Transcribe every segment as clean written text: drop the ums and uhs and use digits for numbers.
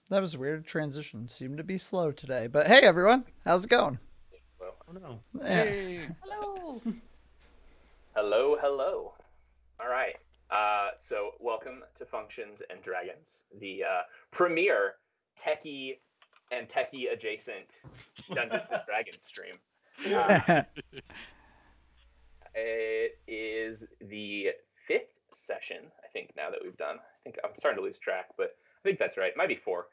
That was weird. Transition seemed to be slow today. But hey, everyone, how's it going? Well, Oh no. Yeah. Hey. Hello. hello, hello. All right. So welcome to Functions and Dragons, the premier techie and techie adjacent Dungeons and Dragons stream. Uh, it is the fifth session, I think, now that we've done. I think I'm starting to lose track, but I think that's right. It might be four.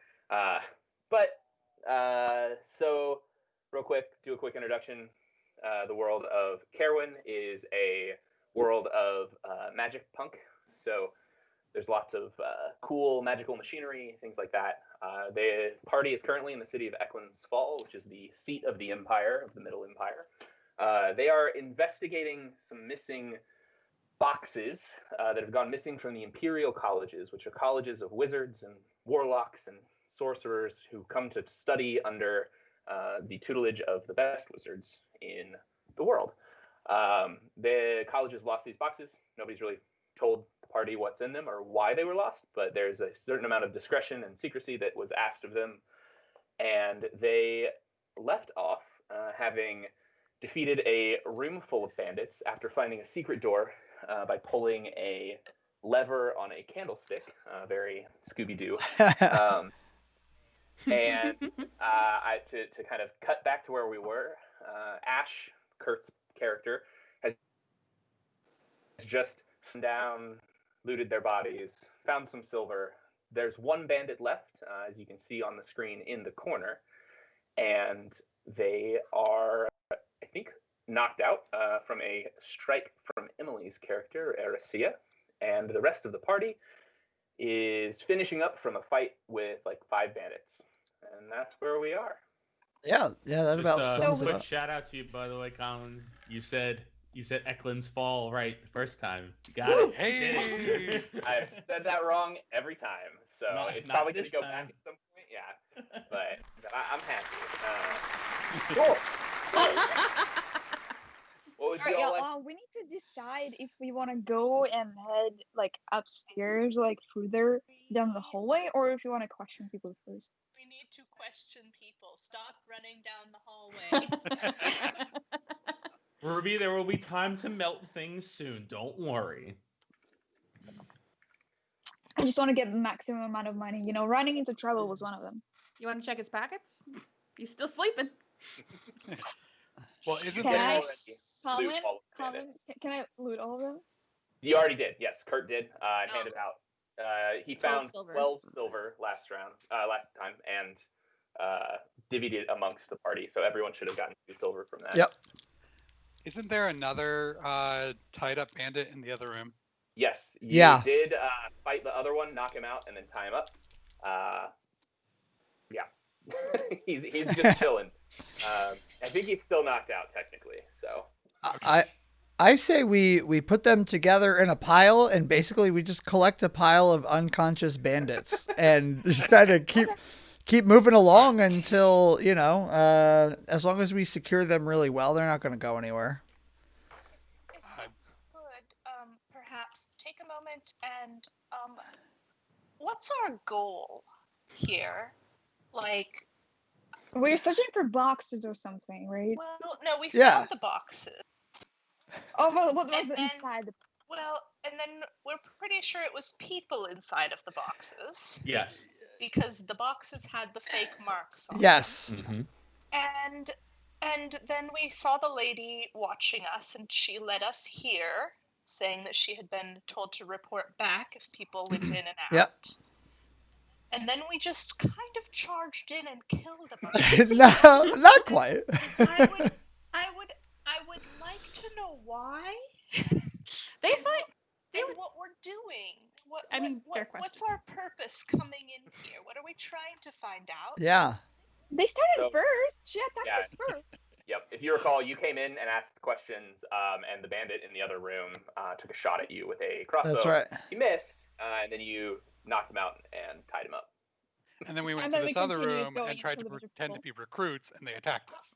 So real quick, do a quick introduction. The world of Kerwin is a world of magic punk. So there's lots of cool magical machinery, things like that. The party is currently in the city of Eclins Fall, which is the seat of the Empire, of the Middle Empire. They are investigating some missing boxes that have gone missing from the Imperial colleges, which are colleges of wizards and warlocks and sorcerers who come to study under the tutelage of the best wizards in the world. The colleges lost these boxes. Nobody's really told the party what's in them or why they were lost, but there's a certain amount of discretion and secrecy that was asked of them, and they left off having defeated a room full of bandits after finding a secret door by pulling a lever on a candlestick, very Scooby-Doo. And to kind of cut back to where we were, Ash, Kurt's character, has just down, looted their bodies, found some silver. There's one bandit left, as you can see on the screen in the corner, and they are, I think, knocked out from a strike from Emily's character, Ericia, and the rest of the party is finishing up from a fight with like 5 bandits, and that's where we are. yeah, that Just about a sums it quick up. shout out to you, by the way, Colin. You said Eclins Fall right the first time. You got it. Hey. I've said that wrong every time, so it's Not probably going this to go time. back at some point. Yeah, but I'm happy. Cool. What would you all like? We need to decide if we want to go and head like upstairs, like further down the hallway, or if you want to question people first. We need to question people. Stop running down the hallway. Ruby, there will be time to melt things soon. Don't worry. I just want to get the maximum amount of money. Running into trouble was one of them. You want to check his pockets? He's still sleeping. Well, isn't Can there? I- Loot Colin, all of the Colin, bandits. can I loot all of them? You already did. Yes, Kurt did. And Oh. handed out. He 12 found silver. 12 silver last time, and divvied it amongst the party. So everyone should have gotten 2 silver from that. Yep. Isn't there another tied up bandit in the other room? Yes. You Yeah. did fight the other one, knock him out, and then tie him up. Yeah. he's just chilling. I think he's still knocked out technically. So. I say we put them together in a pile, and basically we just collect a pile of unconscious bandits and just kind of keep moving along until, as long as we secure them really well, they're not going to go anywhere. If you could perhaps take a moment and what's our goal here? Like, We're searching for boxes or something, right? well, no, we Yeah. found the boxes. Oh, well, what was And then- inside? Well, and then we're pretty sure it was people inside of the boxes Yes. because the boxes had the fake marks on Yes. Mm-hmm. them. And then we saw the lady watching us, and she led us here, saying that she had been told to report back if people went in and out. Yep. And then we just kind of charged in and killed a bunch of people. No, not quite. I would like to know why They fight. and what we're doing. Fair What's question. our purpose coming in here? What are we trying to find out? Yeah. They started So- first. She attacked Yeah. us first. Yep. If you recall, you came in and asked questions, and the bandit in the other room took a shot at you with a crossbow. That's right. He missed, and then you knocked him out and tied him up. And then we went And to then we this other continued room going and tried to into the pretend to people. be recruits, and they attacked us.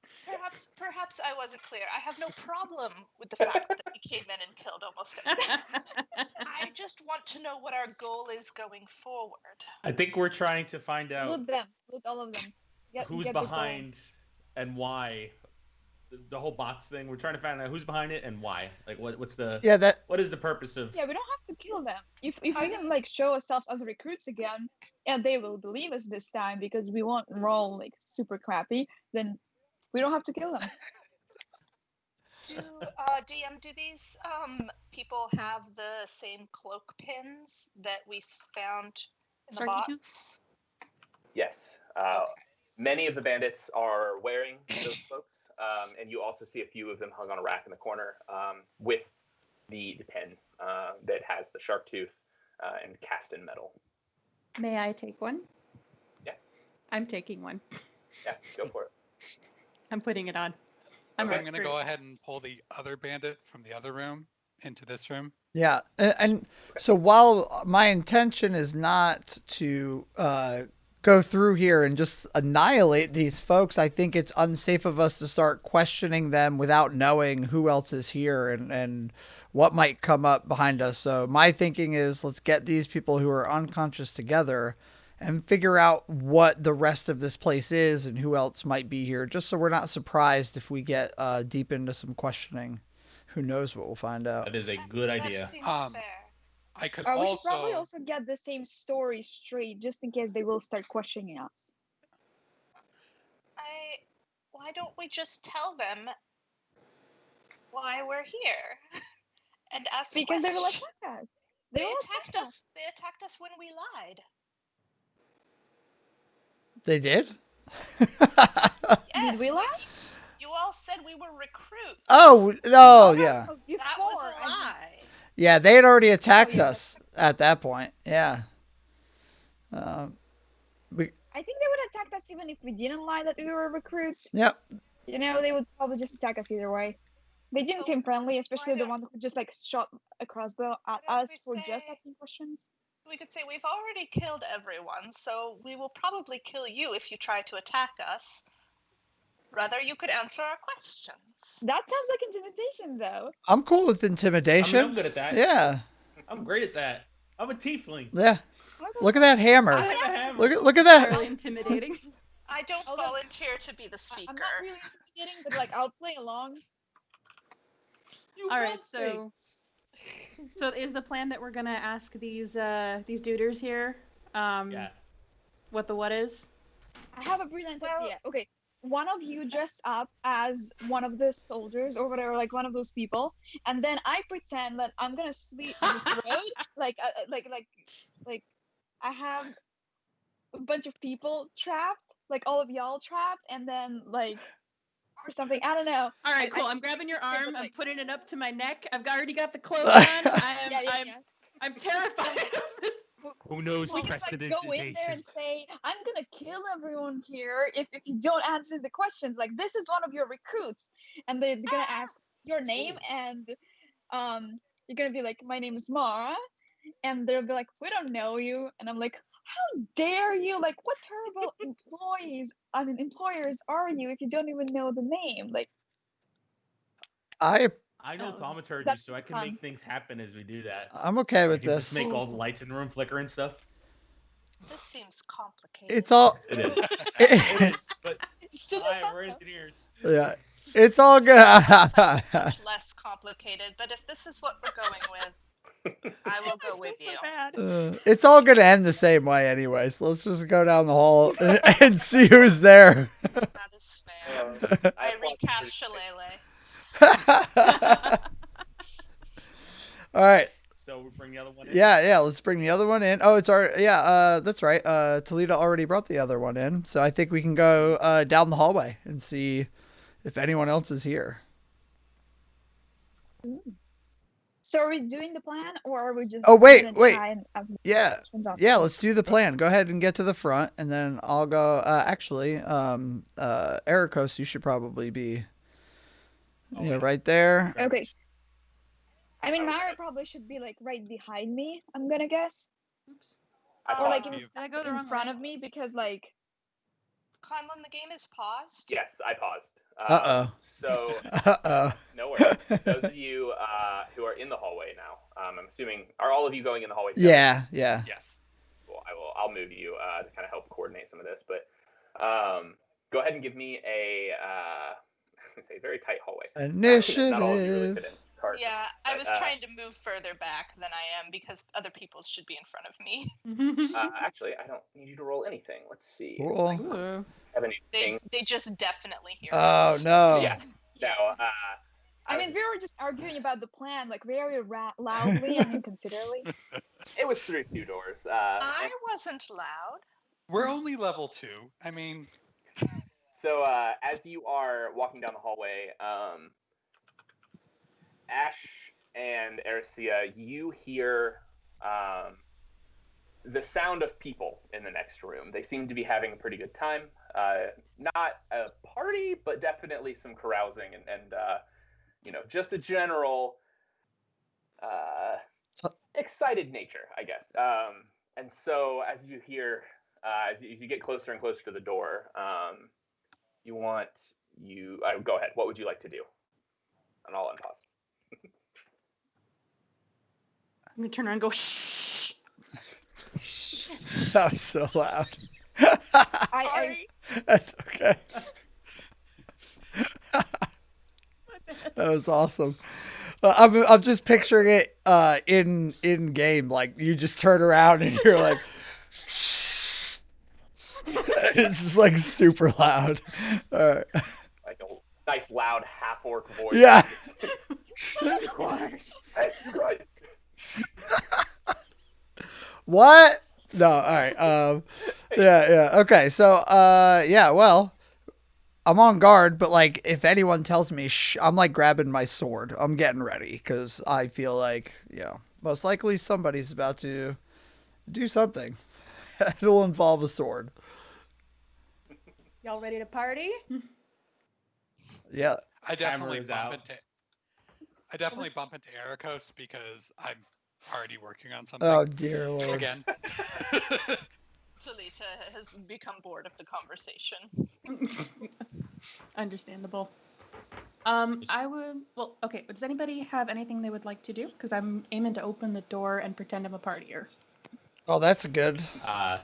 Perhaps I wasn't clear. I have no problem with the fact that we came in and killed almost everyone. I just want to know what our goal is going forward. I think we're trying to find out Loot them. Loot all of them. who's Get the gold. behind and why. The whole box thing. We're trying to find out who's behind it and why. Like, what is the purpose of? Yeah, we don't have to kill them. If we can like show ourselves as recruits again, and they will believe us this time because we won't roll like super crappy, then we don't have to kill them. DM, do these people have the same cloak pins that we found in the Sharky box? tooth? Yes. Many of the bandits are wearing those cloaks, and you also see a few of them hung on a rack in the corner with the pen that has the shark tooth and cast in metal. May I take one? Yeah. I'm taking one. Yeah, go for it. I'm putting it on. I'm going to go ahead and pull the other bandit from the other room into this room. Yeah, and so while my intention is not to go through here and just annihilate these folks, I think it's unsafe of us to start questioning them without knowing who else is here and what might come up behind us. So my thinking is let's get these people who are unconscious together and figure out what the rest of this place is and who else might be here, just so we're not surprised if we get deep into some questioning. Who knows what we'll find out. That is a good That idea. seems fair. I could We should probably also. also get the same story straight, just in case they will start questioning us. Why don't we just tell them why we're here and ask Because they will questions? attack us. They attacked us. They attacked us when we lied. They did? Yes, Did we lie? You all said we were recruits. Oh, no, yeah. That was a lie. Yeah, they had already attacked us at that point. Yeah. I think they would attack us even if we didn't lie that we were recruits. Yep. You know, they would probably just attack us either way. They didn't seem friendly, especially the one who just like shot a crossbow at us for just asking questions. We could say we've already killed everyone, so we will probably kill you if you try to attack us. Rather, you could answer our questions. That sounds like intimidation, though. I'm cool with intimidation. I mean, I'm good at that. Yeah. I'm great at that. I'm a tiefling. Yeah. Look at that hammer. I have a hammer. Look at that. Really intimidating. I don't volunteer to be the speaker. I'm not really intimidating, but like I'll play along. All right, so is the plan that we're gonna ask these duders here? Yeah. What is? I have a brilliant idea. Okay, one of you dress up as one of the soldiers or whatever, like one of those people, and then I pretend that I'm gonna slit the throat, like I have a bunch of people trapped, like all of y'all trapped, and then like or something. I don't know. All right, cool. I'm grabbing your arm. I'm putting it up to my neck. I've already got the cloak on. I'm terrified of this. Who knows we prestidigitation? Just, like, go in there and say, "I'm gonna kill everyone here if you don't answer the questions. Like this is one of your recruits," and they're gonna ask your name, and you're gonna be like, "My name is Mara," and they'll be like, "We don't know you," and I'm like, "How dare you? Like, what terrible employers are you if you don't even know the name?" Like, I know thaumaturgy, so I can make things happen as we do that. I'm okay with this. Just make all the lights in the room flicker and stuff. This seems complicated. It's all. It is. It is. But we're engineers. Yeah. It's all good. It's much less complicated, but if this is what we're going with, I will go with you. It's all gonna end the same way anyway, so let's just go down the hall and see who's there. That is fair. I recast Shillelagh. All right. So we bring the other one in? Yeah, let's bring the other one in. Oh, it's our that's right. Toledo already brought the other one in, so I think we can go down the hallway and see if anyone else is here. So are we doing the plan, or are we just? Oh wait. Yeah, let's do the plan. Go ahead and get to the front, and then I'll go. Actually, Ericos, you should probably be. Right there. Okay. I mean, Mara probably should be like right behind me. I'm gonna guess. Or like Did I go the in wrong front way? of me because like. Conlon, the game is paused. Yes, I paused. So Uh-oh. no worries. Those of you who are in the hallway now, I'm assuming, are all of you going in the hallway together? Yeah. Yes. Well, I'll move you to kind of help coordinate some of this, but go ahead and give me a say very tight hallway. Initiative. Not all of you really fit in. Hard. Yeah, I was trying to move further back than I am because other people should be in front of me. Actually, I don't need you to roll anything. Let's see. Cool. Have anything? They just definitely hear Oh us. no. Yeah. No. I mean, we were just arguing about the plan, like very loudly and inconsiderately. It was through 2 doors. I wasn't loud. We're only level 2. I mean. So as you are walking down the hallway, Ash and Erisea, you hear the sound of people in the next room. They seem to be having a pretty good time. Not a party, but definitely some carousing and just a general excited nature, I guess. And so as you hear, as you get closer and closer to the door, go ahead. What would you like to do? And I'll unpause. I'm gonna turn around and go shh. That was so loud. That's okay. That was awesome. I'm just picturing it in game, like you just turn around and you're like, it's just like super loud. All right. Like a nice loud half orc voice. Yeah. What? No. All right. Yeah. Okay. So yeah. Well, I'm on guard, but like if anyone tells me shh, I'm like grabbing my sword. I'm getting ready because I feel like most likely somebody's about to do something. It'll involve a sword. Y'all ready to party? Yeah. I definitely bump into Ericos because I'm already working on something. Oh dear Lord. Again. Talita has become bored of the conversation. Understandable. Okay, does anybody have anything they would like to do? Because I'm aiming to open the door and pretend I'm a partier. Oh, that's good. I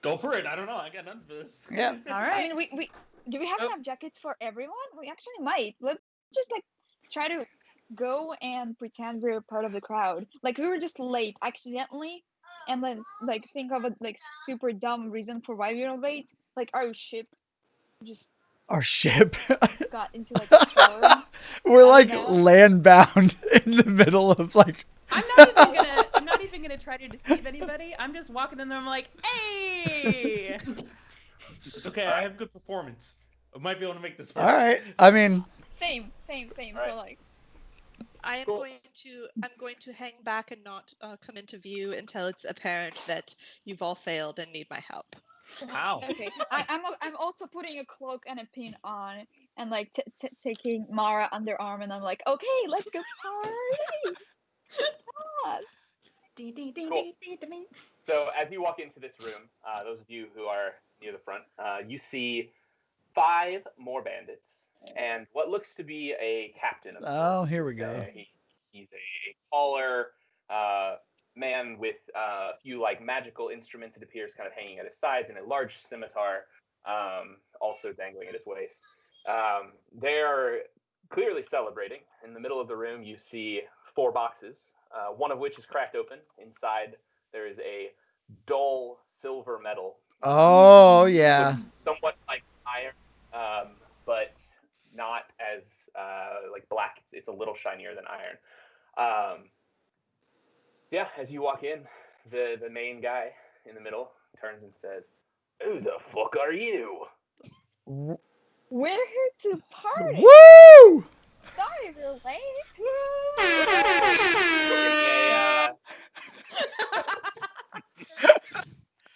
go for it. I don't know. I got none for this. Yeah. All right. I mean, we do we have enough jackets for everyone? We actually might. Let's just like try to go and pretend we're part of the crowd. Like we were just late accidentally, and then like think of a like super dumb reason for why we were late. Like our ship just got into like a storm. We're like land bound in the middle of like. I'm not even gonna try to deceive anybody. I'm just walking in there. I'm like, hey. It's okay. I have good performance. I might be able to make this work. All right. I mean. Same. Right. So like. I'm going to hang back and not come into view until it's apparent that you've all failed and need my help. How? Okay, I'm also putting a cloak and a pin on, and like taking Mara underarm, and I'm like, okay, let's go party. Cool. So as you walk into this room, those of you who are near the front, you see 5 more bandits and what looks to be a captain of sorts. Oh, here we go. He's a taller man with a few like magical instruments, it appears, kind of hanging at his sides, and a large scimitar also dangling at his waist. They are clearly celebrating. In the middle of the room, you see 4 boxes, one of which is cracked open. Inside, there is a dull silver metal. Oh, yeah. Looks somewhat like iron, but not as like black. It's a little shinier than iron. Yeah, as you walk in, the main guy in the middle turns and says, "Who the fuck are you?" We're here to party. Woo! Sorry if you're late.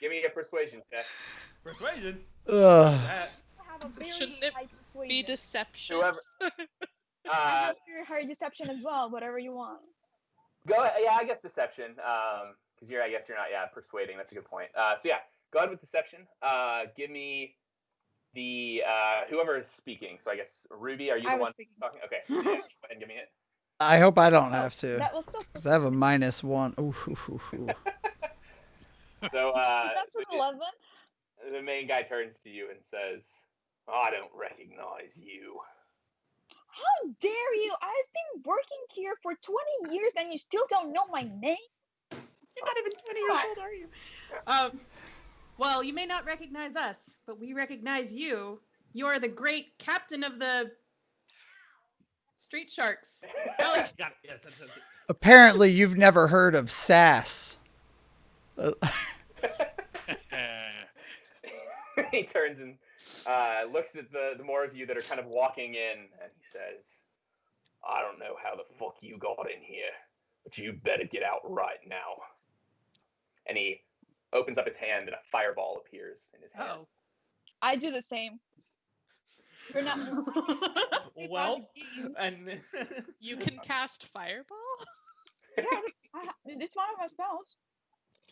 Give me a persuasion check. Persuasion? Shouldn't it be deception? Whoever. I have your high deception as well, whatever you want. Go ahead. Yeah, I guess deception. Because I guess you're not. Yeah, persuading. That's a good point. So yeah, go ahead with deception. Give me the whoever is speaking. So I guess Ruby, are you the one talking? Okay. So yeah, go ahead and give me it. I hope I don't have to. That was so. Because I have a -1. Ooh. So That's an 11. The main guy turns to you and says, "I don't recognize you." How dare you? I've been working here for 20 years and you still don't know my name? You're not even 20 years old, are you? Well, you may not recognize us, but we recognize you. You are the great captain of the Street Sharks. Apparently, you've never heard of SAS. He turns and looks at the more of you that are kind of walking in, and he says, "I don't know how the fuck you got in here, but you better get out right now." And he opens up his hand, and a fireball appears in his hand. Oh, I do the same. We're not. Well, and you can cast fireball. Yeah, it's one of my spells.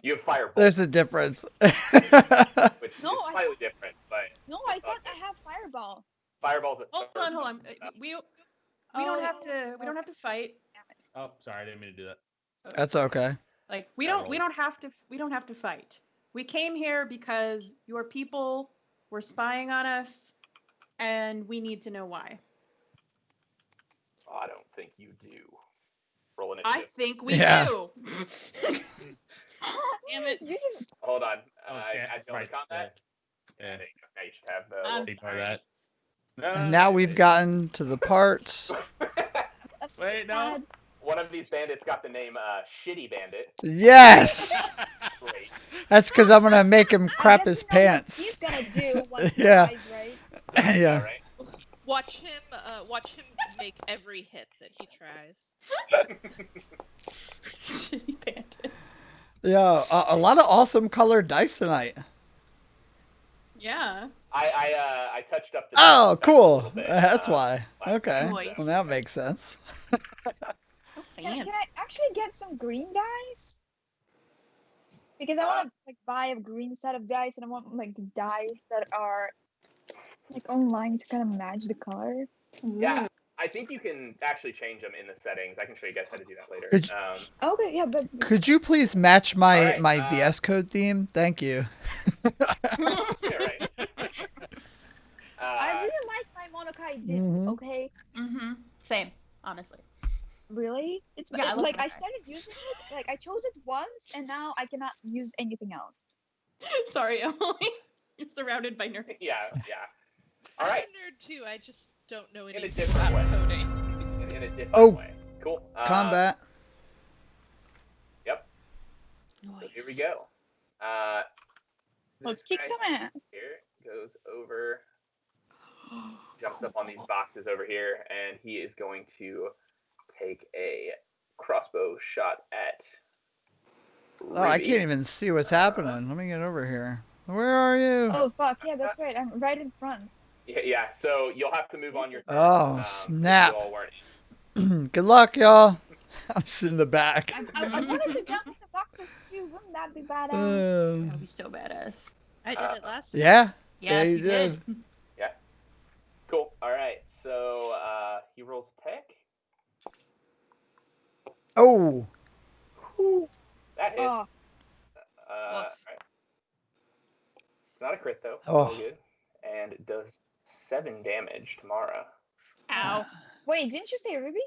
You have fireball. There's a difference. Which is slightly different, but no, I thought I have fireball. Fireball's a hold on. We don't have to fight. Oh, sorry, I didn't mean to do that. That's okay. Like we don't have to fight. We came here because your people were spying on us, and we need to know why. I don't think you do. Roll initiative. I think we do. Damn it! You just hold on. Okay. I don't combat. Yeah. Now you should have the. Ignore that. And now we've gotten to the part. Wait, no. One of these bandits got the name Shitty Bandit. Yes. Great. That's because I'm gonna make him crap his pants. He's gonna do once Yeah. he dies, right? Yeah. Right. Watch him make every hit that he tries. Shitty bandit. Yeah, a lot of awesome colored dice tonight. Yeah. I touched up the. Oh, cool. That's why. Okay. Nice. Well, that makes sense. Can I actually get some green dice? Because I want to buy a green set of dice, and I want dice that are online to kind of match the color. Yeah, I think you can actually change them in the settings. I can show you guys how to do that later. Okay, yeah, but could you please match my right, VS Code theme? Thank you. Right. I really like my Monokai dip. Okay. Same, honestly. Really? It's yeah. I started using it. I chose it once, and now I cannot use anything else. Sorry, Emily. You're surrounded by nerds. Yeah. All right. I'm a nerd too. I just don't know In a anything different about way. coding. In a different way. Cool. Combat. Yep. Nice. So here we go. Let's kick some ass. Here goes over, jumps up on these boxes over here, and he is going to take a crossbow shot at Ruby. Oh, I can't even see what's happening. Let me get over here. Where are you? Oh, fuck. Yeah, that's right. I'm right in front. Yeah. So you'll have to move on your turn. Oh, snap. You all weren't. Good luck, y'all. I'm sitting in the back. I wanted to jump in the boxes too. Wouldn't that be badass? That would be so badass. I did it last time. Yeah. Yes, you did. Yeah. Cool. All right. So he rolls tech. Oh. That hits. Oh. All right. It's not a crit though. Oh. All good. And it does 7 damage to Mara. Ow. Wait, didn't you say Ruby?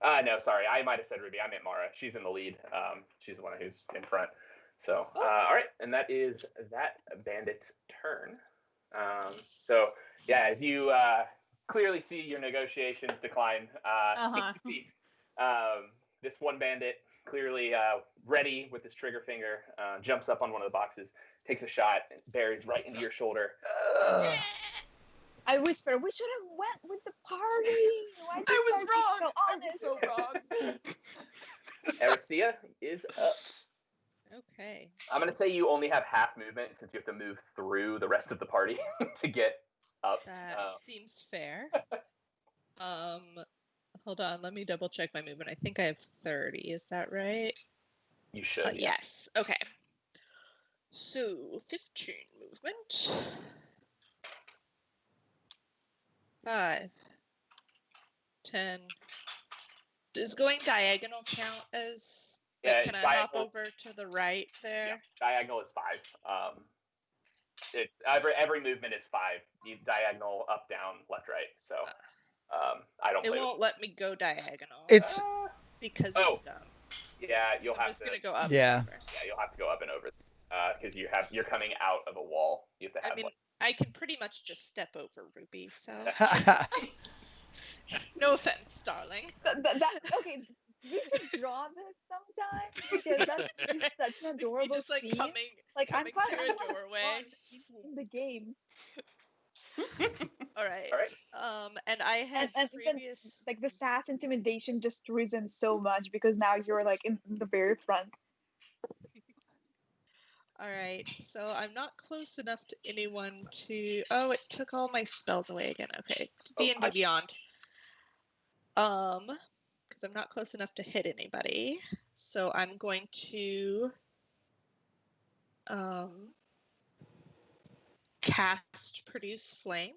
No, sorry. I might have said Ruby. I meant Mara. She's in the lead. She's the one who's in front. So, all right. And that is that bandit's turn. So, yeah, as you clearly see your negotiations decline, this one bandit, clearly ready with his trigger finger, jumps up on one of the boxes, takes a shot, and buries right into your shoulder. I whisper, we should have went with the party. Why I was wrong. So honest. So wrong. Erisea is up. Okay. I'm going to say you only have half movement since you have to move through the rest of the party to get up. That seems fair. Hold on, let me double check my movement. I think I have 30. Is that right? You should. Yeah. Yes. Okay. So 15 movement. 5, 10. Does going diagonal count as? Yeah, Can I hop over to the right there? Yeah, diagonal is 5. Every movement is 5. You diagonal, up, down, left, right. So I don't. It won't let me go diagonal. It's because it's dumb. Yeah, you'll have just to. Gonna go up. Yeah. And over. Yeah, you'll have to go up and over. Because you're coming out of a wall. You have to have. I mean, I can pretty much just step over Ruby. So. No offense, darling. Okay. We should draw this sometime because that is such an adorable just like scene. Coming through a doorway in the game. All right. And I had previous even, the sass intimidation just risen so much because now you're like in the very front. All right, so I'm not close enough to anyone to. Oh, it took all my spells away again. Okay, D&D Beyond. Because I'm not close enough to hit anybody, so I'm going to cast Produce Flame.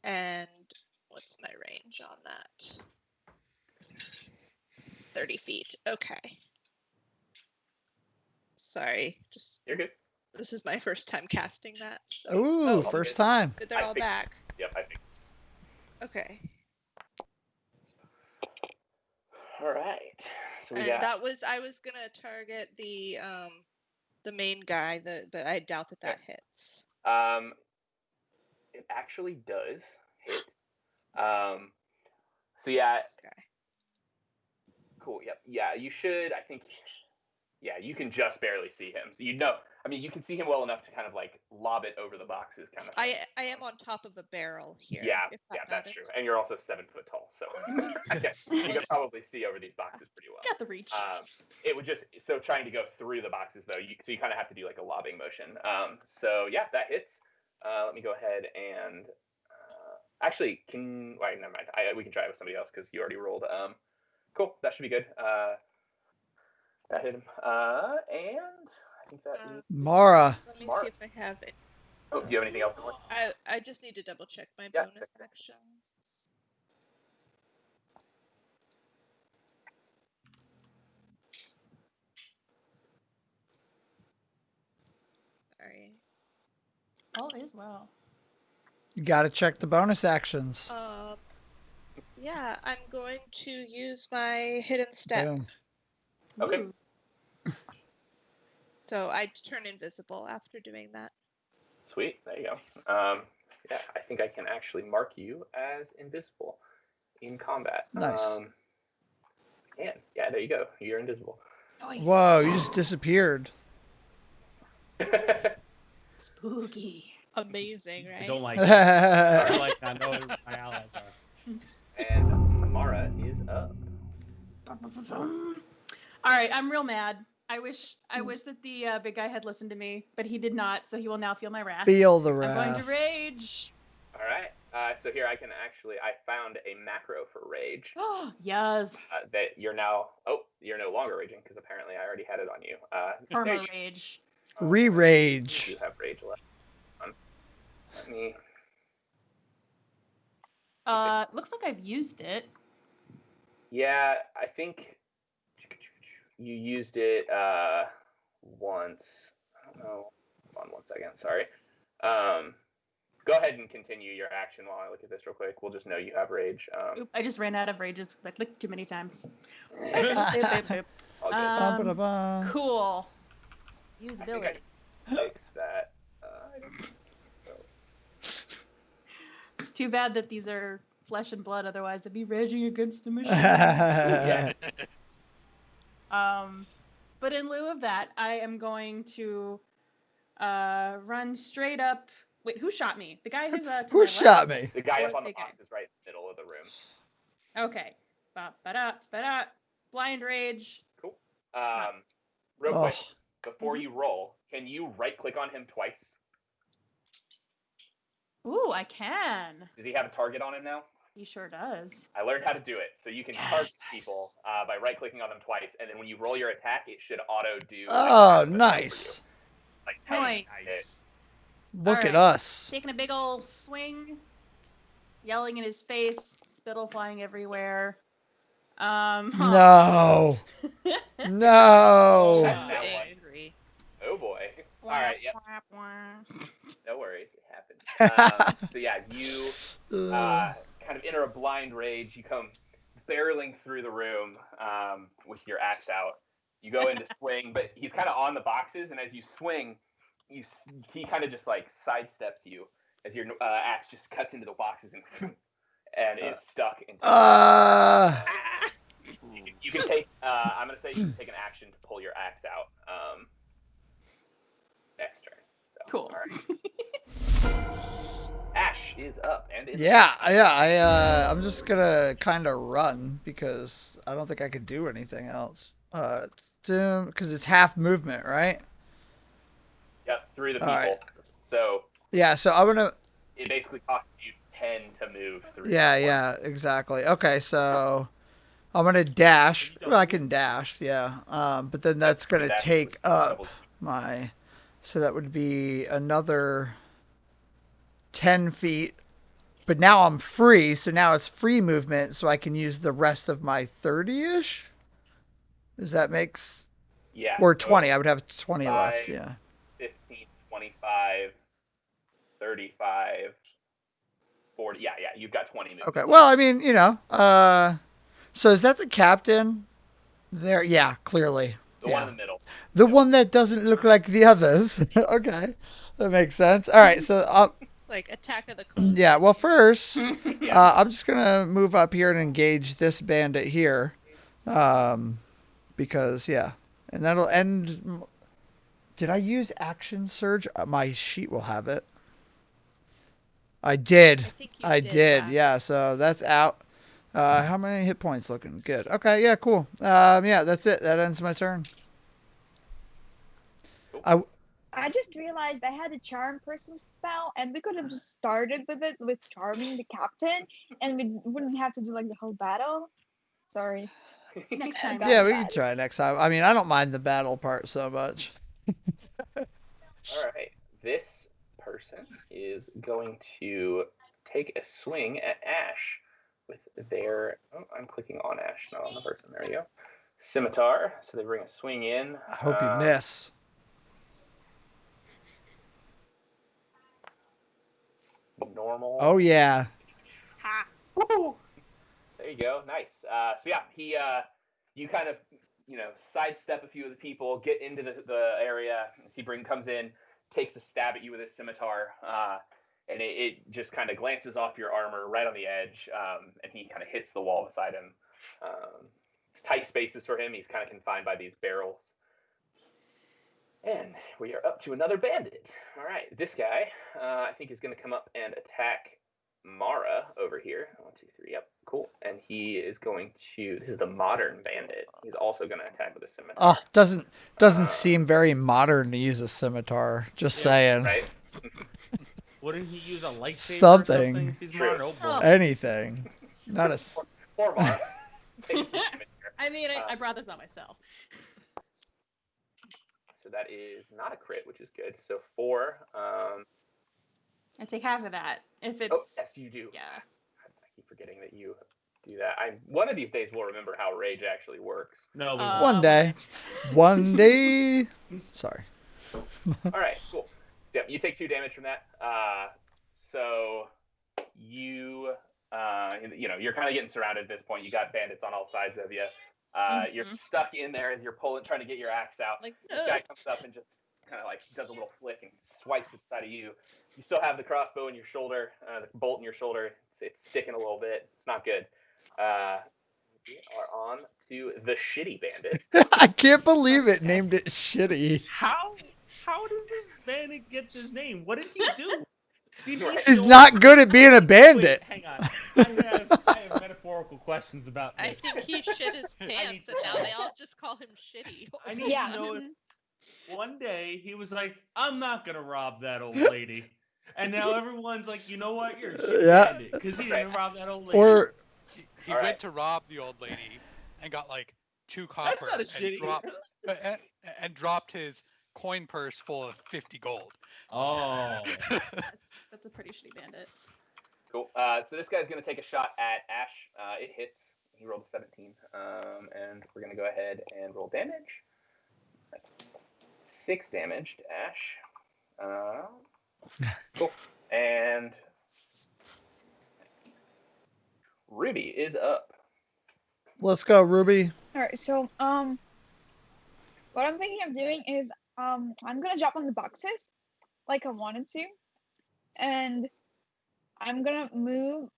And what's my range on that? 30 feet. Okay. Sorry, You're good. This is my first time casting that. So. Ooh, first time. They're all back. Yep, I think. Okay. All right. So I was gonna target the main guy. But I doubt that hits. It actually does hit. So yeah. This guy. Cool. Yep. Yeah, you should. I think. Yeah, you can just barely see him. So you can see him well enough to kind of like lob it over the boxes, kind of. I am on top of a barrel here. Yeah, that's true. And you're also 7 foot tall, so I guess you can probably see over these boxes pretty well. Got the reach. It would just trying to go through the boxes though. So you kind of have to do like a lobbing motion. So yeah, that hits. Let me go ahead and actually wait, never mind. We can try it with somebody else because you already rolled. Cool. That should be good. That hit him. And I think that is Mara. Let me see if I have it. Oh, do you have anything else? I just need to double check my bonus actions. Sorry. All is well. You gotta check the bonus actions. Yeah, I'm going to use my hidden step. Boom. Okay. Ooh. So I turn invisible after doing that. Sweet. There you go. Yeah, I think I can actually mark you as invisible in combat. Nice. Yeah, there you go. You're invisible. Nice. Whoa, you just disappeared. Spooky. Amazing, right? I don't like this. I know who my allies are. And Mara is up. All right, I'm real mad. I wish that the big guy had listened to me, but he did not, so he will now feel my wrath. Feel the wrath. I'm going to rage. All right. So here I found a macro for rage. Oh, yes. That you're no longer raging because apparently I already had it on you. Perma rage. Re-rage. You have rage left. Let me. Looks like I've used it. Yeah, I think you used it once. I don't know. Hold on 1 second. Sorry. Go ahead and continue your action while I look at this real quick. We'll just know you have rage. Oop, I just ran out of rages. I clicked too many times. Cool. Usability. Fix that. It's too bad that these are flesh and blood. Otherwise, I'd be raging against the machine. Yeah. But in lieu of that, I am going to run straight up. Wait, who shot me? The guy who's to Who my shot left? me? The guy up on the box is right in the middle of the room. Okay. Ba-da. Blind rage. Cool. Real quick, before you roll, can you right-click on him twice? Ooh, I can. Does he have a target on him now? He sure does. I learned how to do it. So you can target people by right-clicking on them twice, and then when you roll your attack, it should auto-do nice. Like Nice. Look at us. Taking a big old swing, yelling in his face, spittle flying everywhere. No. No. Angry. Oh boy. All right. Yep. No worries. It happens. So yeah, you kind of enter a blind rage. You come barreling through the room with your axe out. You go in to swing, but he's kind of on the boxes, and as you swing, he kind of just like sidesteps you as your axe just cuts into the boxes and is stuck into. You can take. I'm gonna say you can take an action to pull your axe out next turn. So, cool. All right. Ash is up, and I'm just gonna kind of run because I don't think I could do anything else. Because it's half movement, right? Yep, through the people. Right. So. Yeah, so I'm gonna. It basically costs you 10 to move through. Yeah, exactly. Okay, so I'm gonna dash. Well, I can dash, yeah. But then that's gonna take up my. So that would be another 10 feet. But now I'm free, so now it's free movement, so I can use the rest of my 30-ish? Does that make sense? Yeah. Or 20. I would have 20 left, 15, 25, 35, 40. Yeah, you've got 20 movement. Okay, well, I mean, so is that the captain there? Yeah, clearly. The one in the middle. The one that doesn't look like the others. Okay, that makes sense. All right, so like Attack of the Clones. Yeah, well, first, I'm just gonna move up here and engage this bandit here, because and that'll end. Did I use action surge? My sheet will have it. I did. I did. Yeah, so that's out. How many hit points looking? Good. Okay, yeah, cool. That's it. That ends my turn. I just realized I had a charm person spell, and we could have just started with it with charming the captain, and we wouldn't have to do like the whole battle. Sorry. Next time. Yeah, we can try next time. I mean, I don't mind the battle part so much. All right. This person is going to take a swing at Ash with their. Oh, I'm clicking on Ash, not on the person. There you go. Scimitar. So they bring a swing in. I hope you miss. Normal. Oh yeah. Ha. Woo! There you go. Nice. So yeah, you kind of, sidestep a few of the people, get into the area. Sebring comes in, takes a stab at you with his scimitar, and it just kind of glances off your armor right on the edge, and he kind of hits the wall beside him. It's tight spaces for him. He's kind of confined by these barrels. And we are up to another bandit. All right, this guy, I think, is going to come up and attack Mara over here. 1, 2, 3. Yep, cool. And he is going to. This is the modern bandit. He's also going to attack with a scimitar. Oh, doesn't seem very modern to use a scimitar. Just saying. Right. Wouldn't he use a lightsaber something? Or something if he's modern? Oh, anything. Not a. Poor Mara. I mean, I brought this on myself. So that is not a crit, which is good. So 4. I take half of that if it's. Oh, yes, you do. Yeah. I keep forgetting that you do that. One of these days we'll remember how rage actually works. No, one day. One day. Sorry. All right, cool. Yeah, you take 2 damage from that. So you, you're kind of getting surrounded at this point. You got bandits on all sides of you. You're stuck in there as you're trying to get your axe out. Like, this guy comes up and just kind of like does a little flick and swipes at the side of you. You still have the crossbow in your shoulder, the bolt in your shoulder. It's sticking a little bit. It's not good. We are on to the shitty bandit. I can't believe it named it shitty. How does this bandit get this name? What did he do? He's not good at being a bandit. Wait, hang on. I have metaphorical questions about this. I think he shit his pants, and now they all just call him shitty. I need to know if one day he was like, I'm not going to rob that old lady. And now everyone's like, you know what? You're a shit bandit because he didn't rob that old lady. Or he went to rob the old lady and got like 2 copper and dropped his coin purse full of 50 gold. Oh. That's a pretty shitty bandit. Cool. So this guy's going to take a shot at Ash. It hits. He rolled a 17. And we're going to go ahead and roll damage. That's 6 damage to Ash. Cool. And Ruby is up. Let's go, Ruby. All right. So what I'm thinking of doing is I'm gonna jump on the boxes, like I wanted to, and I'm gonna move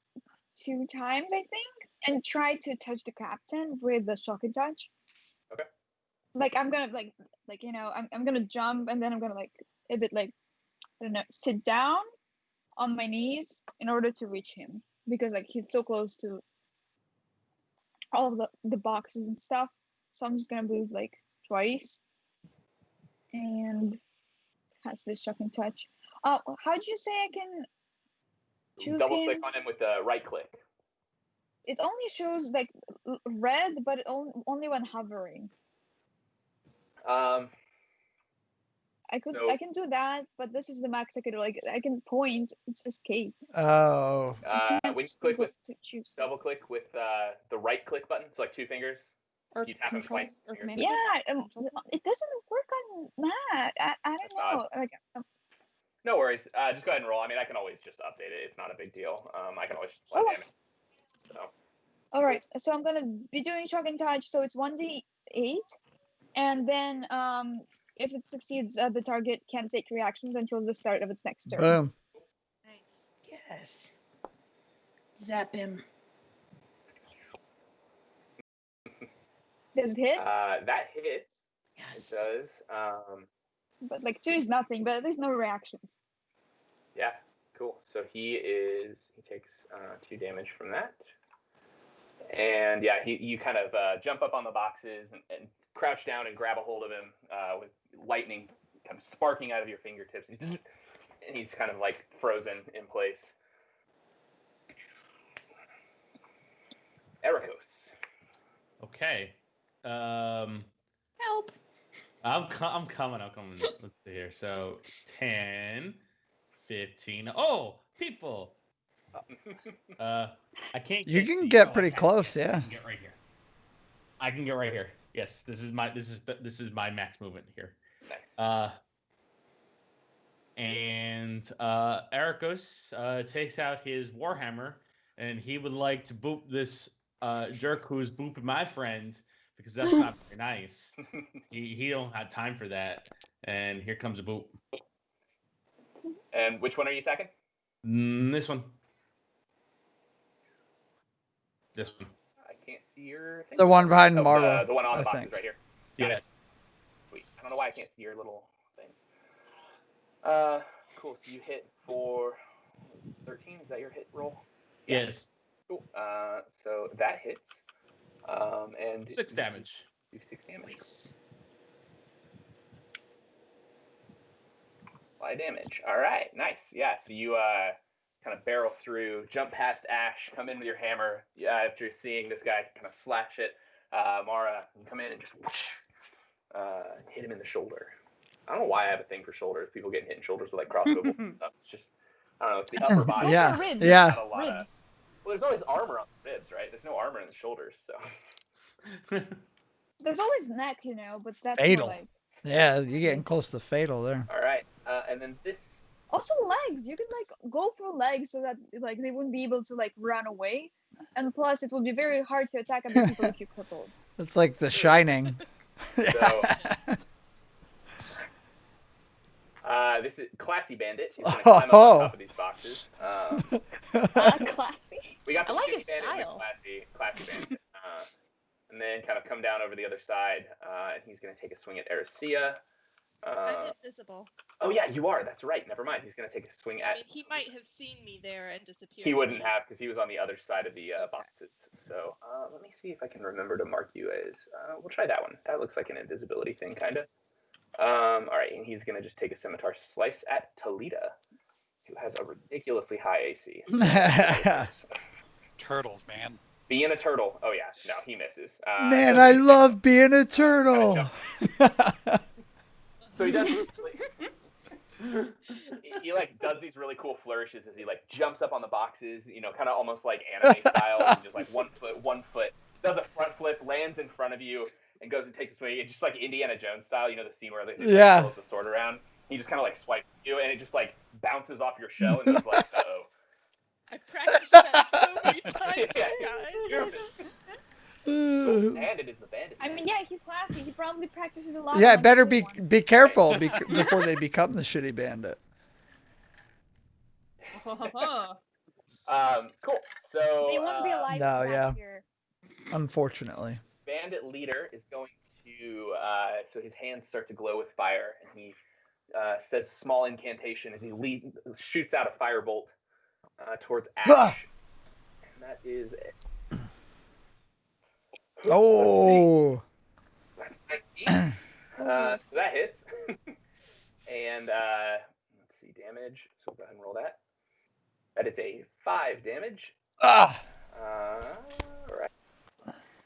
2 times, I think, and try to touch the captain with the shocking touch. Okay. Like I'm gonna like you know I'm gonna jump and then I'm gonna like a bit like I don't know sit down on my knees in order to reach him because like he's so close to all of the boxes and stuff. So I'm just gonna move like twice and has this shocking touch. How'd you say I can choose Double him? click on him with the right click. It only shows like red, but only when hovering. I can do that, but this is the max I could do. Like I can point. It's escape. Oh. When you click with double click with the right click button, so like 2 fingers. Or you tap control him or command. Yeah, it doesn't work on that. I don't know. Like, no worries. Just go ahead and roll. I mean, I can always just update it. It's not a big deal. I can always just let damage. So. All right. So I'm gonna be doing shocking touch. So it's 1d8, and then if it succeeds, the target can take reactions until the start of its next turn. Boom. Nice. Yes. Zap him. Does it hit? That hits. Yes. It does. But like 2 is nothing, but there's no reactions. Yeah, cool. So he takes 2 damage from that. And yeah, you kind of jump up on the boxes and crouch down and grab a hold of him with lightning kind of sparking out of your fingertips. And he's kind of like frozen in place. Ericos. Okay. Help. I'm coming. Let's see here. So 10, 15. Oh, people. I can't. You can get pretty close, yeah. I can get right here. I can get right here. Yes, this is my max movement here. Nice. And Ericos takes out his warhammer, and he would like to boop this jerk who's booping my friend because that's not very nice. He don't have time for that. And here comes a boop. And which one are you attacking? This one. This one. I can't see your thing. The one behind Mara. The one on the box is right here. Yes. Sweet. I don't know why I can't see your little things. Cool. So you hit for 13. Is that your hit roll? Yes. Cool. So that hits. And 6 damage. Do 6 damage. Nice. Fly damage. All right. Nice. Yeah. So you kind of barrel through, jump past Ash, come in with your hammer. Yeah. After seeing this guy kind of slash it, Mara, you come in and just hit him in the shoulder. I don't know why I have a thing for shoulders. People getting hit in shoulders with like crossbow stuff. It's just I don't know. It's the upper body. Yeah. Ribs. Yeah. Ribs. Well, there's always armor on the ribs, right? There's no armor in the shoulders, so. There's always neck, you know, but that's fatal. More like... Yeah, you're getting close to fatal there. All right, and then this. Also legs. You could like go through legs so that like they wouldn't be able to like run away, and plus it would be very hard to attack other people if you crippled. It's like The Shining. So. This is Classy Bandit. He's going to climb up on top of these boxes. Classy. We got the I like Shitty his Bandit style. and the Classy Bandit. And then kind of come down over the other side. And he's going to take a swing at Erisea. I'm invisible. Oh, yeah, you are. That's right. Never mind. He's going to take a swing at... I mean, he might have seen me there and disappeared. He wouldn't have because he was on the other side of the boxes. So let me see if I can remember to mark you as... we'll try that one. That looks like an invisibility thing, kind of. All right, and he's going to just take a scimitar slice at Talita. who has a ridiculously high AC. So Turtles, man. being a turtle. Oh yeah, no, he misses. Man, Does I hit love being a turtle. So he does. He like does these really cool flourishes as he like jumps up on the boxes, kind of almost like anime style. He just like 1 foot, does a front flip, lands in front of you, and goes and takes a swing. It's just like Indiana Jones style, the scene where he like, throws the sword around. He just kind of like swipes you, and it just like bounces off your shell and goes like, uh-oh. I practiced that so many times, guys. So bandit is the bandit. I mean, yeah, he's classy. He probably practices a lot. Yeah, on better everyone. be careful before they become the shitty bandit. Cool. So They won't be alive no, back here. Unfortunately. Bandit leader is going to so his hands start to glow with fire, and he says a small incantation as he shoots out a firebolt towards Ash. And that is it. Oh. That's 19. So that hits. And let's see, damage. So we'll go ahead and roll that. That is a 5 damage. Right.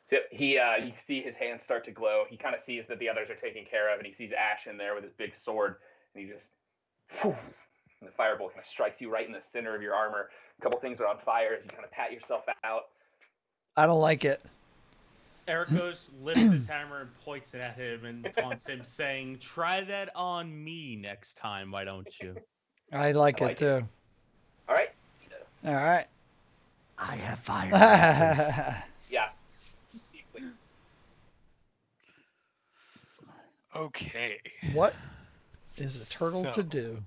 So you see his hands start to glow. He kind of sees that the others are taken care of, and he sees Ash in there with his big sword, and he just, and the firebolt kind of strikes you right in the center of your armor. A couple things are on fire as you kind of pat yourself out. I don't like it. Ericos lifts his hammer and points it at him and taunts him, saying, "Try that on me next time, why don't you?" I like it too. All right. All right. I have fire resistance. Yeah. Okay. What is a turtle to do?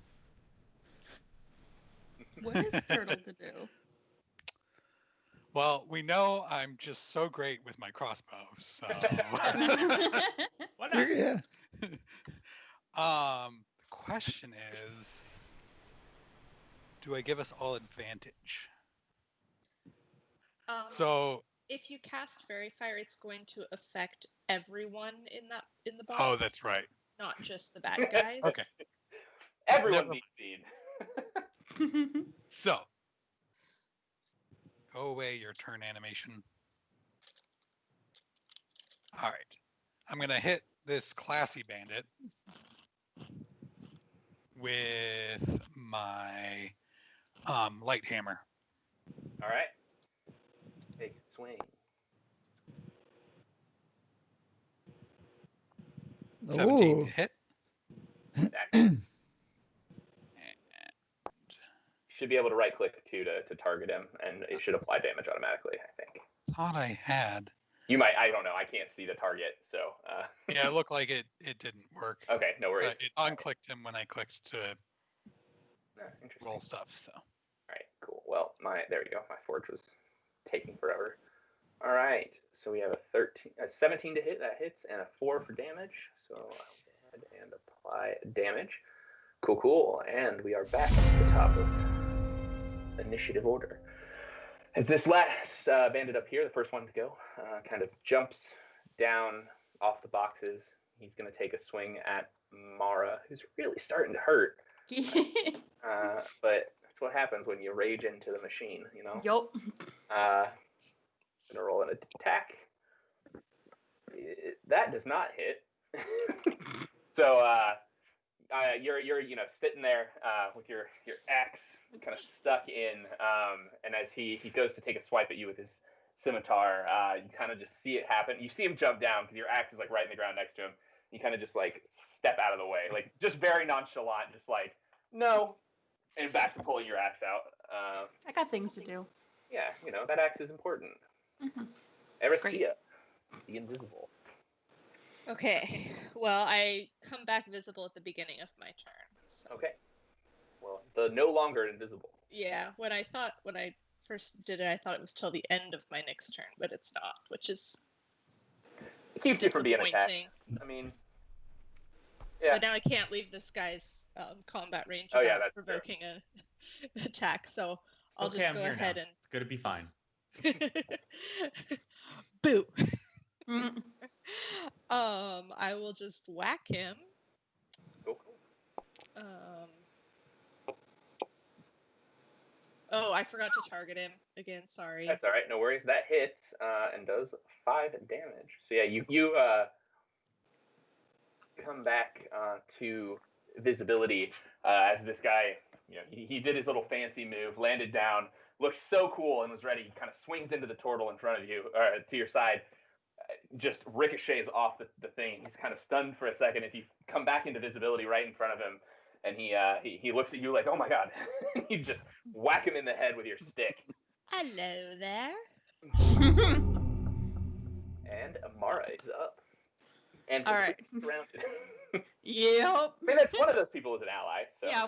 What is a turtle to do? Well, we know I'm just so great with my crossbow, so. Why not? Yeah. The question is, do I give us all advantage? So if you cast Fairy Fire, it's going to affect everyone in the box. Oh, that's right. Not just the bad guys. Okay. Everyone needs seed. So, go away your turn animation. All right. I'm going to hit this classy bandit with my light hammer. All right. Take a swing. 17 to hit. You should be able to right click too to target him, and it should apply damage automatically, I think. Thought I had. You might. I don't know. I can't see the target, so. Yeah, it looked like it didn't work. Okay, no worries. It unclicked him when I clicked to roll stuff. So. All right, cool. Well, there we go. My forge was taking forever. All right, so we have a 17 to hit. That hits, and a 4 for damage. So I'll go ahead and apply damage. Cool. And we are back at the top of initiative order. As this last bandit up here, the first one to go, kind of jumps down off the boxes. He's going to take a swing at Mara, who's really starting to hurt. But that's what happens when you rage into the machine, Yup. Going to roll an attack. That does not hit. So you're sitting there with your axe kind of stuck in, and as he goes to take a swipe at you with his scimitar, you kind of just see it happen. You see him jump down because your axe is like right in the ground next to him. You kind of just like step out of the way, like just very nonchalant, just like no, and back to pulling your axe out. I got things to do. Yeah, that axe is important. Mm-hmm. Eresia, the invisible. Okay, well, I come back visible at the beginning of my turn. So. Okay. Well, the no longer invisible. Yeah, when I first did it, I thought it was till the end of my next turn, but it's not, which is it keeps you from being attacked. I mean, yeah. But now I can't leave this guy's combat range without provoking an attack, so I'll just go ahead and... It's gonna be fine. Boo! I will just whack him. Cool. Oh, I forgot to target him again. Sorry. That's all right. No worries. That hits and does 5 damage. So yeah, you come back to visibility as this guy, he did his little fancy move, landed down, looked so cool, and was ready. He kind of swings into the turtle in front of you, or to your side, just ricochets off the thing. He's kind of stunned for a second as you come back into visibility right in front of him, and he looks at you like, oh my god. You just whack him in the head with your stick. Hello there. And Amara is up. And All right. surrounded. Yep. I mean, that's one of those people is an ally. So Yeah,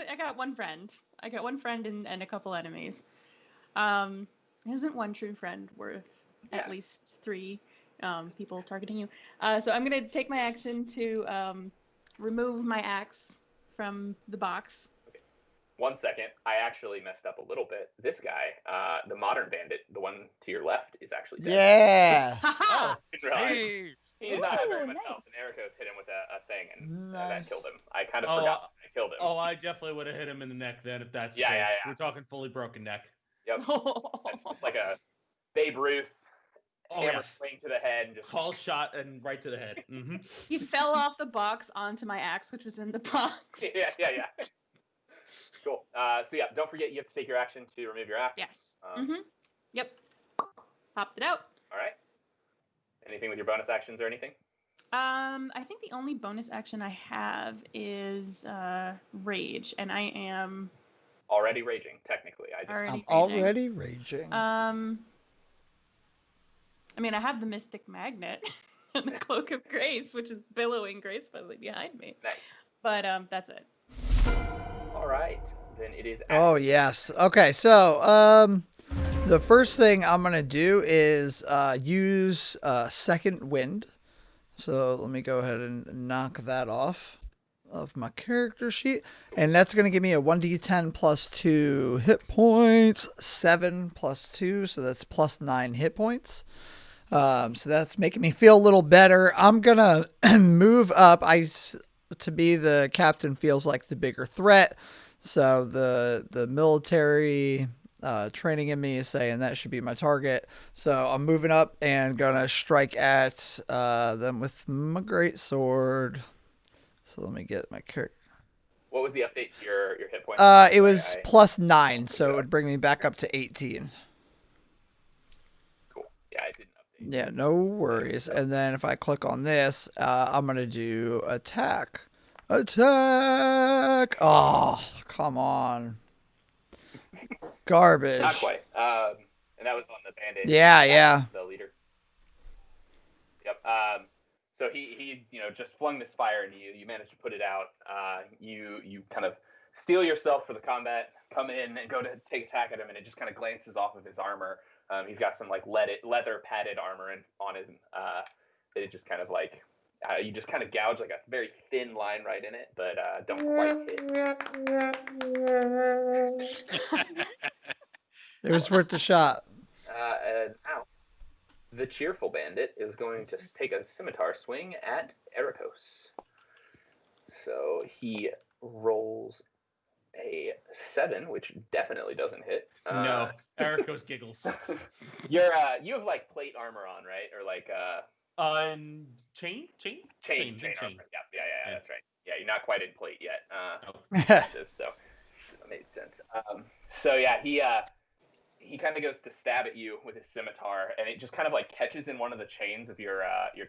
I got one friend. I got one friend and a couple enemies. Isn't one true friend worth at least 3 people targeting you? So I'm gonna take my action to remove my axe from the box. 1 second, I actually messed up a little bit. This guy, the modern bandit, the one to your left, is actually dead. Yeah. Haha! Didn't realize. Hey, He did not have very Ooh, much nice. health, and Ericos hit him with a thing, and Nice. that killed him. I kind of Oh, forgot I killed him. Oh, I definitely would have hit him in the neck then if that's the Yeah, case. yeah, yeah. We're talking fully broken neck. Yep. It's just like a Babe Ruth hammer yes. swing to the head. And just Call shot and right to the head. Mm-hmm. He fell off the box onto my axe, which was in the box. yeah. Cool. So yeah, don't forget you have to take your action to remove your axe. Yes. Yep. Popped it out. All right. Anything with your bonus actions or anything? I think the only bonus action I have is rage, and I am Already raging, technically. I'm raging. already raging. I mean, I have the Mystic Magnet and the Cloak of Grace, which is billowing gracefully behind me. Nice. But that's it. All right. Then it is. Oh yes. Okay, so the first thing I'm gonna do is use second wind. So let me go ahead and knock that off of my character sheet, and that's gonna give me a 1d10 plus 2 hit points, 7 plus 2, so that's plus 9 hit points. So that's making me feel a little better. I'm gonna move up. To be the captain feels like the bigger threat. So the military training in me is saying that should be my target. So I'm moving up and gonna strike at them with my great sword. So let me get my character. What was the update to your hit points? It was plus 9, so it would bring me back up to 18. Cool. Yeah, I didn't update. Yeah, no worries. And then if I click on this, I'm gonna do attack. Attack! Oh, come on. Garbage. Not quite. And that was on the bandit. Yeah. The leader. Yep. So he just flung this fire, and you managed to put it out. You kind of steel yourself for the combat, come in and go to take attack at him, and it just kind of glances off of his armor. He's got some like leather padded armor on him. It just kind of like you just kind of gouge like a very thin line right in it, but don't quite hit. It was worth the shot. And now, the cheerful bandit is going to take a scimitar swing at Ericos. So he rolls a 7, which definitely doesn't hit. No, Ericos giggles. You have like plate armor on, right? Or like chain armor. Yeah, that's right. Yeah, you're not quite in plate yet. So that made sense. So yeah, he kind of goes to stab at you with his scimitar, and it just kind of like catches in one of the chains of your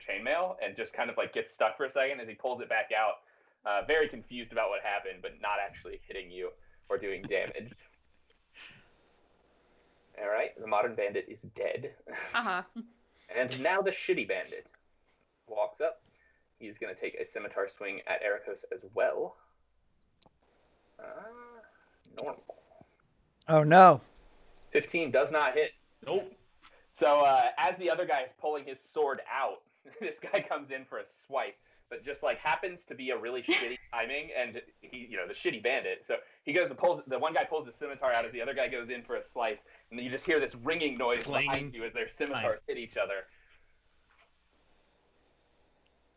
chainmail, and just kind of like gets stuck for a second as he pulls it back out. Very confused about what happened, but not actually hitting you or doing damage. All right, the modern bandit is dead. And now the shitty bandit walks up. He's going to take a scimitar swing at Ericos as well. Normal. Oh no. 15 does not hit. Nope. So as the other guy is pulling his sword out, this guy comes in for a swipe, but just like happens to be a really shitty timing, and he, the shitty bandit. So he goes and pulls. The one guy pulls his scimitar out as the other guy goes in for a slice, and then you just hear this ringing noise behind you as their scimitars hit each other.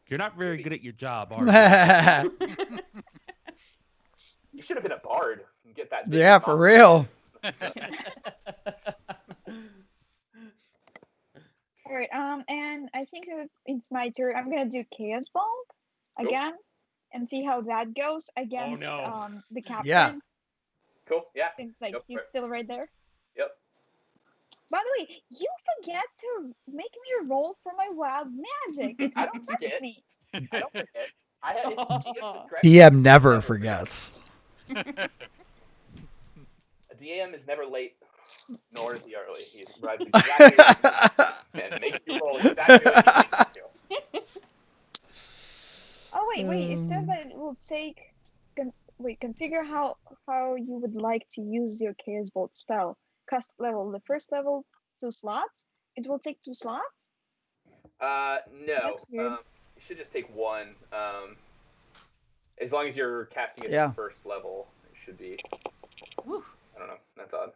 You're not very good at your job, are you? You should have been a bard and get that. Yeah, for real. All right. And I think that it's my turn. I'm gonna do Chaos Ball again, and see how that goes against no. the captain. Yeah. Cool. Yeah. Since like Go for he's it. still right there. Yep. By the way, you forget to make me roll for my wild magic. It I don't upsets forget. me. I don't forget. It's DM's discretion. DM never forgets. A DM is never late, nor is he early. He arrives exactly and makes you roll exactly what he needs to. Oh wait. It says that it will take. Configure how you would like to use your Chaos Bolt spell. Cost level. The first level, 2 slots. It will take 2 slots. No. That's weird. You should just take one. As long as you're casting it Yeah. first level, it should be. Woo. I don't know. That's odd.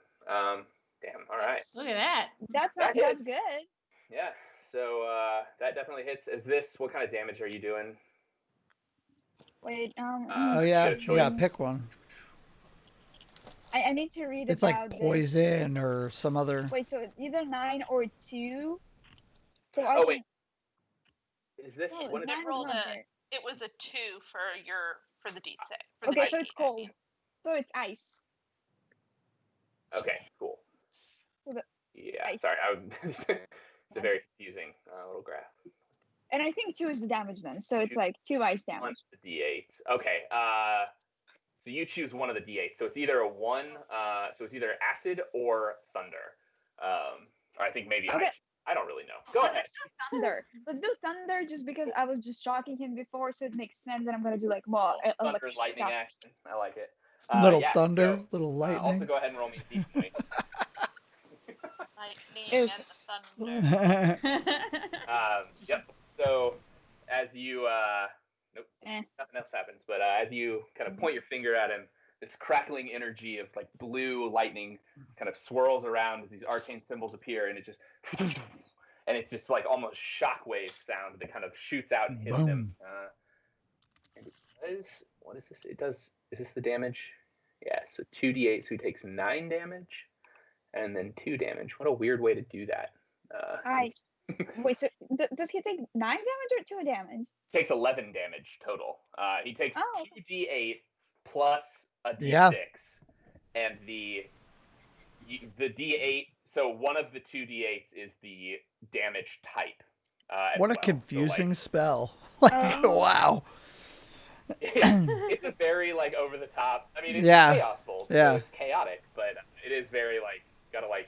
Damn. All right. Look at that. That's hits. good. Yeah. So that definitely hits. Is this what kind of damage are you doing? Wait. Oh You yeah, get a you gotta choice. pick one. I need to read It's about like poison or some other. Wait, so it's either 9 or 2. So I Oh can. wait. Is this No, what is 9 It is rolled not a. there. It was a 2 for the D6. For Okay, the so it's D8, I cold. mean. So it's ice. Okay, cool. So the, Yeah, ice. sorry. It's a very confusing little graph. And I think 2 is the damage then. So it's like 2 ice On damage. the D8. Okay. So you choose one of the D8. So it's either a 1. So it's either acid or thunder. Or I think maybe Okay. I don't really know. Go ahead. Thunder. Let's do thunder just because I was just shocking him before, so it makes sense. And I'm gonna do like more Thunder and electric lightning stuff. action. I like it. Little Yeah, thunder, so, little lightning. Also, go ahead and roll me a D20. Lightning and the thunder. Yep. So as you nope, Eh. nothing else happens. But as you kind of point your finger at him, this crackling energy of like blue lightning kind of swirls around as these arcane symbols appear, and it just and it's just like almost shockwave sound that kind of shoots out and hits him. Boom. And it does, what is this? It does. Is this the damage? Yeah. So 2d8, so he takes 9 damage, and then 2 damage. What a weird way to do that. Wait, so does he take 9 damage or 2 damage? Takes 11 damage total. He takes 2d8 plus a d6, Yeah. and the d8. So one of the 2d8s is the damage type. What a well. confusing spell. Like, wow. It's a very like over the top. I mean, it's Yeah. Chaos Bolt, Yeah. so it's chaotic, but it is very like gotta like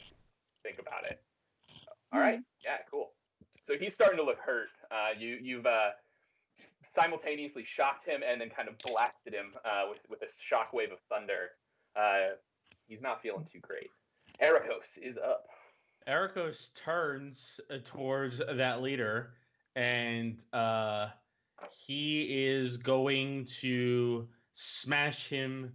think about it. All right, yeah, cool. So he's starting to look hurt. You've simultaneously shocked him and then kind of blasted him with a shockwave of thunder. He's not feeling too great. Ericos is up. Ericos turns towards that leader, and he is going to smash him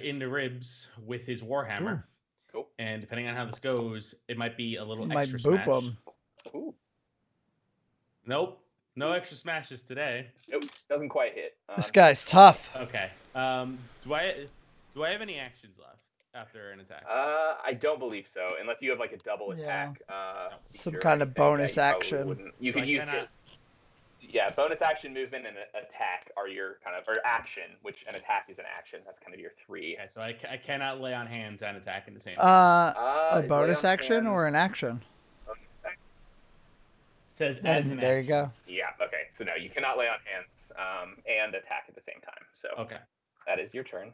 in the ribs with his warhammer. Ooh. Cool. And depending on how this goes, it might be a little Might extra boop smash. him. Ooh. Nope, no extra smashes today. Nope, doesn't quite hit. This guy's tough. Okay. Do I have any actions left after an attack? I don't believe so, unless you have like a double Yeah. attack. Some feature or kind of anything. bonus you probably action. wouldn't. You So could I use cannot- it. Yeah, bonus action, movement, and attack are your kind of, or action, which an attack is an action. That's kind of your 3. Okay, so I cannot lay on hands and attack in the same time. A Is bonus lay on action or hands- an action? It says as an There you action. go. Yeah. Okay. So no, you cannot lay on hands and attack at the same time. So Okay. that is your turn,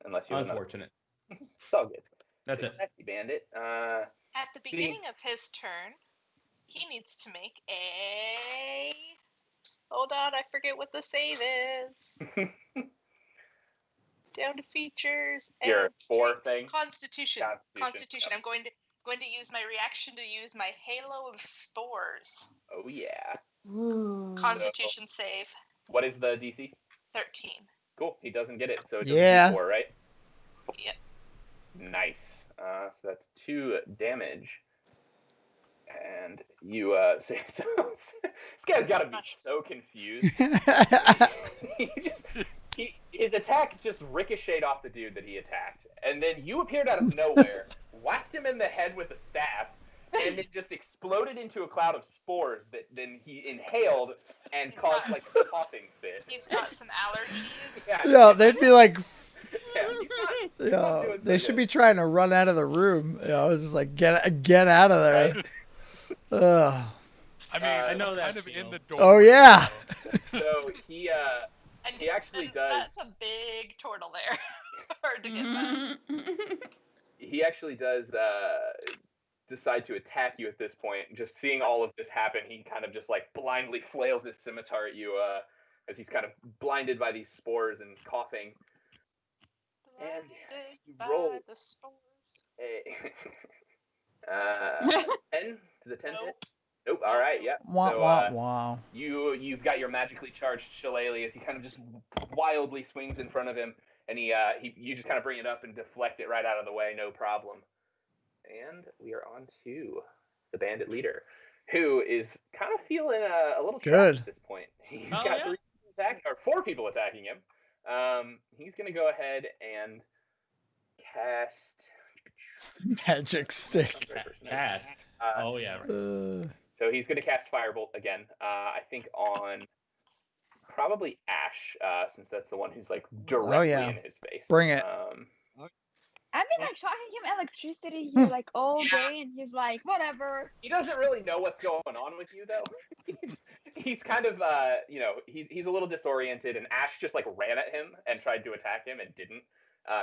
unless you have another. Unfortunate. It's all good. That's it. Sexy bandit. At the See- beginning of his turn, he needs to make a. Hold on, I forget what the save is. Down to features. Your and 4 traits. thing. Constitution. Constitution. I'm going to use my reaction to use my halo of spores. Oh yeah. Ooh. Constitution save What is the DC? 13. Cool. He doesn't get it, so it's Yeah. D4, right? Yep. Nice. So that's 2 damage. And you, so this guy's got to be so confused. He just his attack just ricocheted off the dude that he attacked, and then you appeared out of nowhere, whacked him in the head with a staff, and it just exploded into a cloud of spores that then he inhaled and caused like a coughing fit. He's got some allergies. Yeah, they'd be like, Yeah, he's not doing so they should good. be trying to run out of the room. Just like get out of there. Right? Ugh. I mean, I I'm know that kind of in feel. the door. Oh yeah. So he actually does. That's a big turtle there. Hard to get that. He actually does decide to attack you at this point. Just seeing all of this happen, he kind of just like blindly flails his scimitar at you as he's kind of blinded by these spores and coughing. And you roll the spores. a 10. Does a 10 hit? Nope. Nope. All right. Yeah. Wah So wah wah. you've got your magically charged shillelagh as he kind of just wildly swings in front of him, and you just kind of bring it up and deflect it right out of the way, no problem. And we are on to the bandit leader, who is kind of feeling a little trapped at this point. He's got 3 people or 4 people attacking him. He's going to go ahead and cast Magic stick. Cast. Oh yeah. Right. So he's going to cast Firebolt again. I think on probably Ash, since that's the one who's like directly in his face. Bring it. I've been like shocking him electricity here like all day, and he's like, whatever. He doesn't really know what's going on with you though. He's kind of he's a little disoriented, and Ash just like ran at him and tried to attack him and didn't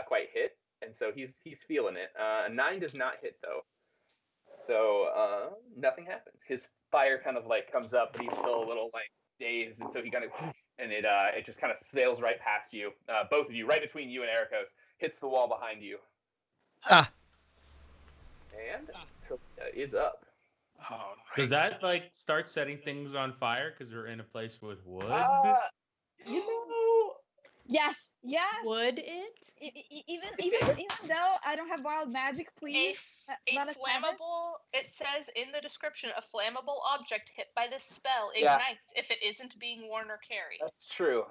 quite hit, and so he's feeling it. 9 does not hit though. So nothing happens. His fire kind of like comes up, but he's still a little like dazed, and so he kind of and it just kind of sails right past you, both of you, right between you and Ericos, hits the wall behind you. Ah. And is up. Oh, Does that like start setting things on fire because we're in a place with wood? You know. Yes. Would it? Even though I don't have wild magic, please. A let us have it. flammable. It says in the description, a flammable object hit by this spell ignites if it isn't being worn or carried. That's true.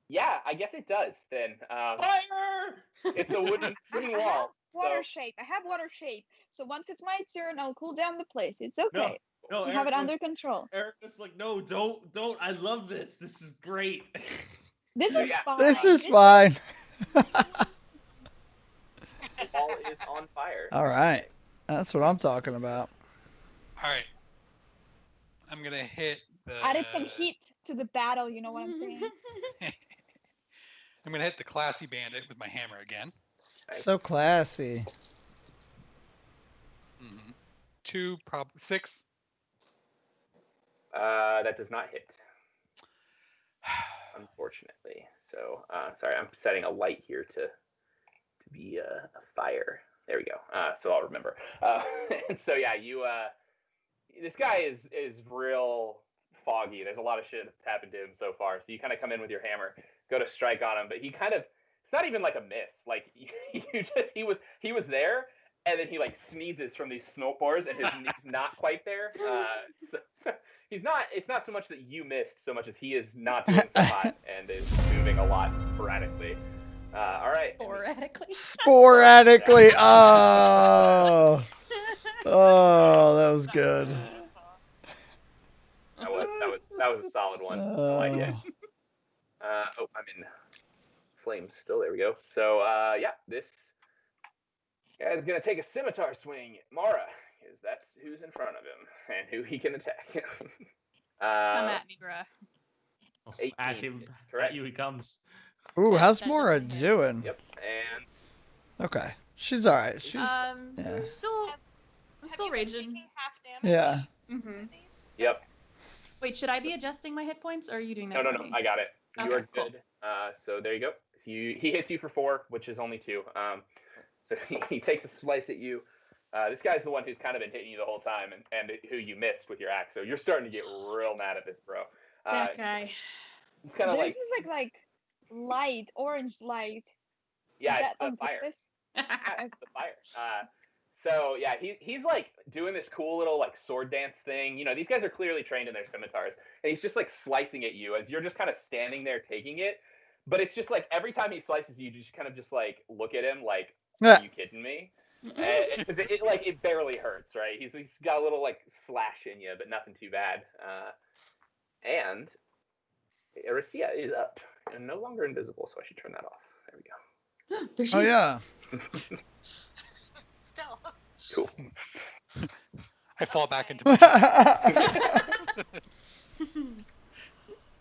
Yeah, I guess it does then. Fire! It's a wooden wall. Water shape. I have water shape. So once it's my turn, I'll cool down the place. It's okay. No, we have it under control. Eric's like, no, don't. I love this. This is great. This is fine. This is fine. The wall is on fire. All right. That's what I'm talking about. All right. I'm going to hit the... Added some heat to the battle, you know what I'm saying? I'm going to hit the classy bandit with my hammer again. So classy. 2, probably 6. That does not hit. Unfortunately. So, sorry, I'm setting a light here to be a fire. There we go. So I'll remember. So yeah, you this guy is real foggy. There's a lot of shit that's happened to him so far. So you kind of come in with your hammer, go to strike on him, but he kind of, it's not even like a miss. Like he was there, and then he like sneezes from these snowboards, and his knee's not quite there. So he's not. It's not so much that you missed, so much as he is not doing so hot and is moving a lot sporadically. All right. Sporadically. Oh. Oh, that was good. That was a solid one. I like it. Oh, I'm in flames still. There we go. So yeah, this guy's gonna take a scimitar swing at Mara, because that's who's in front of him and who he can attack. Come at me, bruh. At him. Correct. At you he comes. Ooh, how's Mora doing? Yep. And okay, she's all right. She's I'm still raging. Half damage. yeah. Mm-hmm. yep. Wait, should I be adjusting my hit points, or are you doing that? No, for me? I got it. You Okay, are good. So there you go. He hits you for 4, which is only 2. So he takes a slice at you. This guy's the one who's kind of been hitting you the whole time, and who you missed with your axe. So you're starting to get real mad at this, bro. That guy. He's kind of This is like light, orange light. yeah, Is it's that the fire. purpose? Yeah, it's the fire. So yeah, he's like doing this cool little like sword dance thing. You know, these guys are clearly trained in their scimitars, and he's just like slicing at you as you're just kind of standing there taking it. But it's just like every time he slices you, just kind of just like look at him like, are you kidding me? Because it barely hurts, right? He's got a little like slash in you, but nothing too bad. And Erisea is up and no longer invisible, so I should turn that off. There we go. There she Oh is. yeah. Still. Cool. I fall back into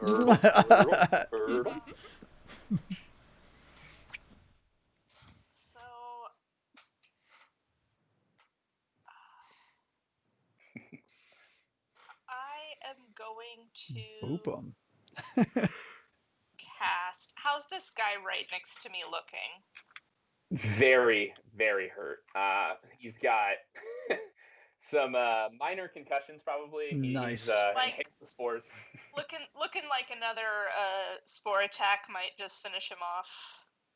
Oh my So I am going Boop to 'em. cast. How's this guy right next to me looking? Very, very hurt. He's got some minor concussions, probably. Nice. He's Like- inhaled the spores. Looking like another spore attack might just finish him off.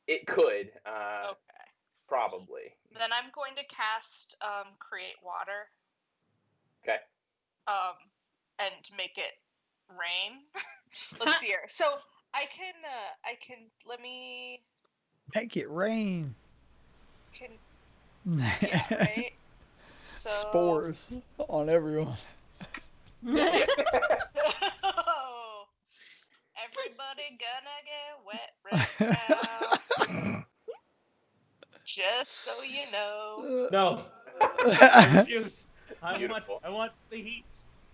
It could, Okay. probably. Then I'm going to cast create water. Okay. And make it rain. Let's see here. So I can let me Make it rain. yeah, right. So Spores on everyone. Oh, everybody gonna get wet right now. Just so you know. No, I refuse. I Beautiful. want the heat.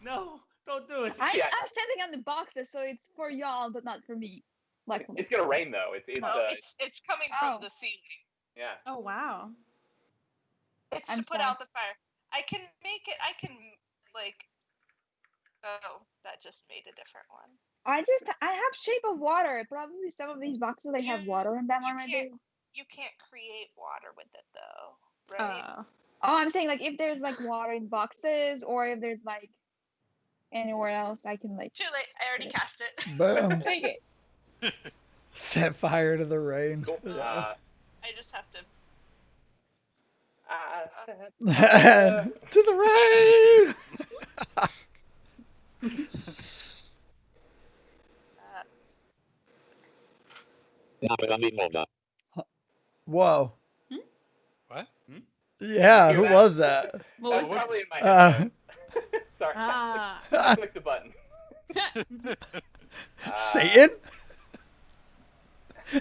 No, don't do it. I'm Yeah. standing on the boxes, so it's for y'all, but not for me. Luckily. It's gonna rain though. It's It's coming from the ceiling. yeah. Oh wow. It's I'm to put sad. out the fire. I can like. Oh, that just made a different one. I have shape of water. Probably some of these boxes they have water in them already. You can't create water with it though, right? Oh, I'm saying like if there's like water in boxes or if there's like anywhere else I can like Too late. I already cast it. Boom. take it. Set fire to the rain. Cool. I just have to. To the rain. Whoa. What? Yeah, who that? was that? What That's was probably in my head. Sorry. Ah. I clicked the button. Satan? Satan.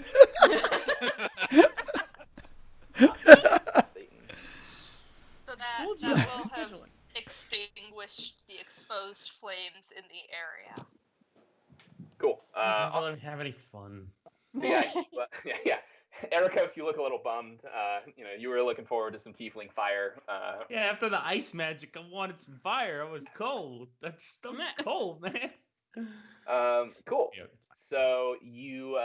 So that Told you will I have was scheduling. extinguished the exposed flames in the area. Cool. Doesn't let me have any fun. So yeah. Ericos, you look a little bummed. You were looking forward to some tiefling fire. Yeah, after the ice magic, I wanted some fire. I was cold. That stuff's cold, man. Cool. Yeah. So you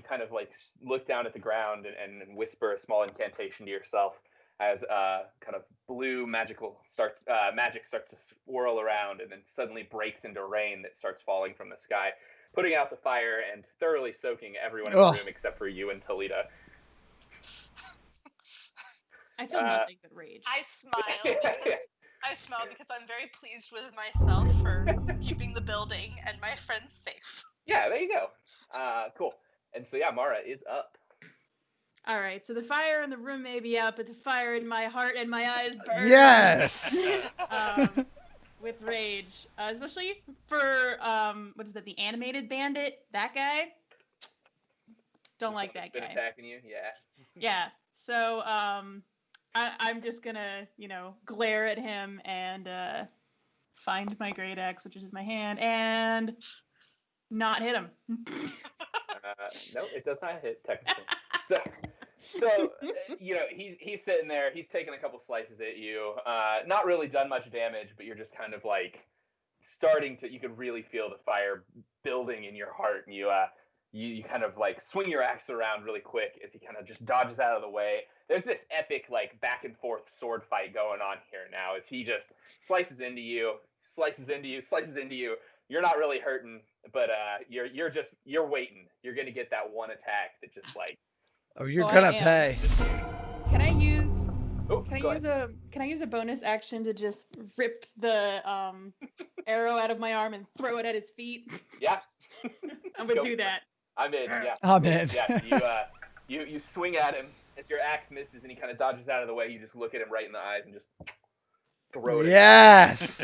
kind of like look down at the ground and whisper a small incantation to yourself as kind of blue magic starts to swirl around and then suddenly breaks into rain that starts falling from the sky, putting out the fire and thoroughly soaking everyone in the room except for you and Talita. I feel nothing but rage. I smile because I'm very pleased with myself for keeping the building and my friends safe. Yeah, there you go. Cool. And so yeah, Mara is up. All right, so the fire in the room may be out, but the fire in my heart and my eyes burn. Yes. With rage, especially for what is that? The animated bandit, that guy. Don't like that Been guy. attacking you, yeah. Yeah. So I'm just gonna glare at him and find my great axe, which is in my hand, and not hit him. No, it does not hit technically. So he's sitting there. He's taking a couple slices at you. Not really done much damage, but you're just kind of like starting to. You could really feel the fire building in your heart, and you kind of like swing your axe around really quick as he kind of just dodges out of the way. There's this epic like back and forth sword fight going on here now as he just slices into you, slices into you, slices into you. You're not really hurting, but you're waiting. You're gonna get that one attack that just like. Oh, you're gonna I am. pay. Can I use Oh, Can I go use a bonus action to just rip the arrow out of my arm and throw it at his feet? Yeah. I'm gonna Go do for it. that. I'm in. Yeah. I'm in. Yeah. You swing at him as your axe misses and he kind of dodges out of the way. You just look at him right in the eyes and just throw it. Yes.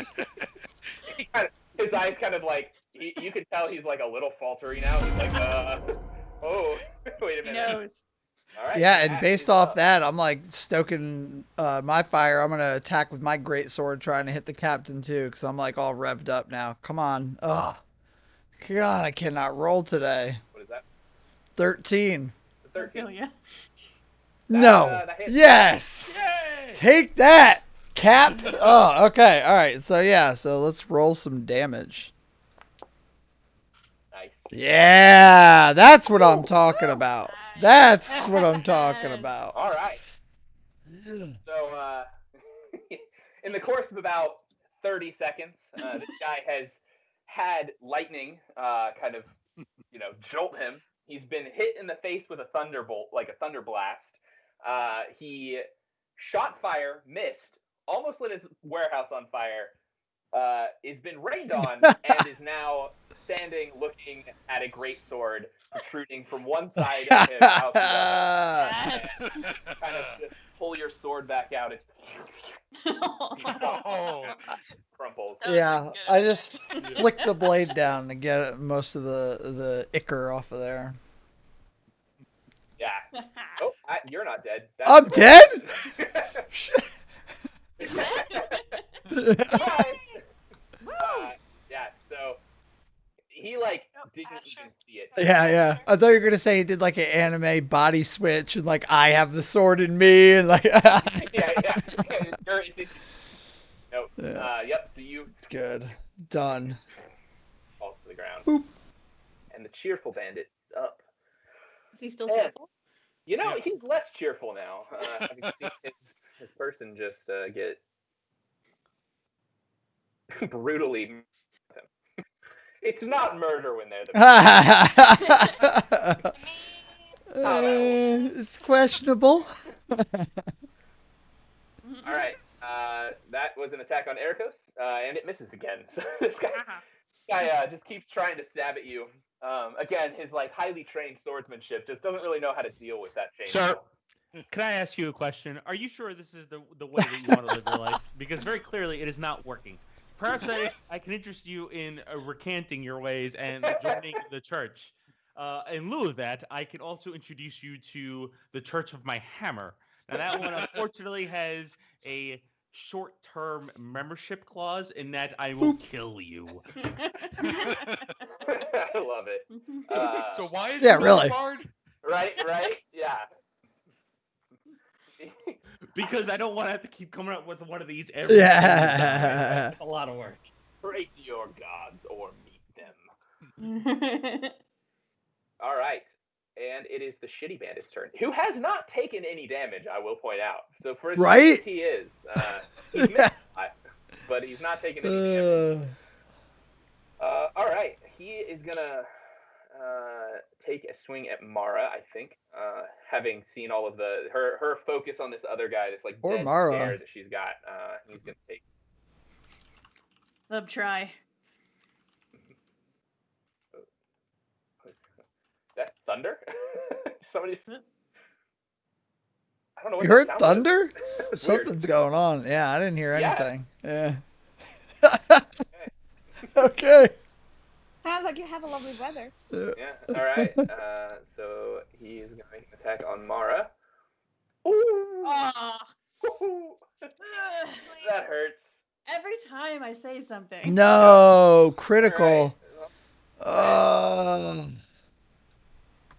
His eyes kind of like you can tell he's like a little faltery now. He's like, oh, wait a He minute. knows. All right. Yeah, and that based is off up. that, I'm like stoking my fire. I'm gonna attack with my great sword, trying to hit the captain too, because I'm like all revved up now. Come on. Oh, God, I cannot roll today. What is that? 13. The I feel 13. ya. No. That hits. Yes. Yay! Take that, Cap. Oh, okay. All right. So yeah. So let's roll some damage. Nice. Yeah, that's what I'm Ooh. talking about. That's what I'm talking about. All right. So, in the course of about 30 seconds, this guy has had lightning kind of, jolt him. He's been hit in the face with a thunderbolt, like a thunder blast. He shot fire, missed, almost lit his warehouse on fire, has been rained on, and is now standing looking at a great sword protruding from one side of him out the other. Yes. And kind of just pull your sword back out. It Oh. crumples. That was a Yeah, good I just effect. flick the blade down to get most of the ichor off of there. Yeah. Oh, you're not dead. I'm dead? Surprise! Woo! Yeah, so he like didn't Asher. even see it. Yeah. I thought you were gonna say he did like an anime body switch and like I have the sword in me and like. Yeah. Nope. Yeah. Yep. So you Good. Done. falls to the ground. And the cheerful bandit is up. Is he still Yeah. cheerful? Yeah. He's less cheerful now. Having seen his person just get brutally. It's not murder when they're the. It's questionable. All right. That was an attack on Ericos, and it misses again. So this guy just keeps trying to stab at you. Again, his like highly trained swordsmanship just doesn't really know how to deal with that change. Sir, can I ask you a question? Are you sure this is the way that you want to live your life? Because very clearly it is not working. Perhaps I can interest you in recanting your ways and joining the church. In lieu of that, I can also introduce you to the Church of My Hammer. Now that one unfortunately has a short-term membership clause in that I will kill you. I love it. So why is Yeah, he really. not a bard? Right, yeah. Because I don't want to have to keep coming up with one of these every single time. Yeah. It's a lot of work. Pray to your gods or meet them. All right. And it is the shitty bandit's turn, who has not taken any damage, I will point out. So for as Right? shitty as he is, he's missed a lot, but he's not taking any damage. All right. He is going to take a swing at Mara, I think, having seen all of her focus on this other guy, this like Or dead Mara. stare that she's got. He's going to take. Love try. That thunder? Somebody. I don't know what You that heard sound thunder? was. Something's going on. Yeah, I didn't hear Yeah. anything. Yeah. Okay. Sounds like you have a lovely weather. Yeah. All right. So he is going to make an attack on Mara. Ooh. Oh. That hurts. Every time I say something. No, critical. All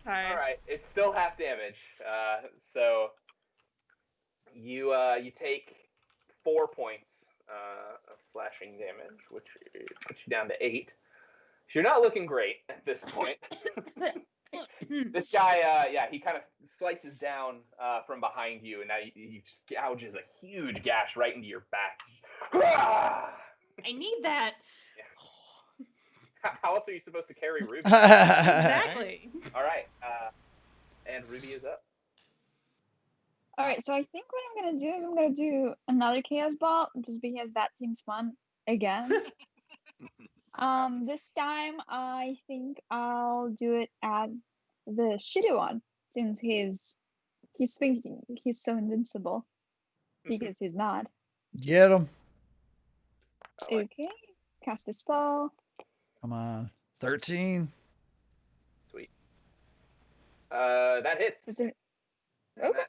Alright. right. It's still half damage. So you take 4 points of slashing damage, which puts you down to 8. So you're not looking great at this point. This guy, he kind of slices down from behind you, and now he just gouges a huge gash right into your back. I need that. How else are you supposed to carry Ruby? Exactly. All right, and Ruby is up. All right, so I think what I'm gonna do is I'm gonna do another chaos ball just because that seems fun again. This time I think I'll do it at the shitty one since he's thinking he's so invincible because he's not. Get him. Okay, cast a spell. Come on. 13. Sweet. That hits. It's a, And okay.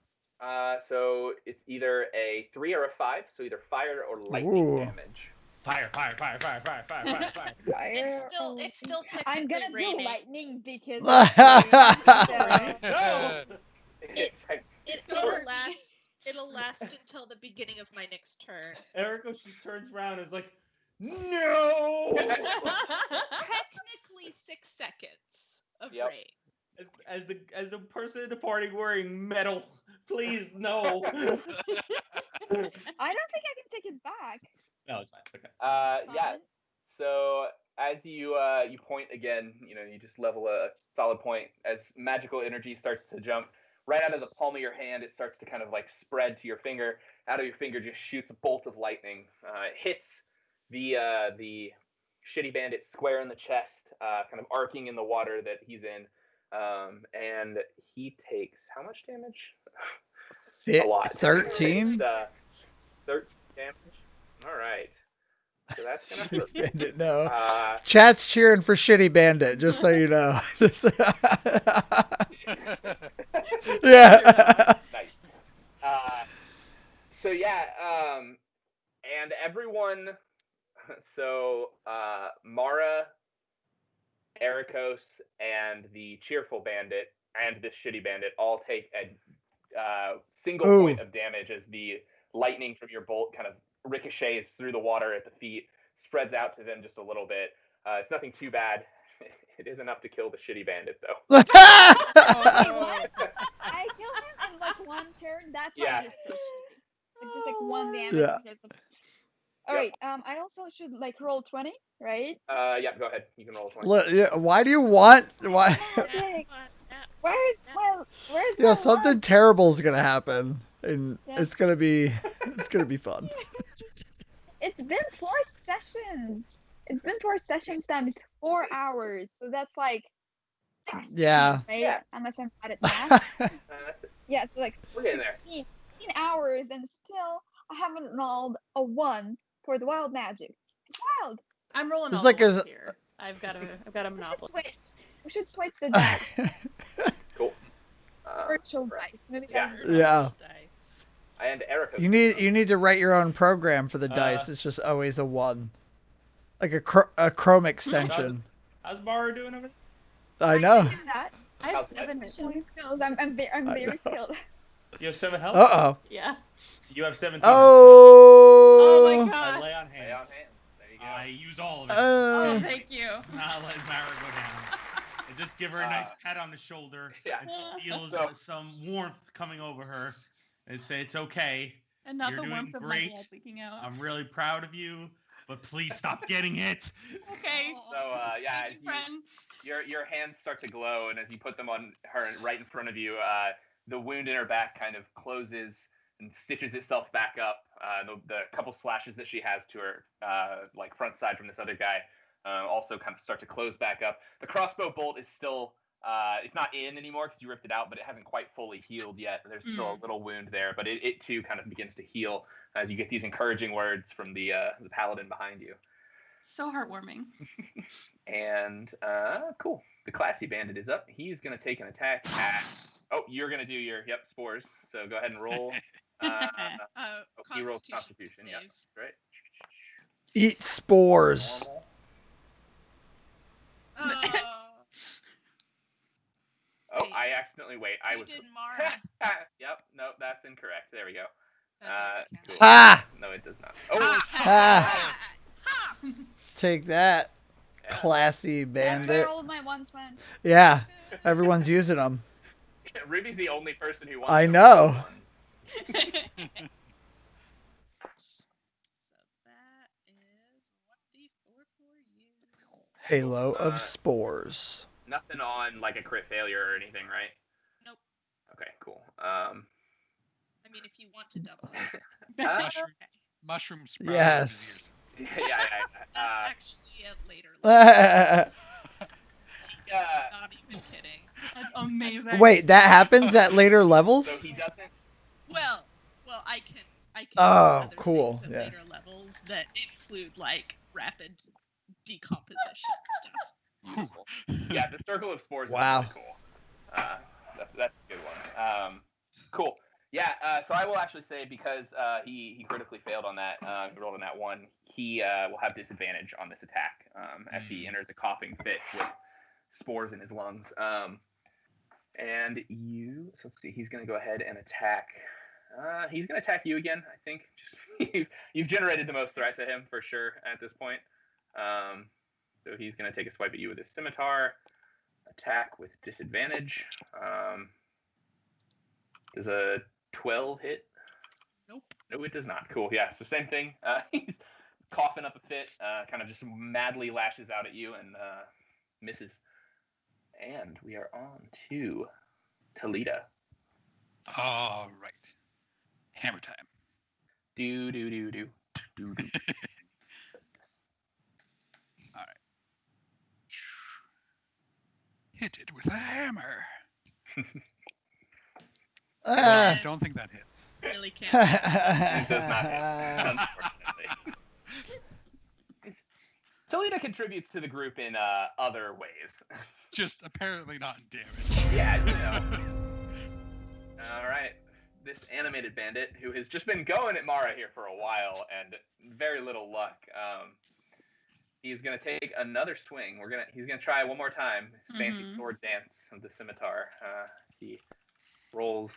So it's either a 3 or a 5, so either fire or lightning Ooh. damage. Fire, fire, fire, fire, fire, fire, fire, fire. It's still technically I'm gonna raining. do lightning because No! It'll last until the beginning of my next turn. Erica just turns around and is like, no! Technically 6 seconds of Yep. rain. As the person in the party wearing metal, please no. I don't think I can take it back. No, it's fine. It's okay. Yeah. So as you point again, you just level a solid point. As magical energy starts to jump right out of the palm of your hand, it starts to kind of like spread to your finger. Out of your finger just shoots a bolt of lightning. It hits the shitty bandit square in the chest, kind of arcing in the water that he's in. And he takes how much damage? A lot. 13? 13 damage. All right. So that's gonna hurt. Bandit, no. Chat's cheering for Shitty Bandit, just so you know. Yeah. Nice. So yeah, and everyone. So Mara, Ericos, and the cheerful bandit and this shitty bandit all take a single point of damage as the lightning from your bolt kind of ricochets through the water at the feet, spreads out to them just a little bit. It's nothing too bad. It is enough to kill the shitty bandit, though. Wait, what? I killed him in like one turn. That's why he's so shitty. Like, just like one damage. Yeah. All right. I also should like roll 20, right? Yeah. Go ahead. You can roll 20. Yeah, why do you want? Why? Magic. Where's Yeah, my something luck? terrible is gonna happen, and it's gonna be fun. It's been 4 sessions. It's been 4 sessions times 4 hours. So that's like 16, Yeah. right? Yeah. Unless I'm bad at math. That's it. Yeah, so like We're getting there. 16 hours, and still I haven't rolled a 1 for the wild magic. It's wild. I'm rolling It's all like the a- ones here. I've got a We should monopoly. switch. We should switch the dice. Cool. Virtual dice. Maybe Yeah. that's Yeah. Dice. And Erica. You need to write your own program for the dice. It's just always a 1, like a Chrome extension. How's Mara doing over I know. do that. I have How's that? 7 hit points. Skills. I'm very know. skilled. there? You have 7 health? Uh-oh. Yeah. You have 17 Oh. Oh my health. god. I lay on Lay hands. on hands. There you go. I use all of it. Oh, thank you. Not let Mara go down. And just give her a nice pat on the shoulder, Yeah. and she feels So- some warmth coming over her, and say it's okay. And not You're the warmth doing of my great. blood leaking out. I'm really proud of you, but please stop getting it. Okay. So yeah, as Friends. your hands start to glow, and as you put them on her right in front of you, the wound in her back kind of closes and stitches itself back up. The couple slashes that she has to her, like front side from this other guy, also kind of start to close back up. The crossbow bolt is still, it's not in anymore because you ripped it out, but it hasn't quite fully healed yet. There's still a little wound there, but it too kind of begins to heal as you get these encouraging words from the paladin behind you. So heartwarming. And cool. The classy bandit is up. He's going to take an attack at. Oh, you're going to do your spores. So go ahead and roll. He rolls Constitution. Yeah, save. right. Eat spores. Normal. Oh, Wait. I accidentally I You was. did Mara. Yep. No, that's incorrect. There we go. That doesn't Cool. count. Ha! No, it does not. Oh, Ha! Ha! Take that, yeah. classy That's where bandit. all of my ones went. Yeah, everyone's using them. Ruby's the only person who wants. I to know. roll ones. So that is 1d4 for you. Halo of spores. Nothing on like a crit failure or anything, right? Nope. Okay, cool. mean, if you want to double. Mushroom sprout Yes. over his ears. Yeah. That's actually at later levels. Not even kidding. That's amazing. Wait, that happens at later levels? So he doesn't. Well, I can do Oh, other cool. things at Yeah. later levels that include like rapid decomposition stuff. Useful. Yeah, the circle of spores Wow. is really cool. That's a good one. Cool. Yeah. So I will actually say because he critically failed on that, he rolled on that one. He will have disadvantage on this attack as he enters a coughing fit with spores in his lungs. And you. So let's see. He's going to go ahead and attack. He's going to attack you again. I think. Just you've generated the most threat to him for sure at this point. So he's going to take a swipe at you with his scimitar. Attack with disadvantage. Does a 12 hit? Nope. No, it does not. Cool. Yeah. So same thing. He's coughing up a fit. Kind of just madly lashes out at you and misses. And we are on to Toledo. All right. Hammer time. Do. All right. Hit it with a hammer. Ah. Don't think that hits. Really can't. It does not hit, unfortunately. Toledo contributes to the group in other ways. Just apparently not in damage. Yeah, you know. All right. This animated bandit, who has just been going at Mara here for a while and very little luck, he's gonna take another swing. He's gonna try one more time. His fancy sword dance of the scimitar. He rolls.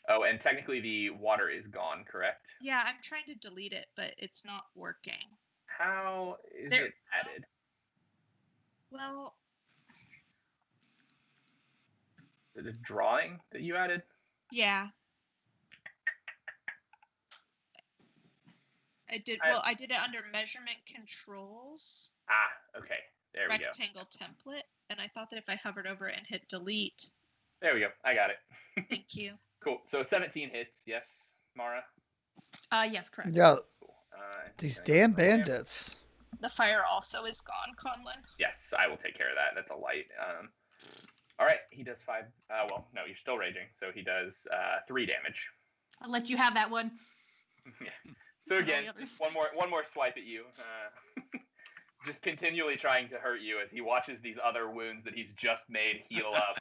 Oh, and technically the water is gone, correct? Yeah, I'm trying to delete it, but it's not working. How is it added? Well, The drawing that you added? yeah. I did. Well, I did it under measurement controls. Ah, okay. There we go. Rectangle template, and I thought that if I hovered over it and hit delete. There we go. I got it. Thank you. Cool. So 17 hits. Yes, Mara. Yes, correct. Yeah. Cool. These damn bandits. The fire also is gone, Conlon. Yes, I will take care of that. That's a light. All right. He does 5. Well, no, you're still raging, so he does 3 damage. I'll let you have that one. Yeah. So again, just one more swipe at you. Just continually trying to hurt you as he watches these other wounds that he's just made heal up.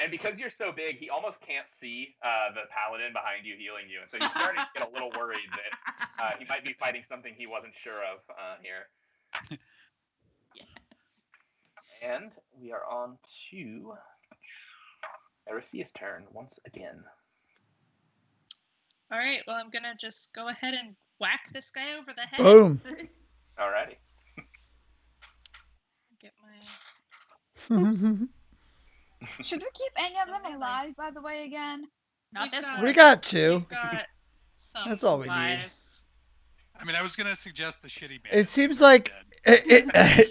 And because you're so big, he almost can't see the paladin behind you healing you. And so he's starting to get a little worried that he might be fighting something he wasn't sure of here. And we are on to Erisia's turn once again. All right, well, I'm going to just go ahead and whack this guy over the head. Boom. Alrighty. Get my... Should we keep any of them alive, by the way, again? Not this one. We got 2. We've got some That's all we alive. need. I mean, I was gonna suggest the shitty bandit. It seems like He died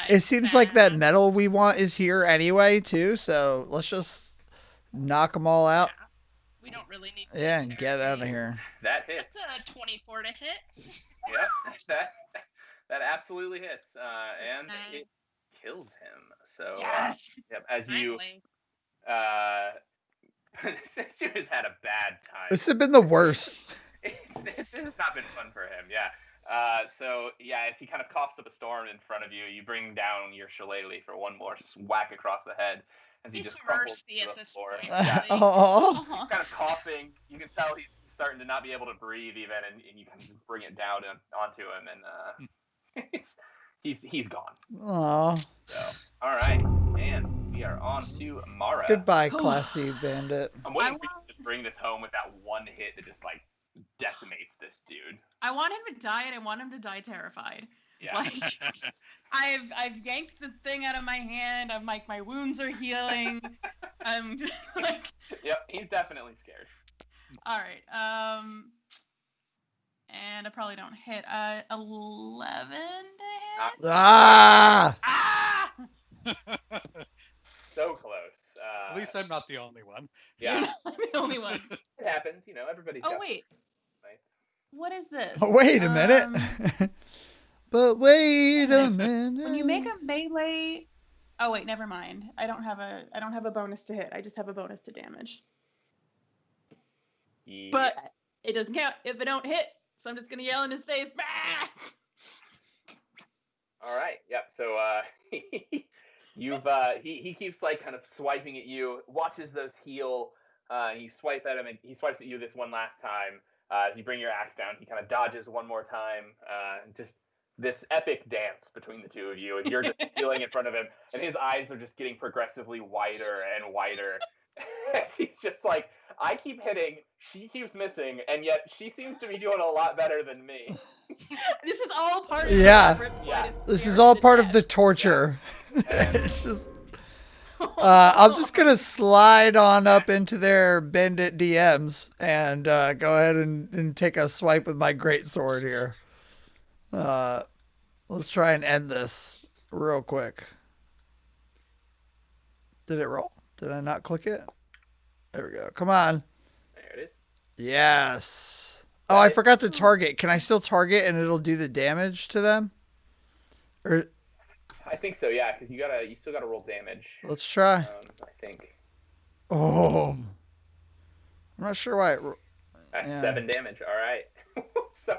it seems like that fast. metal we want is here anyway too. So let's just knock them all out. Yeah. We don't really need to And get out of interrogate. here. That hits. That's a 24 to hit. Yep. That absolutely hits. And Okay. it kills him. So Yes. yep, as you Finally. Sister has had a bad time. This has been the worst. This has not been fun for him, yeah. So, yeah, as he kind of coughs up a storm in front of you, you bring down your shillelagh for one more whack across the head. As he It's just crumples mercy to at the this floor. point. Yeah. Like, Oh. He's kind of coughing. You can tell he's starting to not be able to breathe even, and you kind of bring it down onto him, and he's gone. Aw. So, all right, and we are on to Mara. Goodbye, classy bandit. I'm waiting for you to just bring this home with that one hit that just like decimates this dude. I want him to die, and I want him to die terrified. Yeah. Like, I've yanked the thing out of my hand. I'm like, my wounds are healing. I'm just like, Yep, he's definitely scared. all right. And I probably don't hit. 11 to hit. Ah! Ah! So close. At least I'm not the only one. Yeah, You're not the only one. it happens. Everybody's Oh got wait, nights. what is this? Wait a minute. But wait a When you make minute. a melee. Oh wait, never mind. I don't have a bonus to hit. I just have a bonus to damage. Yeah. But it doesn't count if I don't hit. So I'm just gonna yell in his face. Bah! All right. Yep. So he keeps like kind of swiping at you. Watches those heal. You swipe at him, and he swipes at you this one last time. As you bring your axe down, he kind of dodges one more time. Just this epic dance between the two of you, as you're just healing in front of him, and his eyes are just getting progressively wider and wider. He's just like, I keep hitting, she keeps missing, and yet she seems to be doing a lot better than me. This is all part of Yeah. the Yeah. This is all part of the torture. And- It's just. I'm just gonna slide on up into their bandit DMs and go ahead and take a swipe with my great sword here. Let's try and end this real quick. Did it roll? Did I not click it? There we go. Come on. There it is. Yes. Oh, I forgot to target. Can I still target and it'll do the damage to them? Or I think so, yeah, because you still gotta roll damage. let's try. I think. Oh. I'm not sure why it. That's Yeah. 7 damage. All right. So,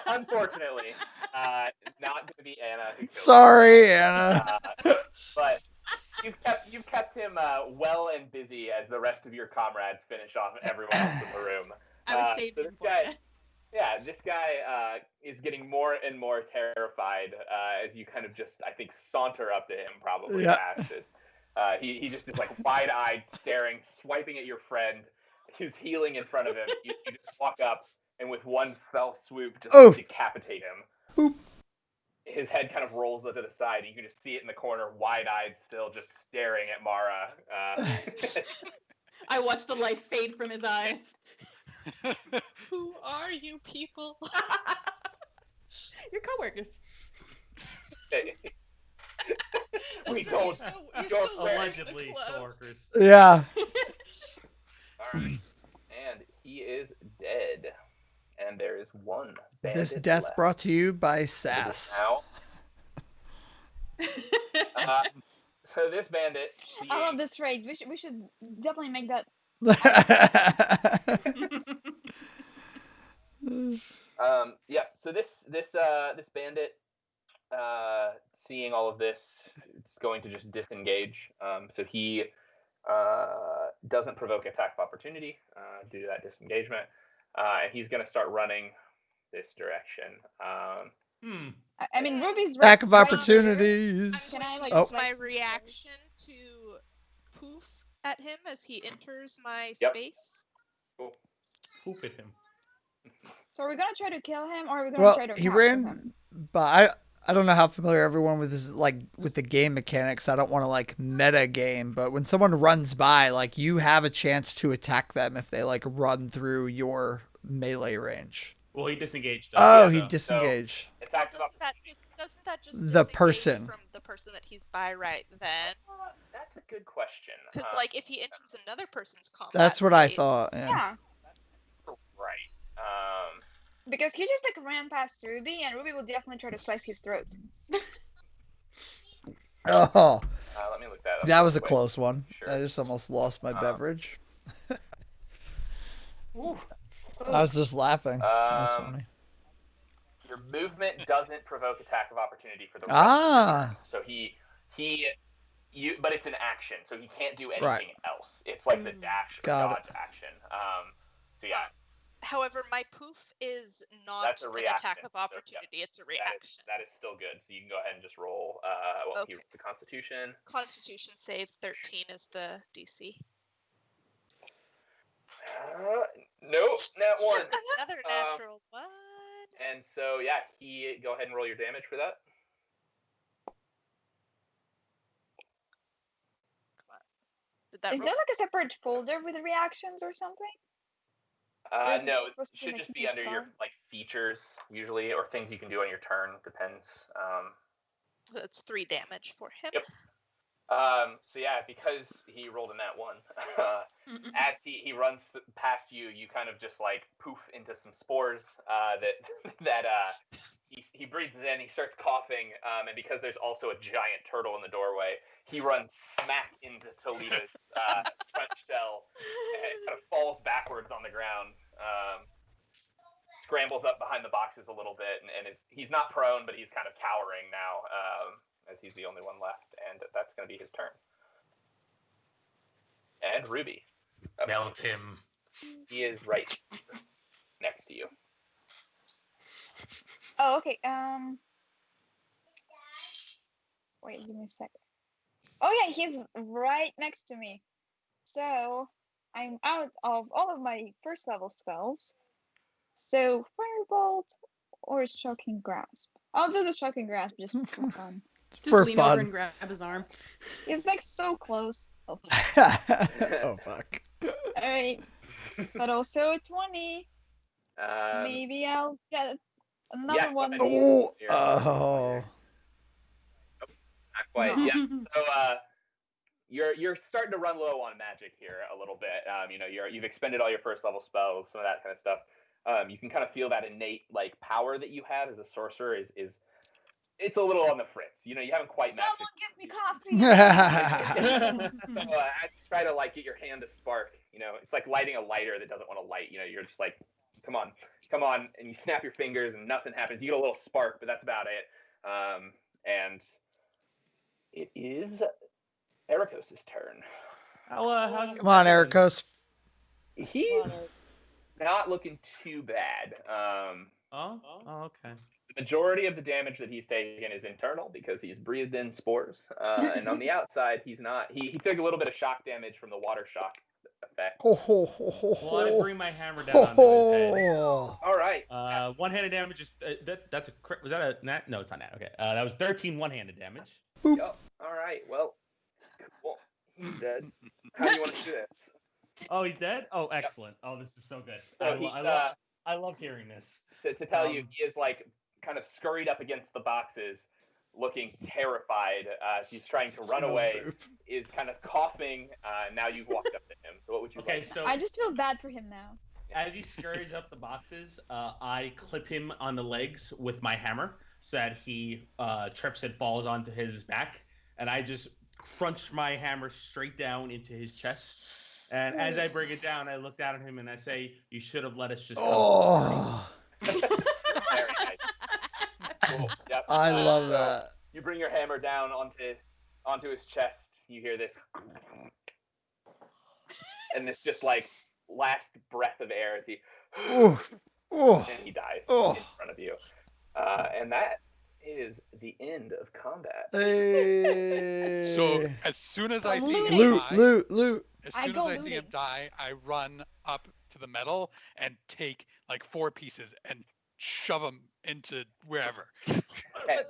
unfortunately, not going to be Anna. Who kills Sorry, him. Anna. But you've kept him well and busy as the rest of your comrades finish off everyone else in the room. I was So saving this for guy, you. yeah, this guy is getting more and more terrified as you kind of just, I think, saunter up to him, probably, Yeah. Ash. He just is like wide-eyed, staring, swiping at your friend who's healing in front of him. You just walk up and with one fell swoop just decapitate him. Boop. His head kind of rolls to the side. You can just see it in the corner, wide-eyed, still just staring at Mara. I watched the light fade from his eyes. Who are you people? Your coworkers. We So don't. you're still don't wearing swear. Allegedly, the club. coworkers. Yeah. All right. And he is dead. And there is one bandit This death left. brought to you by SAS. Now, so this bandit. I love this phrase. We should definitely make that. Yeah. So this bandit, seeing all of this, it's going to just disengage. So he doesn't provoke attack of opportunity due to that disengagement, and he's going to start running this direction. I mean, Ruby's Attack of right here. opportunities. I'm going I, to like, use my reaction to poof at him as he enters my space. Cool. Poop at him. So are we gonna try to kill him, or are we gonna Well, try to he capture ran, him? but I don't know how familiar everyone with this with the game mechanics. I don't want to like meta game, but when someone runs by, like you have a chance to attack them if they like run through your melee range. Well, he disengaged. Oh, so. he disengaged. Attack of Doesn't that just The disengage person. from the person that he's by right then? That's a good question. Because like if he enters another person's combat That's what I space- thought. Yeah. Yeah, Right. because he just like ran past Ruby, and Ruby will definitely try to slice his throat. Oh, Let me look that up. that real was a quick. close one. Sure. I just almost lost my beverage. Ooh. I was just laughing. That's Um, funny. Your movement doesn't provoke attack of opportunity for the rest Ah. of the turn. So but it's an action, so he can't do anything Right. else. It's like the dash or Got dodge action. So yeah, However, my poof is not That's a an reaction, attack of so, yeah, opportunity. It's a reaction. that is still good. So you can go ahead and just roll. Okay. Here's the Constitution. Constitution save 13 is the DC. Nope, nat one. Another natural one. And so yeah, go ahead and roll your damage for that. Come on. Did that Is roll? there like a separate folder with reactions or something? Or is it No, it supposed to be should like just in be your under your spells? like features usually, or things you can do on your turn. Depends. That's 3 damage for him. Yep. So yeah, because he rolled in that one, as he runs past you, you kind of just like poof into some spores that he breathes in. He starts coughing, and because there's also a giant turtle in the doorway, he runs smack into Toledo's front shell and kind of falls backwards on the ground. Scrambles up behind the boxes a little bit, and he's not prone, but he's kind of cowering now, as he's the only one left, and that's going to be his turn. And Ruby. Melt him. He is right next to you. Oh, okay. Wait, give me a second. Oh yeah, he's right next to me. So I'm out of all of my first level spells. So Firebolt or Shocking Grasp. I'll do the Shocking Grasp just for fun. Just For lean fun. over and grab his arm. He's like so close. Oh, Oh fuck. alright. But also a 20. Um, Maybe I'll get another yeah, one. go ahead. Oh. Here. Oh. Not quite. Yeah. So you're starting to run low on magic here a little bit. You've expended all your first level spells, some of that kind of stuff. You can kind of feel that innate like power that you have as a sorcerer is it's a little on the fritz. You haven't quite mastered. Someone give me coffee. So, I try to like get your hand to spark. It's like lighting a lighter that doesn't want to light. You're just like, come on, and you snap your fingers and nothing happens. You get a little spark, but that's about it. And it is Ericos' turn. How's Come on, Ericos. He's not looking too bad. Okay. The majority of the damage that he's taken is internal because he's breathed in spores, and on the outside he's not. He took a little bit of shock damage from the water shock effect. Well, I bring my hammer down onto his head. All right. One-handed damage is that's a crit. Was that a nat? No, it's not nat. Okay. That was 13 one-handed damage. Yep. All right. Well, cool. He's dead. How do you want to do this? Oh, he's dead. Oh, excellent. Oh, this is so good. So I love hearing this. To tell you, he is like kind of scurried up against the boxes, looking terrified. He's trying to run away. Is kind of coughing. Now you've walked up to him. So what would you like? Okay, so I just feel bad for him now. as he scurries up the boxes, I clip him on the legs with my hammer so that he trips and falls onto his back, and I just crunch my hammer straight down into his chest. And as I bring it down, I look down at him and I say, "You should have let us just come to the party." Very nice. Cool. Yep. I love so that. You bring your hammer down onto his chest. You hear this, and this just like last breath of air as he, and he dies in front of you. And that is the end of combat. Hey. So as soon as I see him die, loot. as soon as I see him die, I run up to the metal and take like 4 pieces and shove them into wherever. Okay.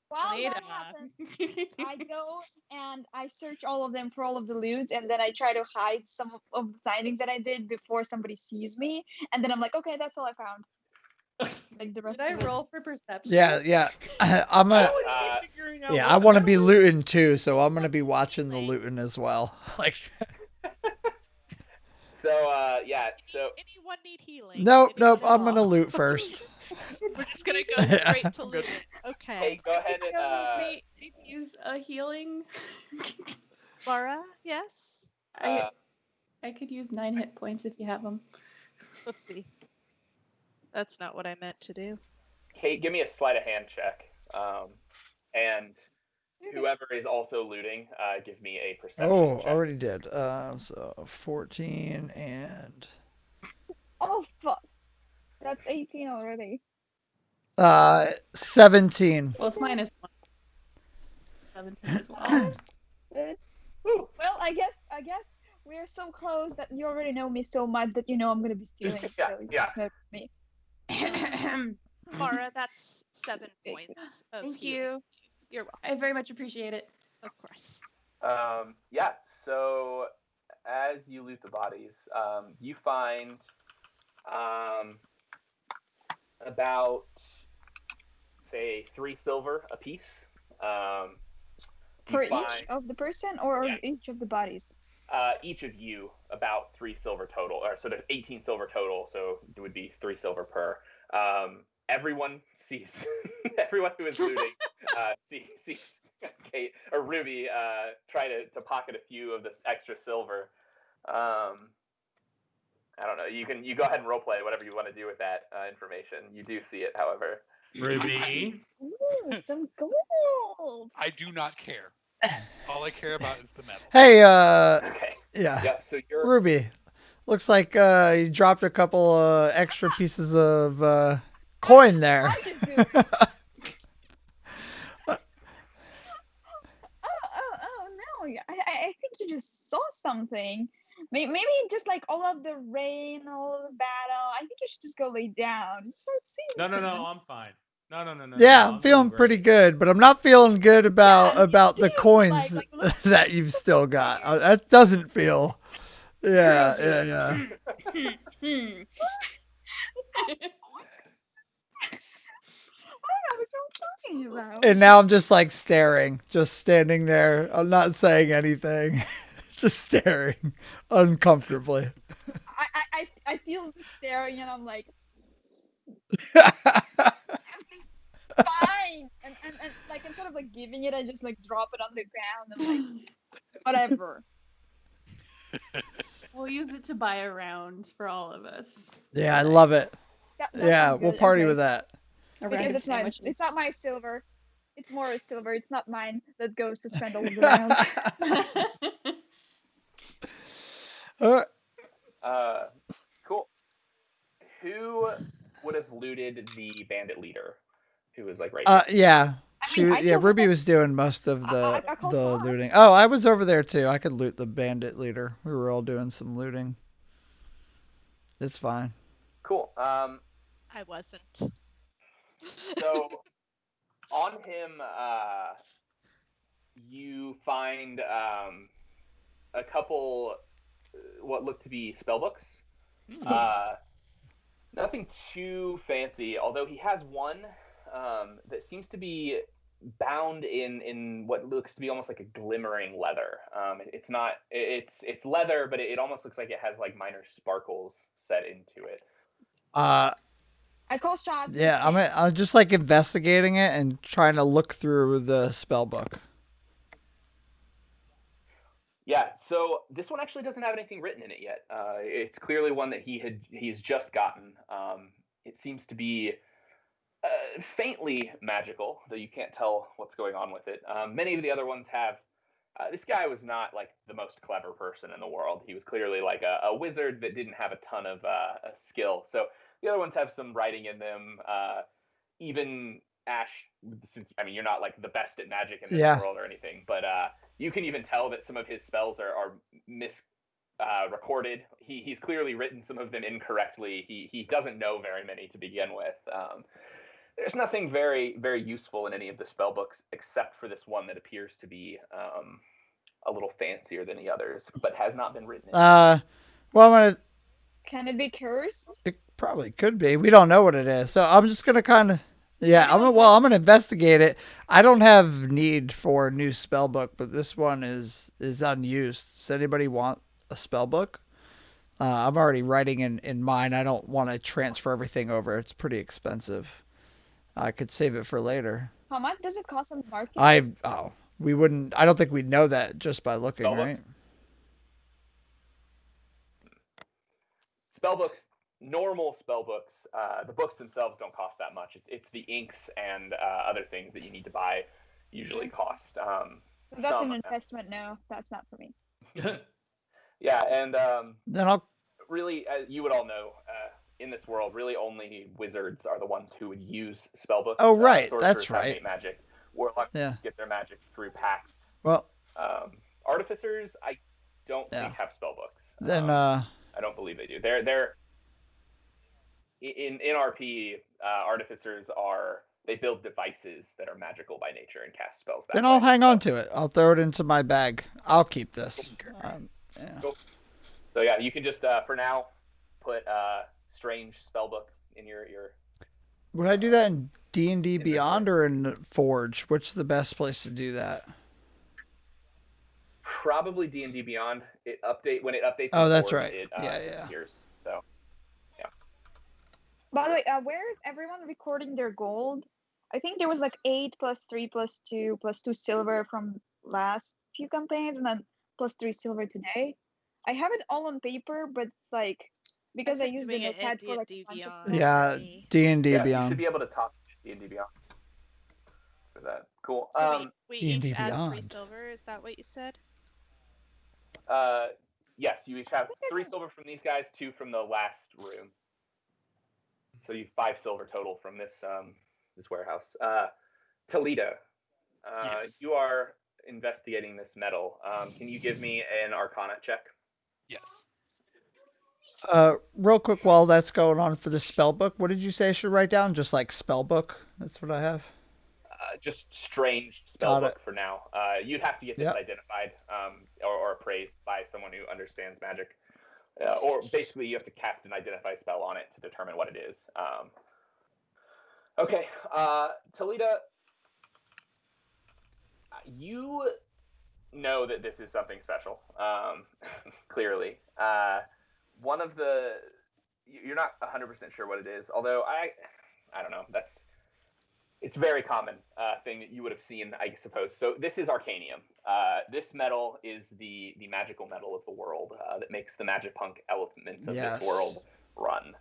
While that happens, I go and I search all of them for all of the loot, and then I try to hide some of the findings that I did before somebody sees me. And then I'm like, okay, that's all I found. Like the rest Did I of it. roll for perception? Yeah. I'm a. I want to be looting too, so I'm gonna be watching the looting as well. Like. So So anyone need healing? Nope. I'm gonna loot first. We're just gonna go straight to loot. Okay. Hey, go ahead and May use a healing. Laura, yes. I could use 9 hit points if you have them. Whoopsie. That's not what I meant to do. Kate, give me a sleight of hand check. And whoever is also looting, give me a perception check. Already did. So 14 and. Oh fuck! That's 18 already. 17. Well, it's minus 1. 17 as well. Well, I guess we're so close that you already know me so much that you know I'm gonna be stealing. So you just know me. Mara, that's 7 points. Thank you. You're welcome. I very much appreciate it. Of course. So as you loot the bodies, you find about say 3 silver apiece. Per each of the person or each of the bodies? Each of you about 3 silver total, or so there's 18 silver total, so it would be 3 silver per. Everyone sees, everyone who is looting sees Kate or Ruby try to pocket a few of this extra silver. I don't know. You go ahead and roleplay whatever you want to do with that information. You do see it, however. Ruby. Ooh, some gold. I do not care. All I care about is the medal. Hey, Okay. yeah, So you're Ruby. Looks like you dropped a couple extra pieces of coin there. I just do. Oh no! I think you just saw something. Maybe just like all of the rain, all of the battle. I think you should just go lay down. You start seeing No, things. I'm fine. No. Yeah, I'm I'm feeling great. pretty good, but I'm not feeling good about Yeah, about me the too, coins like, look, that you've still got. That doesn't feel. Yeah, Ruby. yeah. Hmm. I don't know what you're talking about. And now I'm just like staring, just standing there. I'm not saying anything, just staring uncomfortably. I feel the staring and I'm like, fine. And like instead of like giving it, I just like drop it on the ground. I'm like, whatever. We'll use it to buy a round for all of us. Yeah, I tonight. love it. That Yeah, sounds we'll good. party Okay. with that. A Because round of it's not sandwiches. my silver. It's more silver. It's not mine that goes to spend all of the rounds. Uh, cool. Who would have looted the bandit leader, who was like right here? yeah. I mean, I killed Ruby them. was doing most of I called the shots. looting. Oh, I was over there too. I could loot the bandit leader. We were all doing some looting. It's fine. Cool. I wasn't. So on him, you find a couple what look to be spell books. Nothing too fancy, although he has one that seems to be bound in what looks to be almost like a glimmering leather. It's not. It's leather, but it almost looks like it has like minor sparkles set into it. I call shots. Yeah, I'm just like investigating it and trying to look through the spell book. Yeah, so this one actually doesn't have anything written in it yet. It's clearly one that he's just gotten. It seems to be faintly magical, though you can't tell what's going on with it. Many of the other ones have. This guy was not like the most clever person in the world. He was clearly like a wizard that didn't have a ton of skill. So the other ones have some writing in them. Even Ash, since I mean you're not like the best at magic in this world or anything, but you can even tell that some of his spells are recorded. He's clearly written some of them incorrectly. He doesn't know very many to begin with. There's nothing very very useful in any of the spell books except for this one that appears to be a little fancier than the others, but has not been written. Well, I'm gonna. Can it be cursed? It probably could be. We don't know what it is, so I'm just gonna kind of. Yeah, I'm gonna investigate it. I don't have need for a new spell book, but this one is unused. Does anybody want a spell book? I'm already writing in mine. I don't want to transfer everything over. It's pretty expensive. I could save it for later. How much does it cost on the market? We wouldn't. I don't think we'd know that just by looking, Spell right? books? Spell books, normal spell books, the books themselves don't cost that much. It's the inks and other things that you need to buy usually cost. So that's an investment. No, that's not for me. Yeah, and then I'll really, as you would all know, in this world, really only wizards are the ones who would use spell books. Oh, right, Sorcerers that's have right. innate magic. Warlocks get their magic through pacts. Well, artificers, I don't think have spell books. Then I don't believe they do. They're in RP. Artificers they build devices that are magical by nature and cast spells. Then I'll hang on to it. I'll throw it into my bag. I'll keep this. Cool. So yeah, you can just for now put strange spellbook in your. Would I do that in D&D Beyond or in Forge? Which is the best place to do that? probably D&D Beyond. When it updates. Oh, in that's Forge, right. It Yeah. disappears. So yeah. By the way, where is everyone recording their gold? I think there was like 8 plus 3 plus 2 plus 2 silver from last few campaigns, and then plus 3 silver today. I have it all on paper, but it's like because I been used the doing it in notepad for like a D&D bunch of Beyond. stuff. Yeah, me. D&D Yeah, you should Beyond. be able to toss D&D Beyond for that. Cool. So we D&D each add 3 Beyond. silver. Is that what you said? Yes, you each have 3 silver from these guys, 2 from the last room. So you have 5 silver total from this warehouse. Toledo, Yes. you are investigating this metal. Can you give me an Arcana check? Yes. Real quick while that's going on for the spell book, what did you say I should write down? Just like spell book? That's what I have. Just strange spell Got book it. for now. You'd have to get this Yep. identified or appraised by someone who understands magic. Or basically, you have to cast an identify spell on it to determine what it is. Okay, Toledo, you know that this is something special. Clearly, one of the you're not 100% sure what it is. Although I don't know. It's a very common thing that you would have seen, I suppose. So this is arcanium. This metal is the magical metal of the world that makes the magic punk elements of this world run.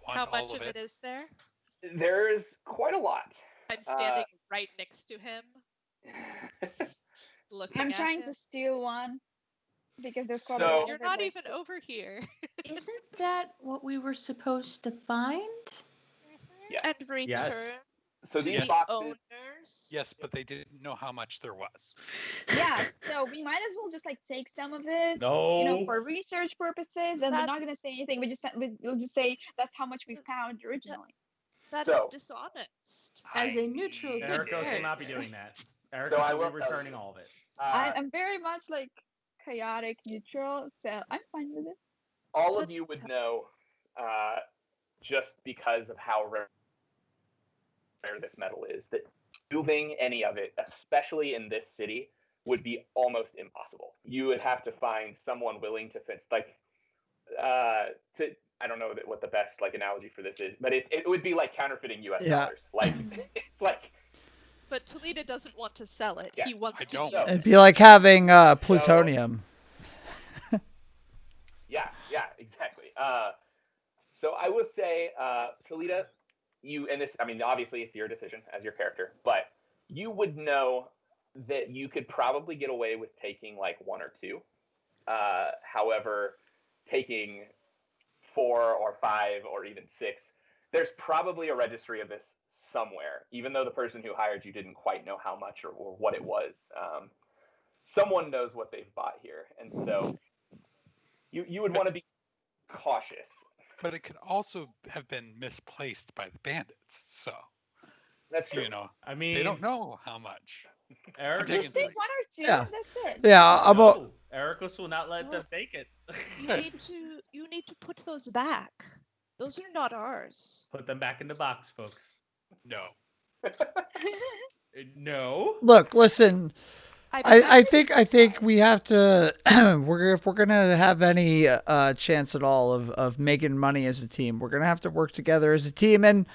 How much of it is there? There's quite a lot. I'm standing right next to him. Looking I'm at trying him. to steal one because there's So- probably You're not even over here. Isn't that what we were supposed to find? Yes. And return So to these the boxes. owners. Yes, but they didn't know how much there was. Yeah, so we might as well just like take some of it, No. for research purposes, and we're not gonna say anything. We'll just say that's how much we found originally. That So- is dishonest. As a neutral good Ericos will character. not be doing that. So Ericos I will will be tell returning you. all of it. I'm very much like chaotic neutral, so I'm fine with it. All of you would know, just because of how rare this metal is, that moving any of it, especially in this city, would be almost impossible. You would have to find someone willing to fence, I don't know what the best analogy for this is, but it would be like counterfeiting U.S. dollars. It's like. But Toledo doesn't want to sell it. Yeah, He wants I to don't. use It'd it. be like having plutonium. Yeah, exactly. So I would say, Toledo, obviously it's your decision as your character, but you would know that you could probably get away with taking like 1 or 2. However, taking 4 or 5 or even 6, there's probably a registry of this somewhere, even though the person who hired you didn't quite know how much or what it was. Someone knows what they've bought here, and so you would want to be cautious. But it could also have been misplaced by the bandits. So That's true. I mean, they don't know how much. Ericos, taking Just take 1 three. or 2. Yeah. That's it. Yeah, no, Ericos will not let them take it. You need to put those back. Those are not ours. Put them back in the box, folks. No. No. Look, listen. I think we have to. If we're gonna have any chance at all of making money as a team, we're gonna have to work together as a team. And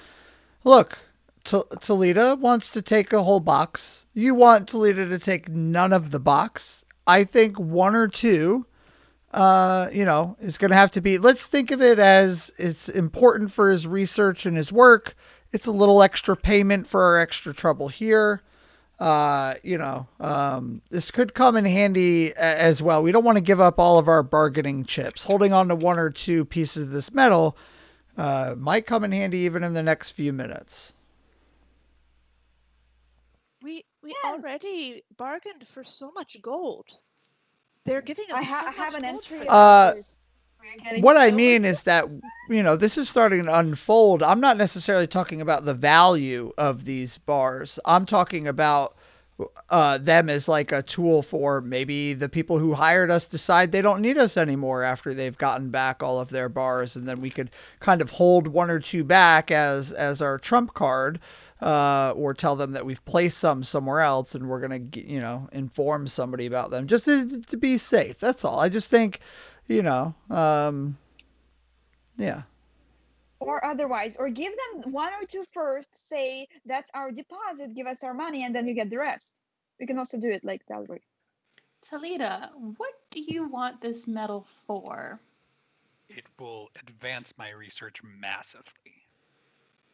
look, Toledo wants to take a whole box. You want Toledo to take none of the box. I think 1 or 2, is gonna have to be. Let's think of it as it's important for his research and his work. It's a little extra payment for our extra trouble here. This could come in handy as well. We don't want to give up all of our bargaining chips. Holding on to 1 or 2 pieces of this metal might come in handy even in the next few minutes. We already bargained for so much gold. They're giving us I so have much an gold entry. for about this. this. We're getting What I so mean much- is that, this is starting to unfold. I'm not necessarily talking about the value of these bars. I'm talking about them as like a tool for maybe the people who hired us decide they don't need us anymore after they've gotten back all of their bars, and then we could kind of hold one or two back as our trump card, or tell them that we've placed some somewhere else and we're gonna inform somebody about them just to be safe. That's all. I just think, yeah. Or otherwise, or give them one or two first, say that's our deposit, give us our money, and then you get the rest. We can also do it like that way. Talita, what do you want this medal for? It will advance my research massively.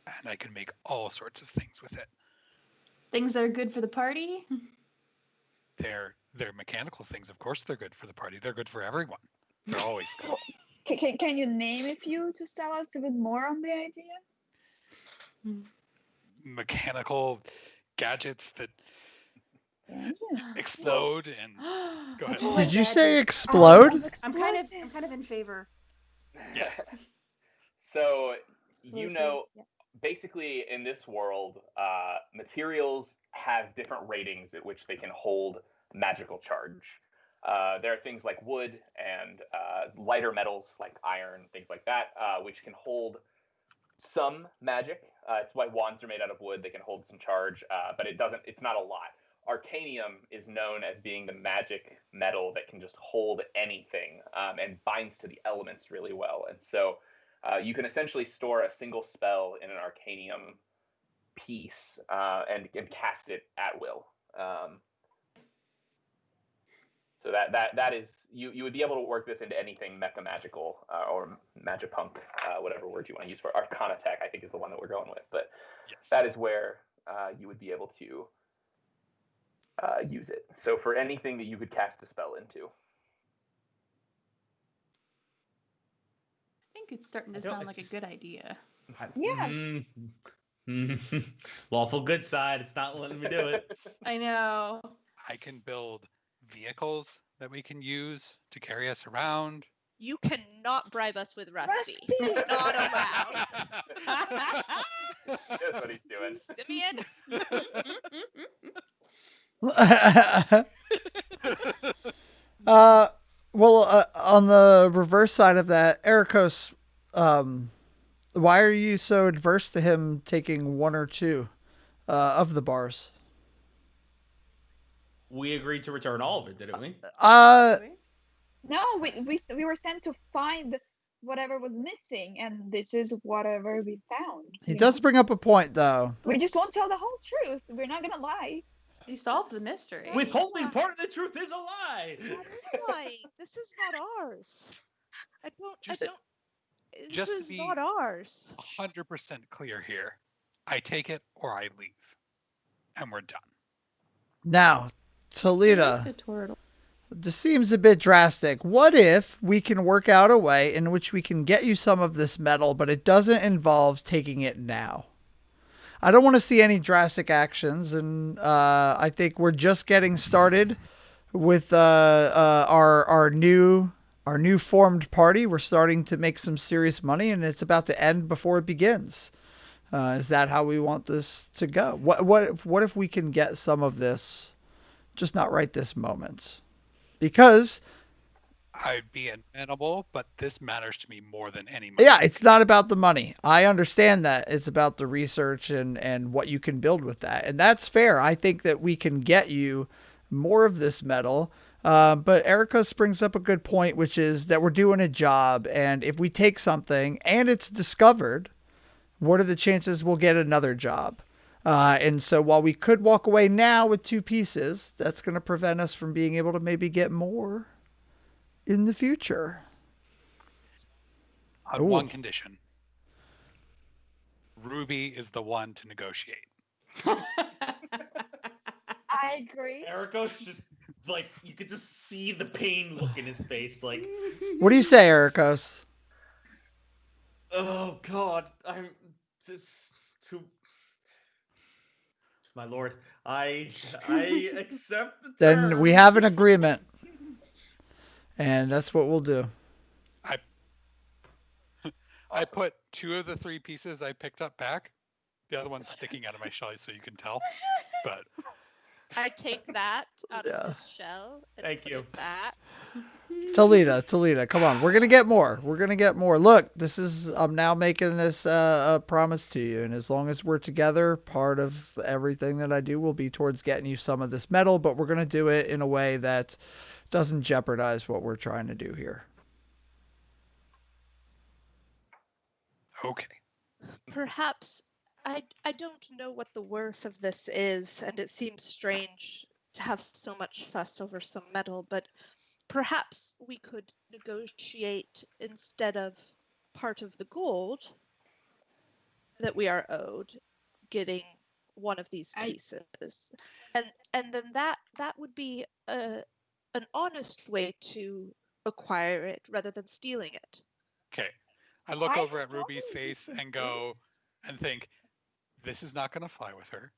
And I can make all sorts of things with it. Things that are good for the party? They're mechanical things. Of course they're good for the party. They're good for everyone. They're always good. Can you name a few to sell us a bit more on the idea? Mechanical gadgets that explode and go ahead. Did you say explode? I'm kind of in favor. Yes. So basically in this world, materials have different ratings at which they can hold magical charge. There are things like wood and lighter metals like iron, things like that, which can hold some magic. It's why wands are made out of wood. They can hold some charge, but it's not a lot. Arcanium is known as being the magic metal that can just hold anything, and binds to the elements really well. And so you can essentially store a single spell in an Arcanium piece, and cast it at will. So that is you would be able to work this into anything mecha magical, or magipunk, whatever word you want to use for Arcana Tech, I think is the one that we're going with. But yes, that is where you would be able to use it. So for anything that you could cast a spell into. I think it's starting to sound like a good idea. Yeah. Lawful good side. It's not letting me do it. I know. I can build vehicles that we can use to carry us around. You cannot bribe us with Rusty. Not allowed. That's what he's doing. Simeon? On the reverse side of that, Ericos, why are you so adverse to him taking one or two of the bars? We agreed to return all of it, didn't we? No, we were sent to find whatever was missing, and this is whatever we found. He does bring up a point, though. We just won't tell the whole truth. We're not gonna lie. He solved the mystery. Withholding part of the truth is a lie. That is lying. This is not ours. This is not ours. 100% clear here. I take it or I leave. And we're done. Now, Talita, this seems a bit drastic. What if we can work out a way in which we can get you some of this metal, but it doesn't involve taking it now? I don't want to see any drastic actions, and I think we're just getting started with our new formed party. We're starting to make some serious money, and it's about to end before it begins. Is that how we want this to go? What if we can get some of this, just not right this moment? Because I'd be amenable, but this matters to me more than any money. Yeah, it's not about the money. I understand that. It's about the research and what you can build with that. And that's fair. I think that we can get you more of this metal. But Ericos brings up a good point, which is that we're doing a job. And if we take something and it's discovered, what are the chances we'll get another job? And so while we could walk away now with two pieces, that's going to prevent us from being able to maybe get more in the future. On one condition. Ruby is the one to negotiate. I agree. Ericos just, like, you could just see the pain look in his face, like... What do you say, Ericos? Oh, God, I'm just too... My lord, I accept the terms. Then we have an agreement. And that's what we'll do. I put 2 of the 3 pieces I picked up back. The other one's sticking out of my shell, so you can tell. But I take that out Yeah. of this shell and Thank put you. it back. Talita, come on. We're gonna get more. We're gonna get more. Look, I'm now making this a promise to you, and as long as we're together, part of everything that I do will be towards getting you some of this metal, but we're gonna do it in a way that doesn't jeopardize what we're trying to do here. Okay. Perhaps I don't know what the worth of this is, and it seems strange to have so much fuss over some metal, but perhaps we could negotiate instead of part of the gold that we are owed, getting one of these pieces, and then that would be an honest way to acquire it rather than stealing it. Okay. I look over at Ruby's face and go and think, this is not going to fly with her.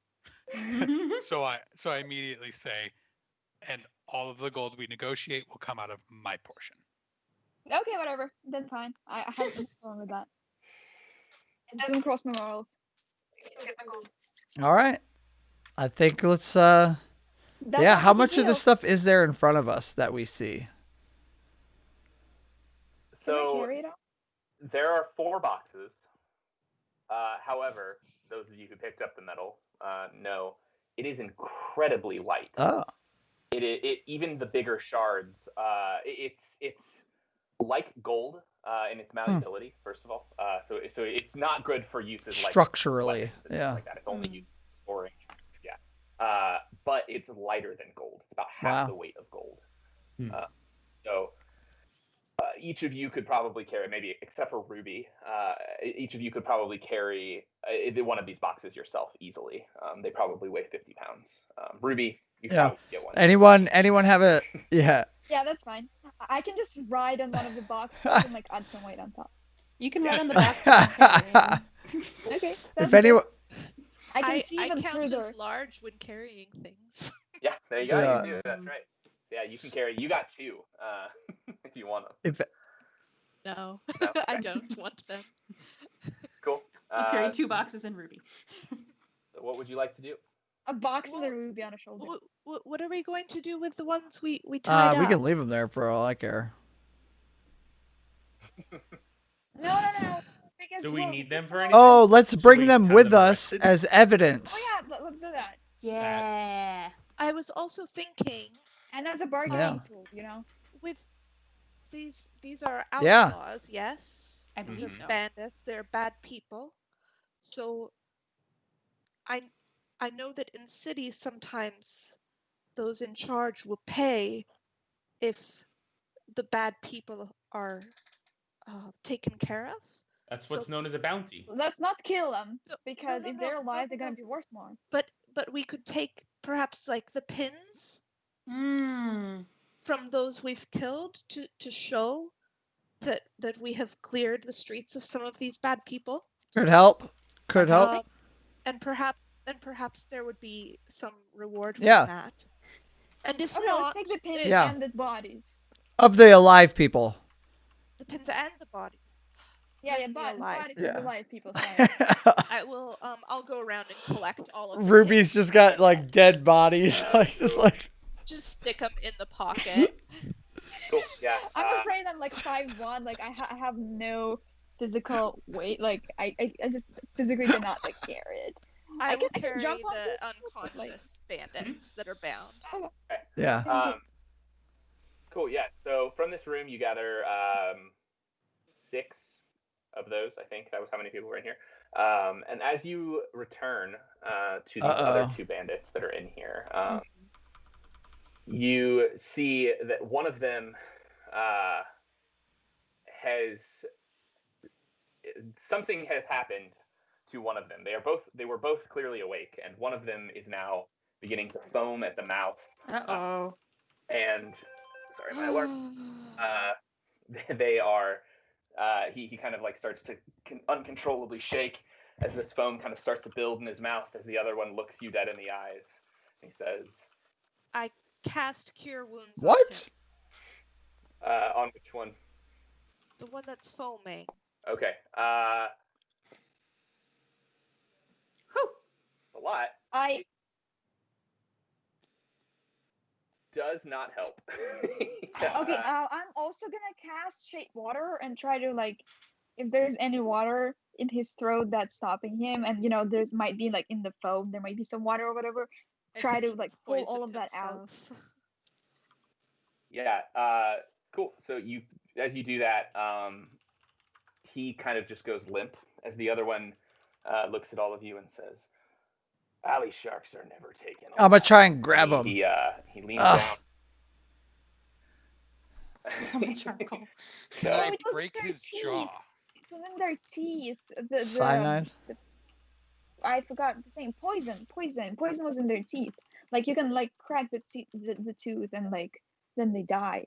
So I immediately say, and all of the gold we negotiate will come out of my portion. Okay, whatever. That's fine. I have no problem with that. It doesn't cross my morals. All right. I think let's That's yeah, all how we can much of do. this stuff is there in front of us that we see? Can I So carry it all? there are 4 boxes. However, those of you who picked up the metal know it is incredibly light. Oh. It even the bigger shards. It's like gold in its malleability. First of all, so it's not good for uses like Structurally, weapons and yeah. things like that. It's only used for storing. Yeah, but it's lighter than gold. It's about half the weight of gold. So each of you could probably carry, maybe except for Ruby, each of you could probably carry one of these boxes yourself easily. They probably weigh 50 pounds. Ruby, you could Yeah. probably get one. Anyone have a yeah. Yeah, that's fine. I can just ride on one of the boxes and like add some weight on top. You can ride on the box that I'm carrying. Okay. If anyone I can see I them count further. as large when carrying things. Yeah, there you go. Yeah. You can do it. That's right. So, yeah, you can carry. You got 2 if you want them. if No, No? I Okay. don't want them. Cool. You carry 2 boxes in Ruby. So what would you like to do? A box and a ruby on a shoulder. What are we going to do with the ones we tied we up? can leave them there for all I care. No. Because Do we need them for anything? Oh, let's bring we them have with them us arrested? as evidence. Oh yeah, let's do that. Yeah. I was also thinking, And as a bargaining tool, you know. with these are Yeah. outlaws, yes. I These believe are so. bandits. They're bad people. So I know that in cities sometimes those in charge will pay if the bad people are taken care of. That's what's known as a bounty. Let's not kill them because no, if they're alive, they're gonna be worth more. But we could take perhaps like the pins from those we've killed to show that we have cleared the streets of some of these bad people. Could help. Could help. And perhaps there would be some reward from Yeah. that. And if Okay, not, let's take the pins Yeah. and the bodies. Of the alive people. the pins and the bodies. Yeah, Bring the alive. bodies Yeah. of the live people. Sorry. I will. I'll go around and collect all of the Ruby's pins just got like dead bodies, like just like. just stick them in the pocket. Cool. Yeah. I'm afraid I'm like 5'1". Like I have no physical weight. Like I just physically cannot like carry it. I will can carry jump on the it, unconscious bandits that are bound. Okay. Yeah. Cool. Yeah. So from this room, you gather 6 of those. I think that was how many people were in here. And as you return to these other 2 bandits that are in here, you see that one of them something has happened to one of them. They were both clearly awake, and one of them is now beginning to foam at the mouth. Uh-oh. And sorry, my alarm. They are. He kind of like starts to uncontrollably shake as this foam kind of starts to build in his mouth as the other one looks you dead in the eyes. He says, I cast Cure Wounds. What? On which one? The one that's foaming. Okay. Whew. A lot. does not help. Okay, I'm also gonna cast Shape Water and try to like, if there's any water in his throat that's stopping him, and there's might be like in the foam, there might be some water or whatever. I Try think to he like pull all of poisoned that out. himself. Yeah. Cool. So as you do that, he kind of just goes limp as the other one looks at all of you and says, "Alley sharks are never taken alive." I'm gonna try and grab him. He leans down. From charcoal. Can I it was break their his teeth. jaw? It was in their teeth. Cyanide? I forgot the thing. Poison was in their teeth. Like you can like crack the tooth and like then they die.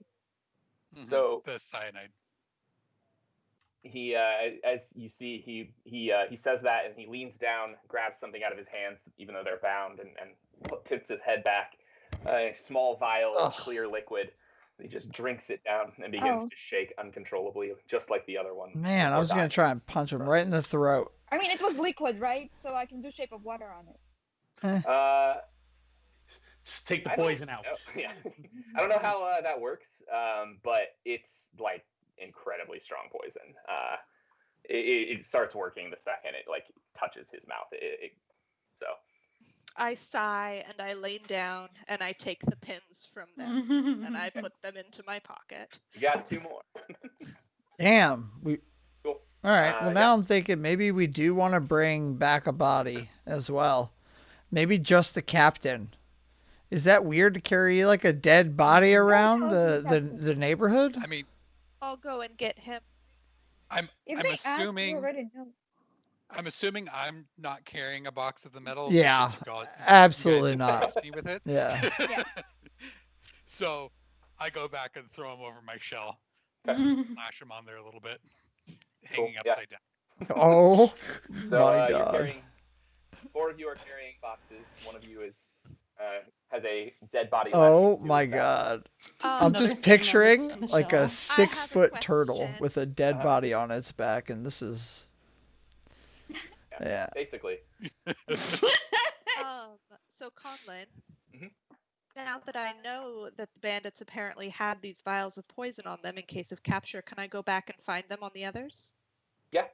So the cyanide. he, as you see, he says that and he leans down, grabs something out of his hands, even though they're bound, and tips his head back. A small vial of clear liquid. He just drinks it down and begins to shake uncontrollably, just like the other one. Man, I was gonna try and punch him right in the throat. I mean, it was liquid, right? So I can do Shape of Water on it. Just take the poison out. Yeah, I don't know how that works, but it's like incredibly strong poison. It starts working the second it like touches his mouth. So I sigh and I lean down and I take the pins from them and I put them into my pocket. You got 2 more. Damn. Cool. All right. Well, now I'm thinking maybe we do want to bring back a body as well. Maybe just the captain. Is that weird to carry like a dead body around the neighborhood? I mean, I'll go and get him. I'm assuming. Ask, already know. I'm assuming I'm not carrying a box of the metal. Yeah, because absolutely you guys not. have me with it. Yeah. So I go back and throw him over my shell, flash him on there a little bit, hanging upside down. Oh so, my you're God. carrying, 4 of you are carrying boxes. One of you is has a dead body. Oh my God. I'm just picturing like a 6-foot turtle with a dead body on its back, and this is. Yeah. Basically. So Conlin, now that I know that the bandits apparently had these vials of poison on them in case of capture, can I go back and find them on the others? Yeah.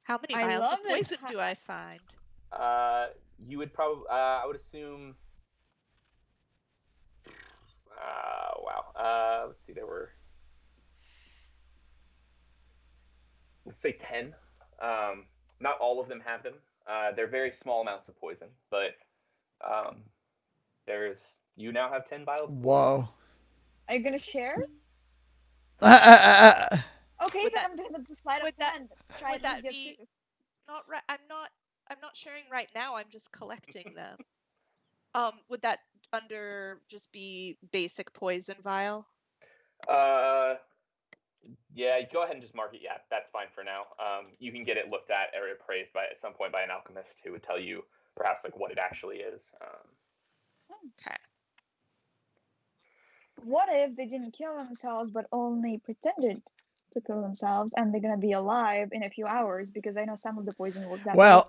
How many vials of poison do I find? You would probably, I would assume. Wow. Let's see. There were. Let's say 10. Not all of them have them. They're very small amounts of poison, but you now have 10 vials. Whoa. Are you gonna share? Okay, then I'm gonna just slide up and try would that get be not right? I'm not sharing right now. I'm just collecting them. Would that under just be basic poison vial? Yeah, go ahead and just mark it. Yeah, that's fine for now. You can get it looked at or appraised at some point by an alchemist who would tell you perhaps like what it actually is. Okay. What if they didn't kill themselves but only pretended to kill themselves, and they're gonna be alive in a few hours? Because I know some of the poison work that way.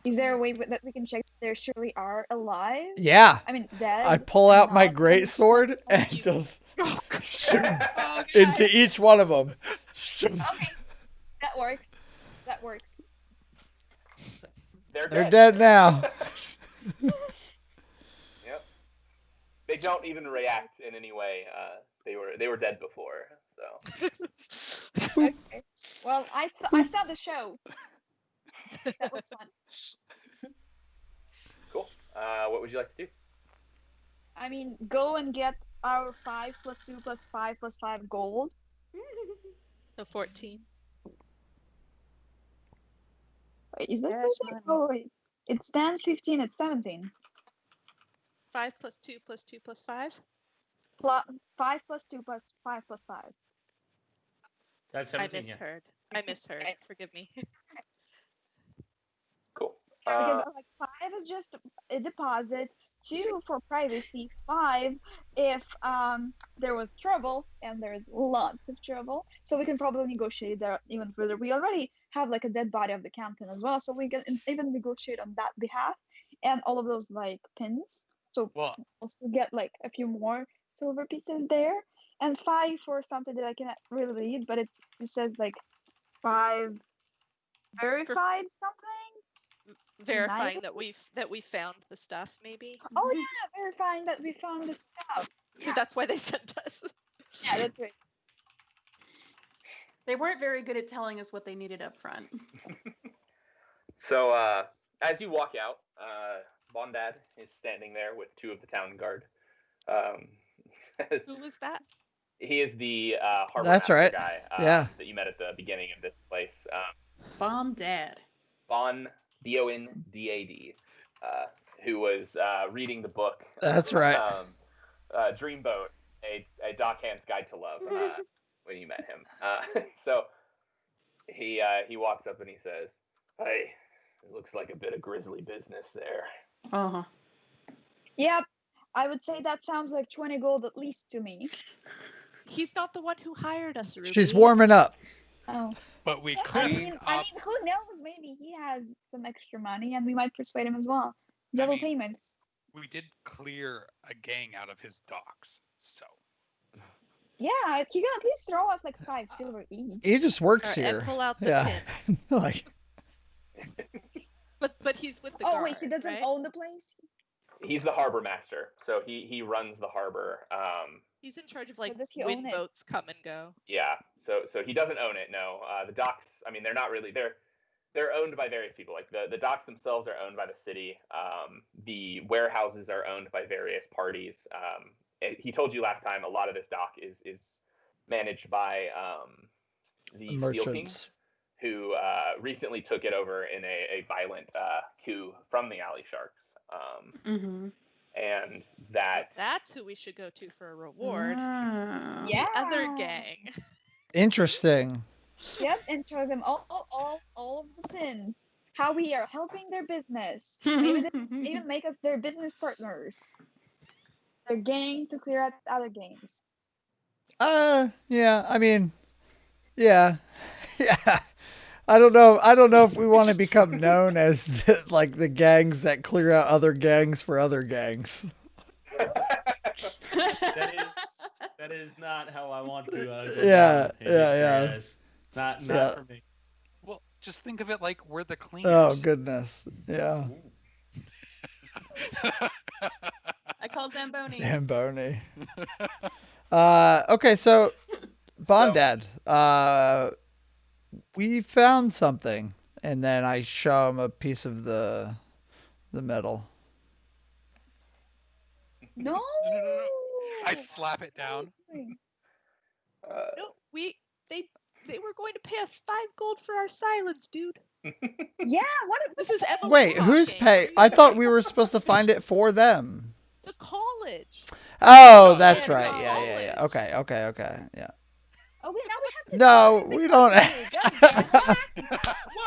Is there a way that we can check if they surely are alive? Yeah. I mean, dead. I pull out my greatsword and just shoot into each one of them. Okay, that works. They're dead now. Yep. They don't even react in any way. They were dead before. So. Okay. Well, I saw the show. That was fun. Cool. What would you like to do? I mean, go and get our 5 + 2 + 5 + 5 gold. So 14. Wait, is that 14? Oh wait, it's 10, 15, it's 17. 5 + 2 + 2 + 5. 5 + 2 + 5 + 5. That's 17. I misheard. Forgive me. Cool. Because like 5 is just a deposit, 2 for privacy, 5 if there was trouble, and there's lots of trouble, so we can probably negotiate there even further. We already have like a dead body of the captain as well, so we can even negotiate on that behalf. And all of those like pins, So Well, also get like a few more silver pieces there, and 5 for something that I cannot really read, but it says like 5 verified something. Verifying that we found the stuff, maybe. Oh yeah, verifying that we found the stuff. Because that's why they sent us. Yeah, that's right. They weren't very good at telling us what they needed up front. So as you walk out, Bondad is standing there with 2 of the town guard. Who was that? He is the harbor That's master right. guy Yeah. that you met at the beginning of this place. Bomb Dad. Bondad, who was reading the book. That's right. Dreamboat, a dockhand's guide to love. When you met him, so he walks up and he says, "Hey, it looks like a bit of grisly business there." Uh-huh. Yep. I would say that sounds like 20 gold at least to me. He's not the one who hired us, Ruby. She's warming up. Oh. but we I cleaned mean, up. who knows? Maybe he has some extra money, and we might persuade him as well. Double payment. We did clear a gang out of his docks, so. Yeah, he can at least throw us like 5 silver each. He just works Alright, here. and pull out the Yeah. pins. Like, But he's with the Oh guard, wait, he doesn't right? own the place. He's the harbor master, so he runs the harbor. He's in charge of like does he when own it? boats come and go. Yeah, so he doesn't own it. No, the docks. I mean, they're not really. They're owned by various people. Like the docks themselves are owned by the city. The warehouses are owned by various parties. He told you last time a lot of this dock is managed by the Steel Kings, merchants. who recently took it over in a violent coup from the Alley Sharks. Mm-hmm. And That's who we should go to for a reward. Ah. Yeah. The other gang. Interesting. Yep, and show them all of the pins. How we are helping their business. Maybe they even make us their business partners. Their gang to clear out other gangs. Yeah, I mean, yeah. Yeah. I don't know if we want to become known as like the gangs that clear out other gangs for other gangs. That is not how I want to go Yeah, down in yeah, history yeah. as. Not Yeah. for me. Well, just think of it like we're the Oh cleaners. goodness. Yeah. I call Zamboni. Zamboni. Okay, so Bondad, we found something, and then I show him a piece of the metal. No. No. I slap it down. No, they were going to pay us 5 gold for our silence, dude. Yeah, what? This is Emily Wait, who's talking. pay? I thought we were supposed to find it for them. The college. Oh, No, that's they're right. Yeah. college. Okay. Yeah. Oh, now we have to. No, do it we because don't. of you. God damn it.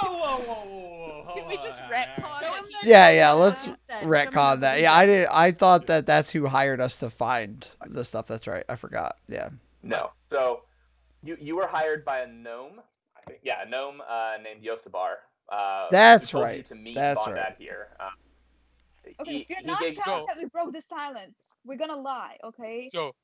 Whoa. Did we just retcon Show that him he- the- Yeah. Let's Instead, retcon that. Yeah, I did. I thought that's who hired us to find the stuff. That's right. I forgot. Yeah. No. So you were hired by a gnome, I think. Yeah, a gnome named Yosabar. That's who told right. you to meet That's Bondad right. here. Okay, if you're he not gave telling that we broke the silence, we're gonna lie, okay? So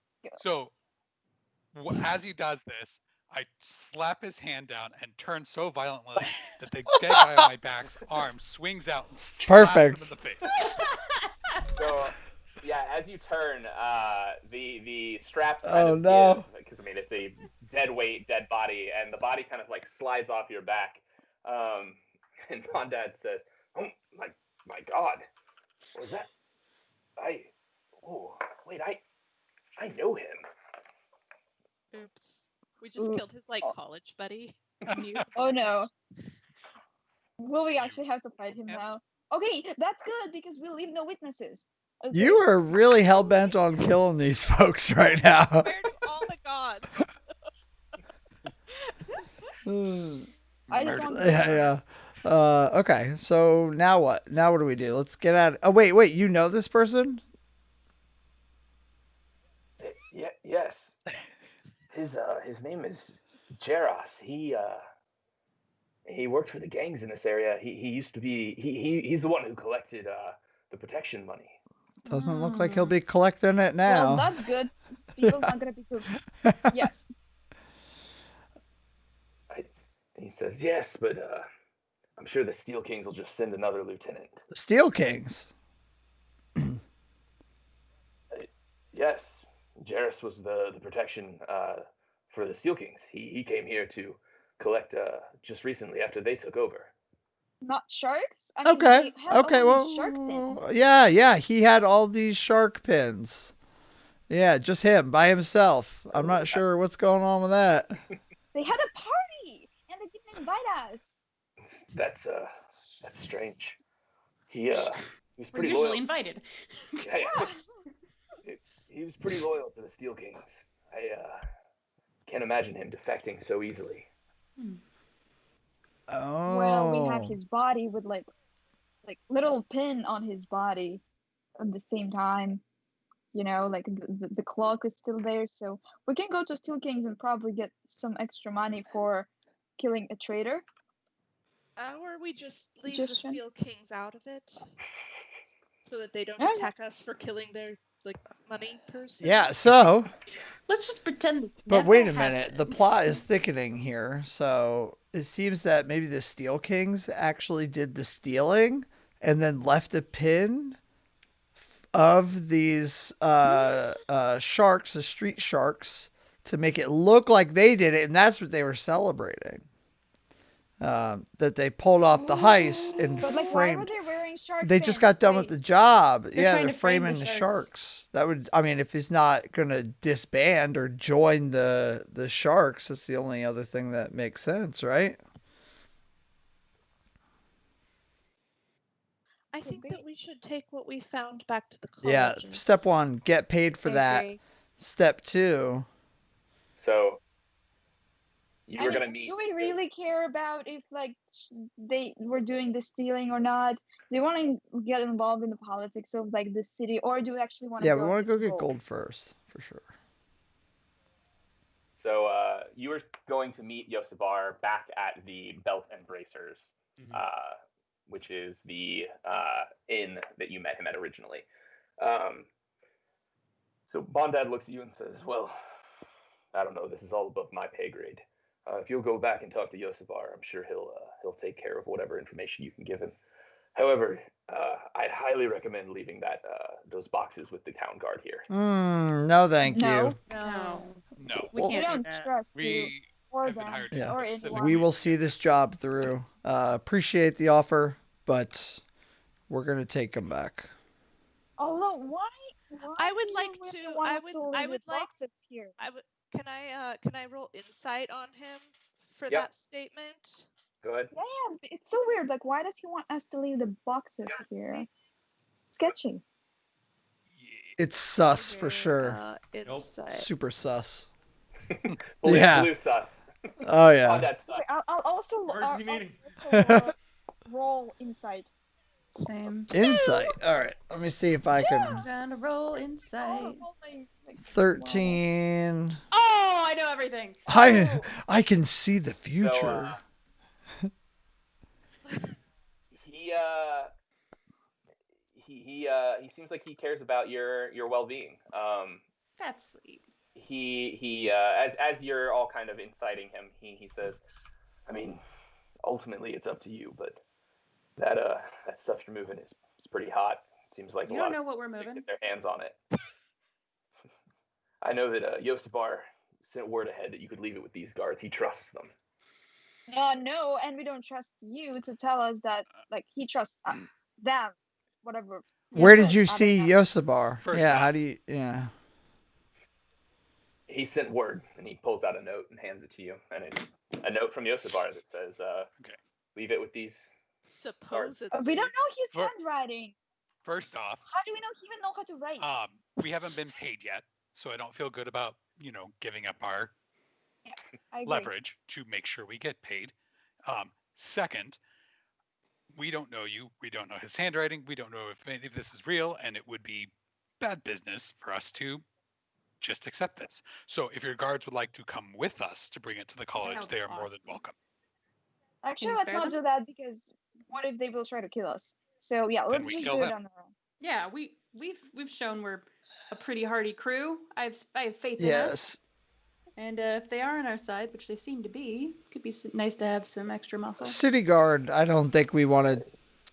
as he does this, I slap his hand down and turn so violently that the dead guy on my back's arm swings out and slaps him in the face. So yeah, as you turn, the straps kind Oh of no. give, because I mean it's a dead weight, dead body, and the body kind of like slides off your back. And Bondad says, "Oh my God, what was that? I know him." Oops. We just killed his like college buddy. Oh no. Will we actually have to fight him now? Okay, that's good because we'll leave no witnesses. Okay? You are really hell bent on killing these folks right now. Where do all the gods? I just want to. Yeah. Okay. So now what? Now what do we do? Let's get out. Oh wait. You know this person? Yes. His name is Jaros. He worked for the gangs in this area. He used to be he's the one who collected the protection money. Doesn't look like he'll be collecting it Well, now. that's good. People's not gonna be cooked. Yeah. He says, yes, but I'm sure the Steel Kings will just send another lieutenant. The Steel Kings. Yes, Jarrus was the protection for the Steel Kings. He came here to collect just recently after they took over. Not sharks? I mean, Okay. they had Okay. all these shark pins. Well, yeah. He had all these shark pins. Yeah, just him by himself. I'm not sure what's going on with that. They had a party, and they didn't invite us. That's strange. He was We're pretty usually loyal. invited. Yeah. He was pretty loyal to the Steel Kings. I can't imagine him defecting so easily. Oh. Well, we have his body with like little pin on his body at the same time. You know, like the clock is still there, so we can go to Steel Kings and probably get some extra money for killing a traitor. Or we just leave the Magician. Steel Kings out of it, so that they don't Okay. attack us for killing their money person. Yeah. So. Let's just pretend it's But never wait a minute, the happened. plot is thickening here. So it seems that maybe the Steel Kings actually did the stealing and then left a pin of these sharks, the street sharks, to make it look like they did it, and that's what they were celebrating. That they pulled off the heist and But like, why were framed. they wearing shark They fins? just got done with Wait, the job. They're Yeah, trying they're to frame the framing the sharks. sharks. That would, I mean, if he's not gonna disband or join the sharks, that's the only other thing that makes sense, right? I think that we should take what we found back to the Yeah. colleges. Step 1, get paid for I that. agree. Step 2, So you I were mean, gonna meet. do we really care about if like they were doing the stealing or not? Do you want to get involved in the politics of like the city, or do we actually want to yeah, go we and want to go get get gold? gold first, for sure. So you were going to meet Yosibar back at the Belt and Bracers, which is the inn that you met him at originally. So Bondad looks at you and says, well, I don't know, this is all above my pay grade. If you'll go back and talk to Yosibar, I'm sure he'll take care of whatever information you can give him. However, I'd highly recommend leaving those boxes with the town guard here. No, thank No. you. No. No, We We can't do don't that. trust you we or have been them hired Yeah. or specifically. anyone. We will see this job through. Appreciate the offer, but we're gonna take him back. Although, why I would do like you really to. want I us would. to I leave would the like. boxes here? I would. Can I roll insight on him for Yep. that statement? Go ahead. Yeah, it's so weird. Like, why does he want us to leave the boxes here? Sketchy. It's sus for Okay, sure. Insight. Super sus. Blue sus. Oh yeah. Bondad sus. Wait, I'll also Emergency meeting. roll insight. Same. Insight. All right. Let me see if I can. I'm gonna roll insight. Oh, like 13. Oh, I know everything. I can see the future. So, he seems like he cares about your well-being. That's sweet. He as you're all kind of inciting him, he says, I mean, ultimately it's up to you, but that stuff you're moving is pretty hot. Seems like You a don't lot know of what we're people moving. get their hands on it. I know that Yosibar sent word ahead that you could leave it with these guards. He trusts them. No, and we don't trust you to tell us that, like, he trusts them, whatever. Where did you I see don't know. Yosibar? First Yeah, off- how do you. Yeah. He sent word, and he pulls out a note and hands it to you. And it's a note from Yosibar that says, leave it with these. Supposedly. We don't know his For- handwriting. First off, How do we know he even know how to write? we haven't been paid yet, so I don't feel good about giving up our I agree. leverage to make sure we get paid. Second, we don't know you. We don't know his handwriting. We don't know if any of this is real, and it would be bad business for us to just accept this. So if your guards would like to come with us to bring it to the college, That they are would be more than awesome. welcome. Actually, Can you let's spare not them? do that, because what if they will try to kill us? So yeah, Then let's we just kill do it them. on our own. Yeah, we've shown we're a pretty hardy crew. I have faith in us. Yes. And if they are on our side, which they seem to be, could be nice to have some extra muscle. City guard, I don't think we want to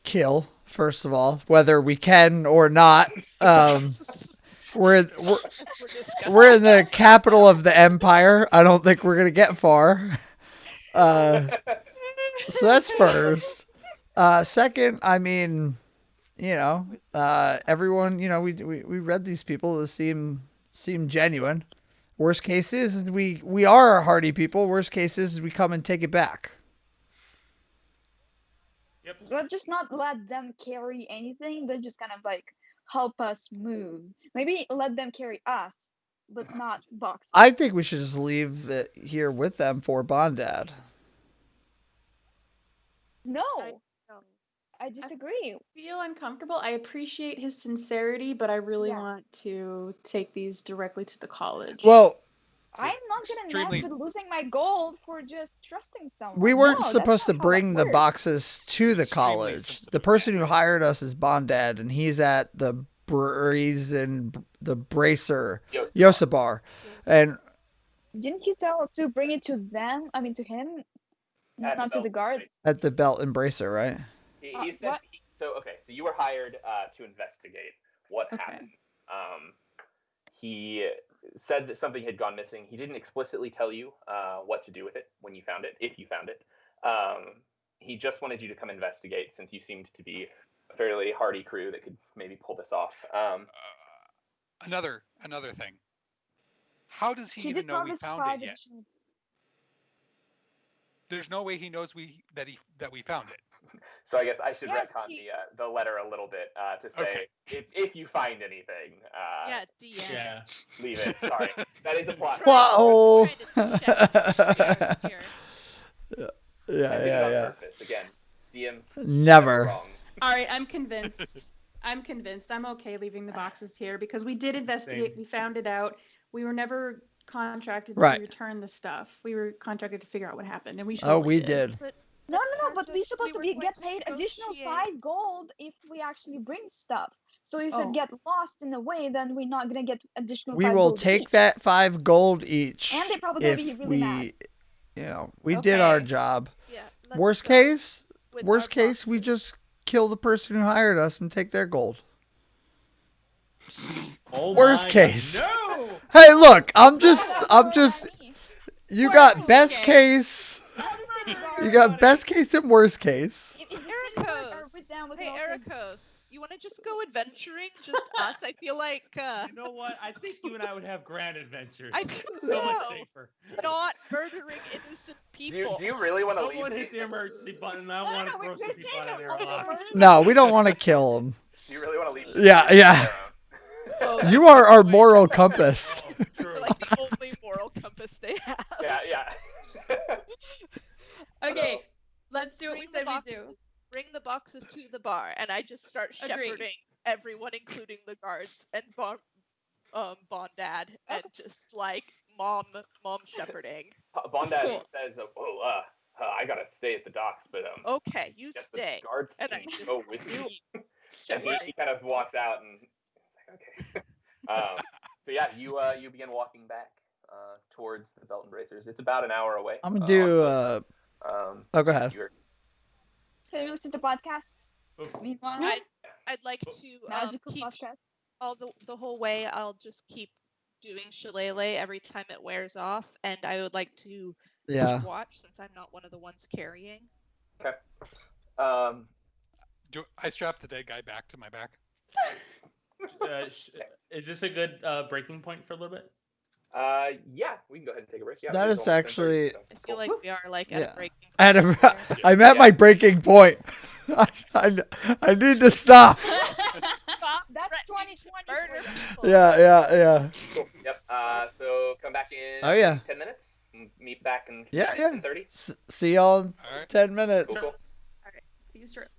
kill. First of all, whether we can or not. We're we're We're discussing. we're in the capital of the empire. I don't think we're gonna get far. Uh, so that's first. Second, I mean, everyone, we read these people that seem genuine. Worst case is we are hardy people. Worst case is we come and take it back. Yep. But just not let them carry anything. They just kind of like help us move. Maybe let them carry us, but not boxes. I think we should just leave it here with them for Bondad. No, No. I disagree. Feel uncomfortable. I appreciate his sincerity, but I really Yeah. want to take these directly to the college. Well, I'm not gonna extremely- mess with losing my gold for just trusting someone. we weren't No, that's supposed to not how that bring the works. boxes to It's the extremely college. sensitive The person who matter. hired us is Bondad, and he's at the Bracer Yosabar. And Didn't he tell to bring it to them? I mean, to him, At not to the guard. at the Belt and Bracer, right? He said What? so. Okay, so you were hired to investigate what Okay. happened. He said that something had gone missing. He didn't explicitly tell you what to do with it when you found it, if you found it. He just wanted you to come investigate, since you seemed to be a fairly hardy crew that could maybe pull this off. Another thing. How does he even did know we promise found five it yet? additional- There's no way he knows that we found it. So I guess I should Yes, retcon he- the letter a little bit to say if you find anything, Yeah, DM. Yeah. leave it. Sorry, that is a plot. Plot hole. Trying to check the here. I did it on Yeah. purpose. Again, DM's Never. wrong. All right, I'm convinced. I'm okay leaving the boxes here because we did investigate. Same. We found it out. We were never contracted Right. to return the stuff. We were contracted to figure out what happened, and we Oh, totally we did. No, part but of- we're supposed to were be going get to paid additional negotiate. 5 gold if we actually bring stuff. So if Oh. it get lost in the way, then we're not gonna get additional. We 5 will gold take each. that 5 gold each. And they're probably gonna if be really we, mad. we did our Okay. job. Yeah. let's Worst go case, with worst our case, we boxes. just kill the person who hired us and take their gold. Oh Worst my case. God. No. Hey, look, I'm That's just, what I mean. you Worst got best case. case, Tell the city guard. you got best case and worst case. If the city guard are Ericos. with them, we Hey, can also. Ericos. You want to just go adventuring? Just us? I feel like You know what? I think you and I would have grand adventures. I do So much so. safer. not murdering innocent Do you, people. do you really want to Someone leave? hit the emergency button, and I No, want to no, throw we're some people out of saving there all the alive. murderers. No, we don't want to kill them. Do you really want to leave? Yeah, yeah. Oh, You are our moral compass. Oh, true. We're like the only moral compass they have. Yeah. Okay, let's do what we Bring the said we boxes. do. Bring the boxes to the bar, and I just start Agreed. shepherding everyone, including the guards and Bondad, and just like mom shepherding. Bondad Cool. says, I gotta stay at the docks, but Okay, you guess stay. the guards And can I just go with you. keep And he shepherding. kind of walks out and it's like, okay. So yeah, you begin walking back towards the Belt and Bracers. It's about an hour away. I'm gonna do. on foot. Oh, go ahead. You're- Can we listen to podcasts? Oh, Meanwhile, I'd like to magical keep podcast. all the whole way. I'll just keep doing shillelagh every time it wears off, and I would like to Yeah. keep watch since I'm not one of the ones carrying. Okay. Um, I strap the dead guy back to my back? is this a good breaking point for a little bit? yeah, we can go ahead and take a break. Yeah, That it's is almost 10:30, actually- so I feel cool. like we are like at Yeah. a breaking At point. a, here. I'm at my breaking point. I need to stop. Stop That's threatening to 2020 murder for you. people. Yeah. Cool. Yep. So come back in Oh, yeah. 10 minutes. And meet back in Yeah. 10:30. See y'all in All right. 10 minutes. Cool. See you shortly.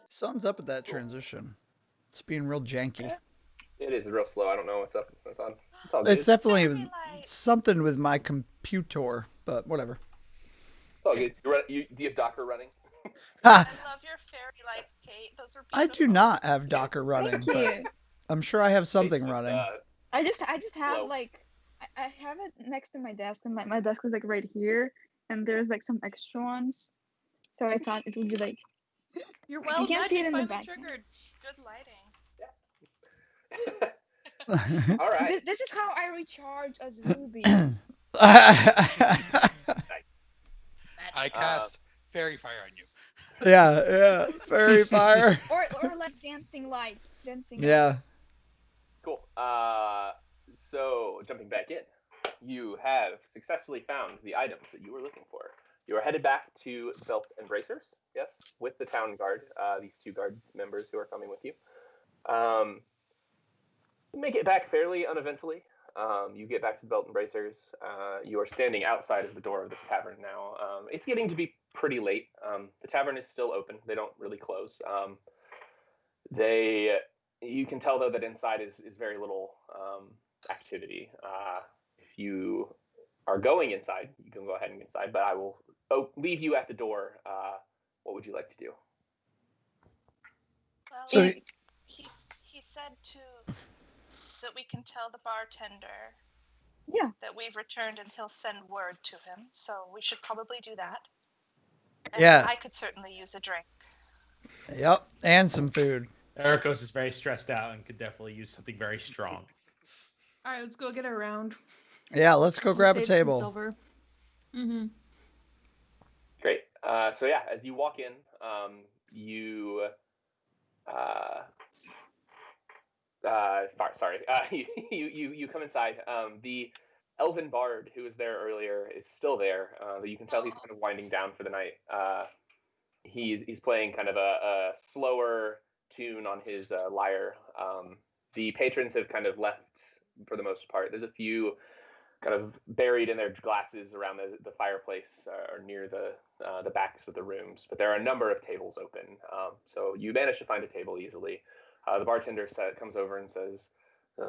Sun's up at that transition. It's being real janky. It is real slow. I don't know what's up. It's on. It's all It's good. definitely Fairy lights. something with my computer, but whatever. It's all good. Do you have Docker running? I Ha! love your fairy lights, Kate. Those are I beautiful. do not have Docker running, Thank but you. I'm sure I have It's something just, running. I just have Slow. like I have it next to my desk, and my desk is like right here, and there's like some extra ones. So I thought it would be like You're you well, can't see magic it in the finally back. triggered. Good lighting. All right. This is how I recharge as Ruby. Nice. I cast fairy fire on you. yeah, fairy fire. or like dancing lights, dancing lights. Yeah. Cool. So jumping back in, you have successfully found the items that you were looking for. You are headed back to Belts and Bracers, yes, with the town guard, these two guard members who are coming with you. You make it back fairly uneventfully. You get back to the Belt and Bracers. You are standing outside of the door of this tavern now. It's getting to be pretty late. The tavern is still open. They don't really close. You can tell though that inside is very little activity. If you are going inside, you can go ahead and get inside, but I will leave you at the door. What would you like to do? Well, So he said that we can tell the bartender Yeah. that we've returned and he'll send word to him. So we should probably do that. And Yeah. I could certainly use a drink. Yep, and some food. Ericos is very stressed out and could definitely use something very strong. All right, let's go get around. Yeah, let's go grab a Save some table. silver. Mm-hmm. Great. So yeah, as you walk in, you sorry, you come inside. The elven bard who was there earlier is still there. But you can tell he's kind of winding down for the night. He's playing kind of a slower tune on his lyre. The patrons have kind of left for the most part. There's a few kind of buried in their glasses around the fireplace or near the backs of the rooms, but there are a number of tables open. So you manage to find a table easily. The bartender comes over and says,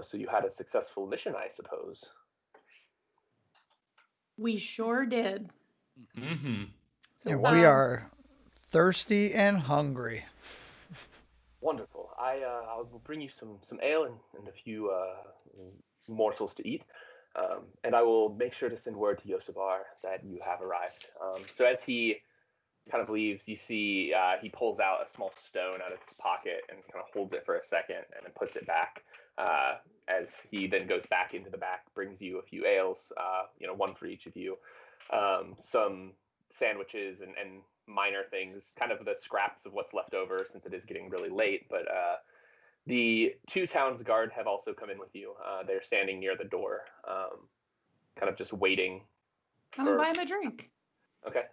"So you had a successful mission, I suppose." We sure did. Mm-hmm. And we are thirsty and hungry. Wonderful. I will bring you some ale and a few morsels to eat, and I will make sure to send word to Yosabar that you have arrived. So as he kind of leaves, you see he pulls out a small stone out of his pocket and kind of holds it for a second and then puts it back. As he then goes back into the back, brings you a few ales, one for each of you, some sandwiches and minor things, kind of the scraps of what's left over since it is getting really late. But the two towns guard have also come in with you. They're standing near the door, kind of just waiting. I'm gonna buy him a drink. Okay,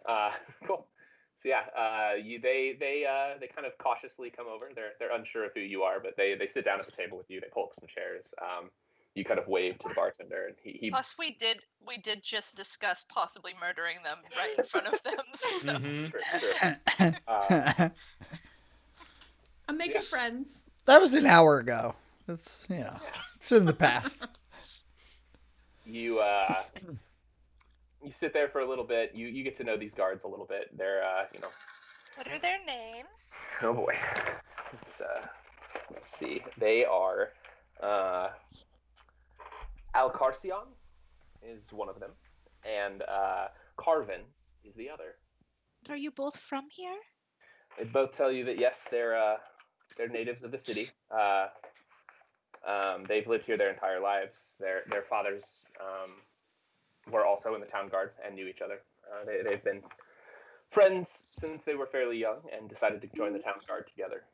cool. So yeah, they kind of cautiously come over. They're unsure of who you are, but they sit down at the table with you. They pull up some chairs. You kind of wave to the bartender, and he Plus, we did just discuss possibly murdering them right in front of them. So. Mm-hmm. Sure. I'm making friends. That was an hour ago. It's it's in the past. You sit there for a little bit. You get to know these guards a little bit. They're What are their names? Oh boy. Let's see. They are Alcarcion is one of them, and Carvin is the other. Are you both from here? They both tell you that yes, they're natives of the city. They've lived here their entire lives. Their fathers were also in the town guard and knew each other. They've been friends since they were fairly young and decided to join the town guard together.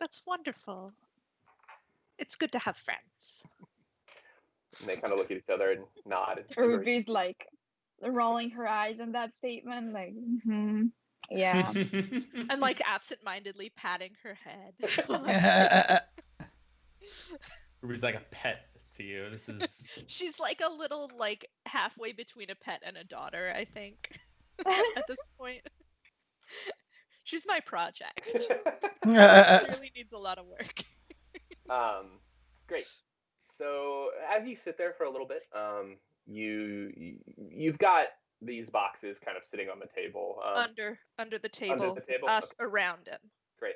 That's wonderful. It's good to have friends. And they kind of look at each other and nod. Ruby's like rolling her eyes in that statement, like, yeah. And like absentmindedly patting her head. Ruby's like a pet to you. This is. She's like a little like halfway between a pet and a daughter, I think. At this point. She's my project. Uh, Clearly needs a lot of work. Great. So as you sit there for a little bit, you've got these boxes kind of sitting on the table. Under the table. Under the table. Us around him. Great.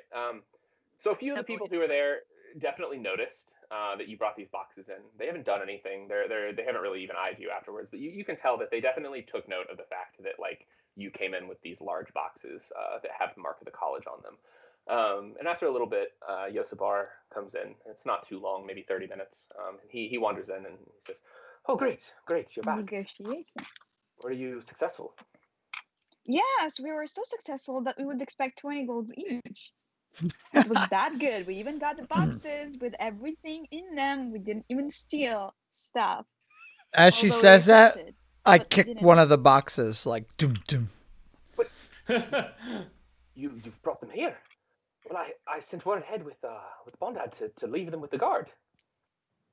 So a few of the people who were there definitely noticed that you brought these boxes in. They haven't done anything. They haven't really even eyed you afterwards, but you can tell that they definitely took note of the fact that like you came in with these large boxes that have the mark of the college on them. And after a little bit, Yosabar comes in. It's not too long, maybe 30 minutes. He wanders in and he says, "Oh, great, you're back. Negotiation. Were you successful?" Yes, we were so successful that we would expect 20 golds each. It was that good. We even got the boxes with everything in them. We didn't even steal stuff. As she Although we says that, attempted, I but kick didn't. one of the boxes like doom doom. You've brought them here. Well, I sent word ahead with Bondad to leave them with the guard.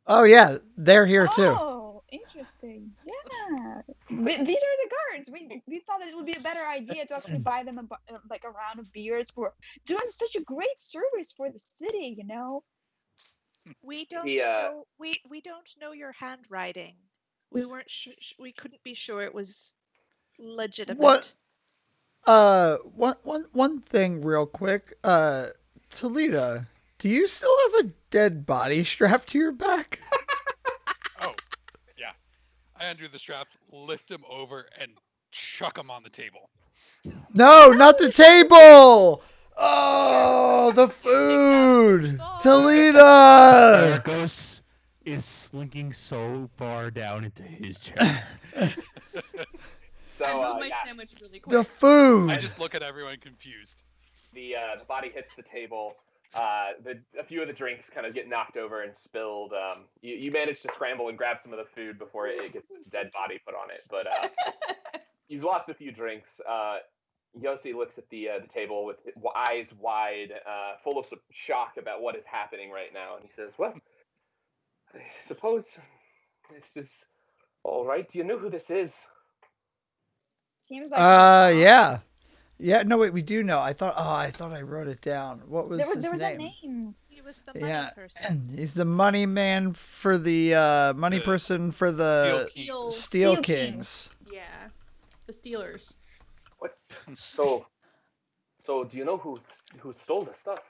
Oh yeah, they're here too. Oh, interesting. Yeah. These are the guards. We thought that it would be a better idea to actually buy them like a round of beers for doing such a great service for the city, you know? We don't The, know. We don't know your handwriting. We weren't. We couldn't be sure it was legitimate. What? One thing real quick. Talita, do you still have a dead body strapped to your back? Oh, yeah. I undo the straps, lift him over, and chuck him on the table. No, not the table. Oh, the food. Talita. Argos is slinking so far down into his chair. So I move my yeah, sandwich really quick. The food. I just look at everyone confused. the body hits the table. A few of the drinks kind of get knocked over and spilled. You manage to scramble and grab some of the food before it gets this dead body put on it, but you've lost a few drinks. Yossi looks at the table with eyes wide, full of shock about what is happening right now, and he says, "Well, I suppose this is all right. Do you know who this is?" Seems like the Yeah. Yeah, no wait, we do know. I thought I wrote it down. What was his there was a name? name. He was the money Yeah. person. He's the money man for the money The person for the Steel King. Steel Steel Kings. Yeah. The Steelers. What? So do you know who stole the stuff?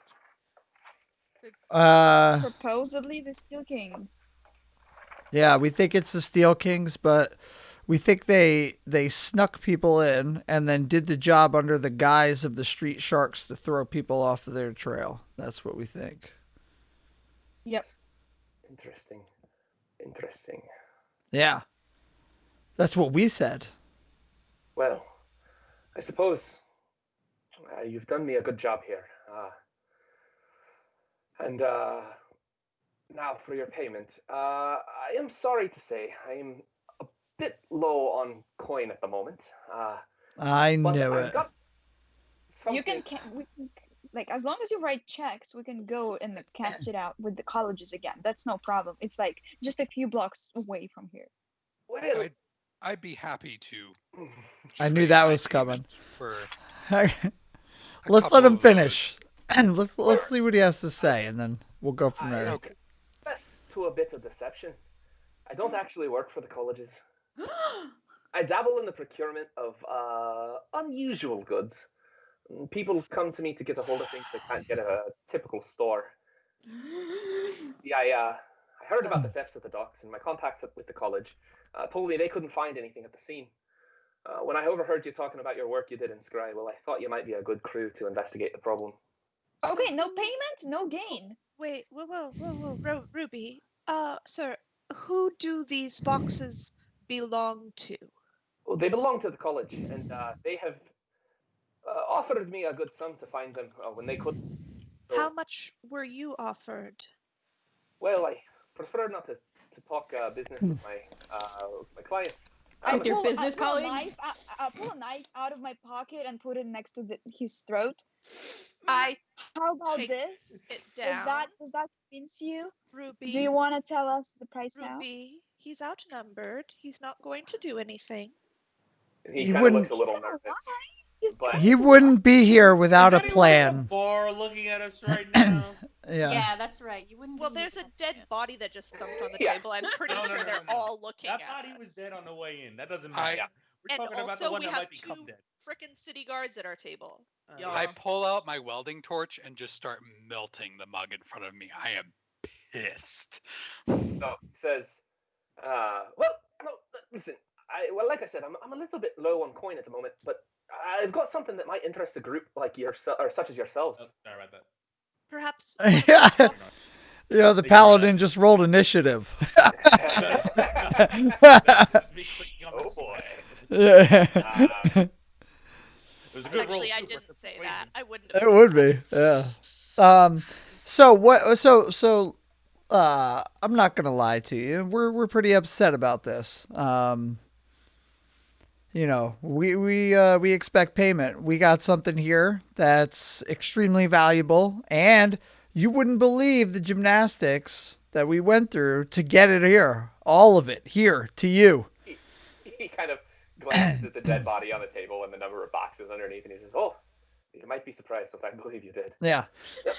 Supposedly the Steel Kings. Yeah, we think it's the Steel Kings, but we think they snuck people in and then did the job under the guise of the street sharks to throw people off of their trail. That's what we think. Yep. Interesting. Yeah. That's what we said. Well, I suppose you've done me a good job here. And now for your payment. I am sorry to say I am a bit low on coin at the moment. I But knew I've it. got You something. we can like as long as you write checks, we can go and cash it out with the colleges again. That's no problem. It's like just a few blocks away from here. Well, I'd be happy to I knew trade that my was coming. payment for Let's let couple him of finish. And let's Well, see what he has to say, and then we'll go from I there. Okay. confess to a bit of deception. I don't actually work for the colleges. I dabble in the procurement of unusual goods. People come to me to get a hold of things they can't get at a typical store. Yeah, I heard about the thefts at the docks, and my contacts with the college told me they couldn't find anything at the scene. When I overheard you talking about your work you did in Scry, well, I thought you might be a good crew to investigate the problem. Okay, no payment, no gain. Wait, whoa, Ruby. Sir, who do these boxes belong to? Well, they belong to the college, and they have offered me a good sum to find them when they couldn't. So, How much were you offered? well, I prefer not to talk business with my clients. With your I business pull a colleagues? knife. I pull a knife out of my pocket and put it next to his throat. I How about take this? it down. Does that convince you? Ruby. Do you want to tell us the price now? Ruby, he's outnumbered. He's not going to do anything. And he He kind of looks wouldn't. a little He's gonna nervous. lie. But He wouldn't be here without Is a anyone at the plan. bar looking at us right now? Yeah. that's right. You wouldn't. Well, be there's a here. dead body that just thumped on the Yes. table. I'm pretty No, no, sure no, they're no, no. all looking That at body us. was dead on the way in. That doesn't I- matter. We're And talking about the also, one we that have might become two dead. frickin' city guards at our table. Yeah. I pull out my welding torch and just start melting the mug in front of me. I am pissed. So he says, well, no, listen. Like I said, I'm a little bit low on coin at the moment, but I've got something that might interest a group like yourself or such as yourselves. Oh, sorry about that. Perhaps. Yeah. Fox- Yeah, the Thank you for paladin asking. just rolled initiative. That's just me clicking on Oh the boy. Yeah. It was a good Actually, roll, I too, for didn't say persuasion. that. I wouldn't have It said would that. be, yeah. So what? So I'm not gonna lie to you. We're pretty upset about this. We expect payment. We got something here that's extremely valuable, and you wouldn't believe the gymnastics that we went through to get it here. All of it here to you. He kind of glances at the dead body on the table and the number of boxes underneath, and he says, "Oh, you might be surprised, but I believe you did." Yeah.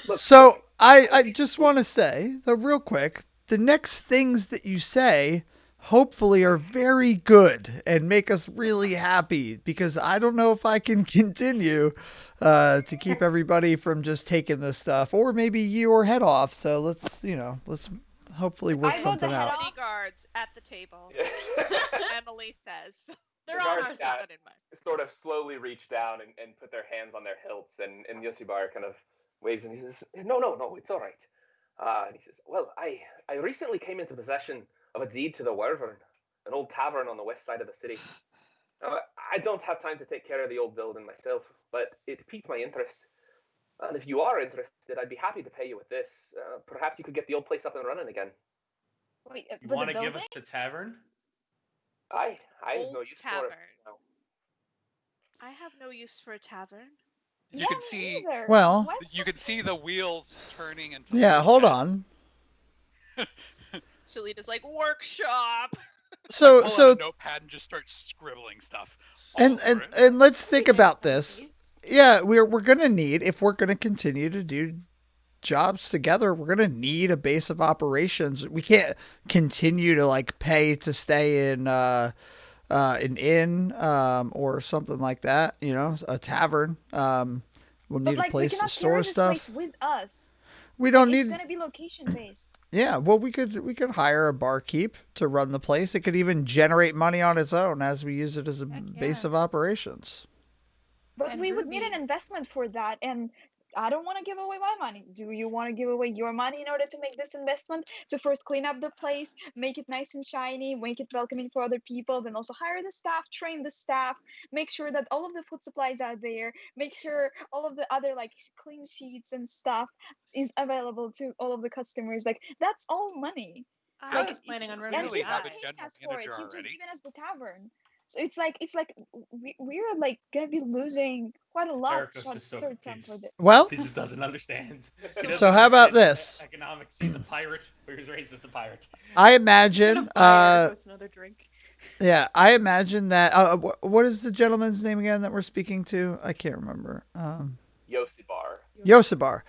Look, So I just want to say, though, real quick, the next things that you say hopefully are very good and make us really happy because I don't know if I can continue to keep everybody from just taking this stuff or maybe your head off. So let's hopefully work I vote the something head out. off. City guards at the table. Emily says. They're The on our guards side. Keep that in mind. sort of slowly reach down and put their hands on their hilts, and Yosibar kind of waves and he says, "No, it's all right." And he says, "Well, I recently came into possession of a deed to the Wyvern, an old tavern on the west side of the city. I don't have time to take care of the old building myself, but it piqued my interest. And if you are interested, I'd be happy to pay you with this. Perhaps you could get the old place up and running again." Wait, You but the want to give building? us a tavern? I have Old no use for tavern. it. No. I have no use for a tavern. You Yeah, can me see either. Well, What? you can see the wheels turning into Yeah, hold on. Shalita's like, workshop. So I pull so out a notepad and just start scribbling stuff all and over and it. and let's think Nice about this. spreadsheets. Yeah, we're gonna need if we're gonna continue to do jobs together, we're gonna need a base of operations. We can't continue to like pay to stay in an inn or something like that. A tavern. We'll But need a like, we place to cannot store carry this place stuff. with us. We Like, don't it's need. gonna be location based. Yeah, well, we could hire a barkeep to run the place. It could even generate money on its own as we use it as a Heck base yeah. of operations. But And we would need an Ruby. investment for that, and I don't want to give away my money. Do you want to give away your money in order to make this investment? To first clean up the place, make it nice and shiny, make it welcoming for other people, then also hire the staff, train the staff, make sure that all of the food supplies are there, make sure all of the other like clean sheets and stuff is available to all of the customers. Like, that's all money. I Like, was planning on and running Clearly he's have not a that. paying general us for it. manager He's just already. giving us the tavern. So it's like we're like gonna be losing quite a lot Ericus short is so short term for confused. this. Well, He just doesn't understand. He So- doesn't so how about understand this? Economics. He's a pirate. He was raised as a pirate. I I'm imagine. gonna buy Ericos another drink. Yeah, I imagine that. What is the gentleman's name again that we're speaking to? I can't remember. Yosibar. Yosibar.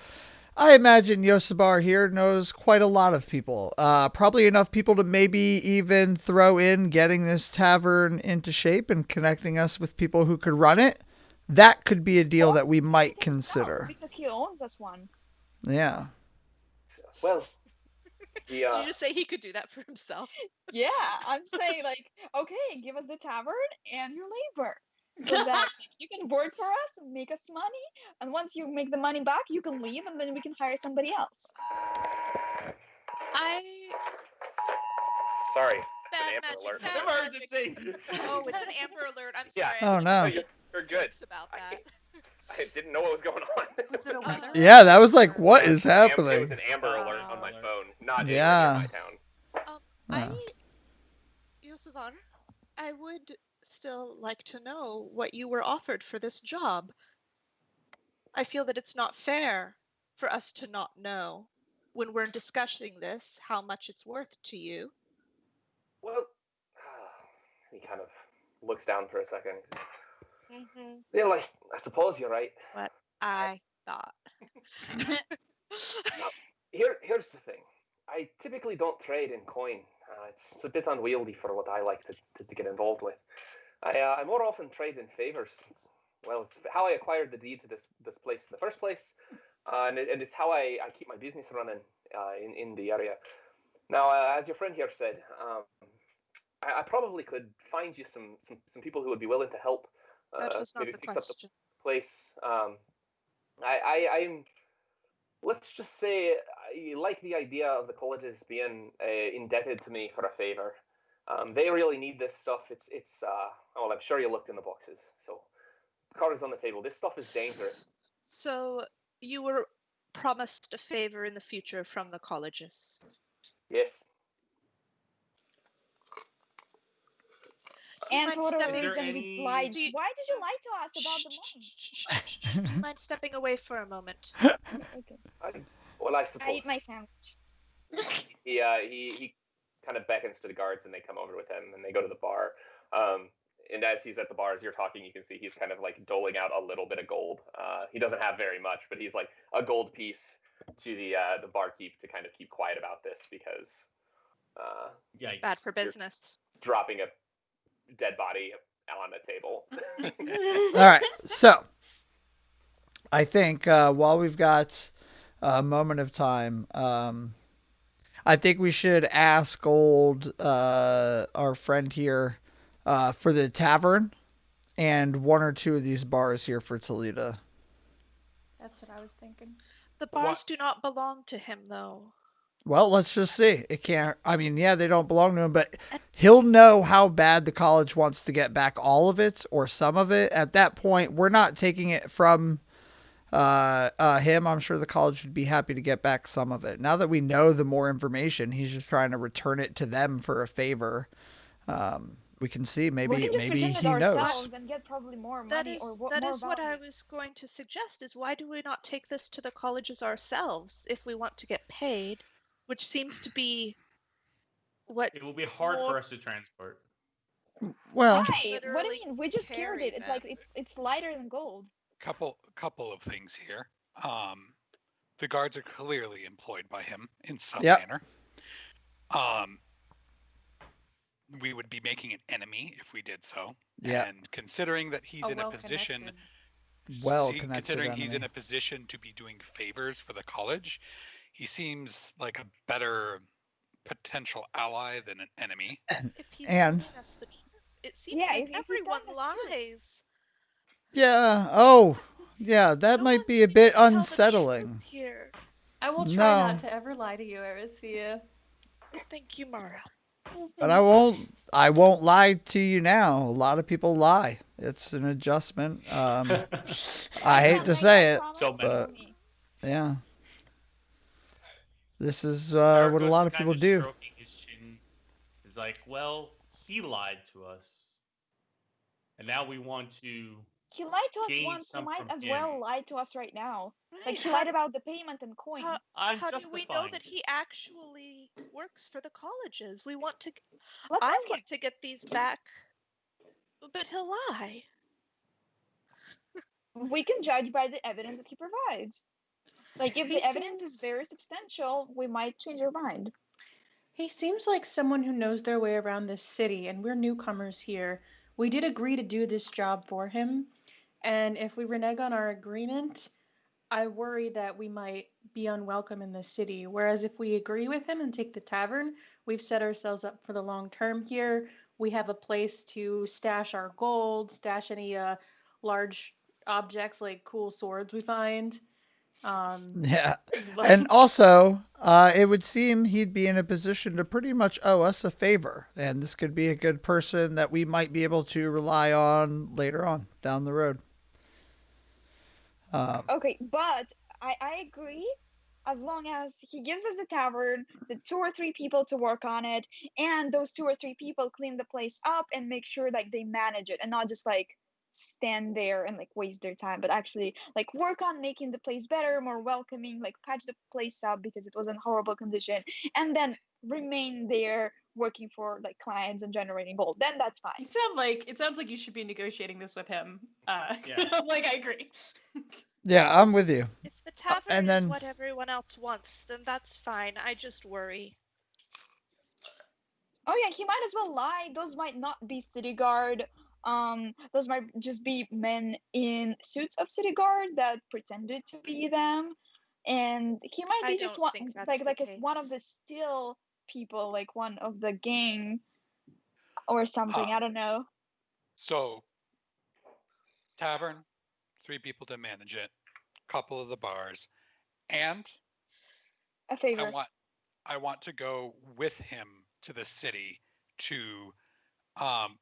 I imagine Yosibar here knows quite a lot of people. Probably enough people to maybe even throw in getting this tavern into shape and connecting us with people who could run it. That could be a deal Or that we he can might do it himself, consider. because he owns us one. Yeah. Well, Did you just say he could do that for himself? Yeah, I'm saying like, okay, give us the tavern and your labor, so that you can work for us and make us money. And once you make the money back, you can leave, and then we can hire somebody else. I sorry, bad an Amber magic. Alert. Bad Emergency! Oh, it's an Amber Alert. I'm Yeah. sorry. Oh, I'm no. gonna No, make you're good. jokes about that. I didn't know what was going on. Was it a weather? Yeah, that was like, what Yeah, is It happening? was an Amber Oh, Alert on my alert. phone, not anywhere Yeah. near my town. I, Yosavar, I would still like to know what you were offered for this job. I feel that it's not fair for us to not know when we're discussing this how much it's worth to you. Well, he kind of looks down for a second. Yeah, well, I suppose you're right. What I thought. Now, here's the thing. I typically don't trade in coin. It's a bit unwieldy for what I like to get involved with. I more often trade in favors. It's how I acquired the deed to this place in the first place, and it's how I keep my business running in the area. Now, as your friend here said, I probably could find you some people who would be willing to help. That was not Maybe the fix up the question. place. I'm let's just say I like the idea of the colleges being indebted to me for a favor. They really need this stuff. It's well, I'm sure you looked in the boxes. So, cards on the table. This stuff is dangerous. So you were promised a favor in the future from the colleges. Yes. And for whatever Is there reason, any- you lied. Do you- Why did you lie to us about the money? Do you mind stepping away for a moment? Okay. I I suppose. eat my sandwich. He kind of beckons to the guards and they come over with him and they go to the bar. And as he's at the bar, as you're talking, you can see he's kind of like doling out a little bit of gold. He doesn't have very much, but he's like a gold piece to the barkeep to kind of keep quiet about this because Yikes. Bad for business. dropping a dead body on the table. All right. So I think while we've got a moment of time, I think we should ask old our friend here for the tavern and one or two of these bars here for Toledo. That's what I was thinking. The bars do not belong to him, though. Well, let's just see. It can't. I mean, yeah, they don't belong to him, but he'll know how bad the college wants to get back all of it or some of it. At that point, we're not taking it from him. I'm sure the college would be happy to get back some of it. Now that we know the more information, he's just trying to return it to them for a favor. We can see We maybe can just maybe return it he knows. ourselves and get probably more money or That more is what I value. was going to suggest, is why do we not take this to the colleges ourselves if we want to get paid, which seems to be what It will be hard more for us to transport. Well, Why? What do literally you mean? We just carried it. carry It's like them. it's lighter than gold. Couple of things here. The guards are clearly employed by him in some Yep. manner. We would be making an enemy if we did so. Yeah. And considering that he's in a position, considering he's in a position to be doing favors for the college, he seems like a better potential ally than an enemy. If he's And- telling us the truth, it seems like if he's everyone telling us the truth. lies. Yeah. Oh, yeah. That No might one be a seems bit to tell the unsettling. truth here. I will try No. not to ever lie to you, Aricia. Thank you, Mara. But I won't lie to you now. A lot of people lie. It's an adjustment. I hate to say it, So many. but yeah. This is what a lot of people do. Stroking his chin is like, well, he lied to us, and now we want to. He lied to us gain once. He some might from as him. well lie to us right now. Like Right, he lied about the payment and coin. How do we know that he actually works for the colleges? We want to. Let's I ask him. want to get these back, but he'll lie. We can judge by the evidence that he provides. Like if He the evidence is seems- very substantial, we might change our mind. He seems like someone who knows their way around this city, and we're newcomers here. We did agree to do this job for him, and if we renege on our agreement, I worry that we might be unwelcome in the city. Whereas if we agree with him and take the tavern, we've set ourselves up for the long term here. We have a place to stash our gold, stash any large objects like cool swords we find. Yeah. And also, it would seem he'd be in a position to pretty much owe us a favor. And this could be a good person that we might be able to rely on later on down the road. Okay, but I agree as long as he gives us the tavern, the 2 or 3 people to work on it, and those 2 or 3 people clean the place up and make sure like they manage it and not just like stand there and like waste their time, but actually like work on making the place better, more welcoming, like patch the place up because it was in horrible condition, and then remain there working for like clients and generating gold, then that's fine. It sounds like you should be negotiating this with him. Yeah. Like I agree. Yeah, I'm with you. If the tavern and is then- what everyone else wants, then that's fine. I just worry. Oh yeah, he might as well lie. Those might not be city guard. Those might just be men in suits of city guard that pretended to be them, and he might I be just don't one, think that's like the one of the case. still people, like one of the gang or something. I don't know. So, tavern, 3 people to manage it, couple of the bars, and A favor. I want to go with him to the city to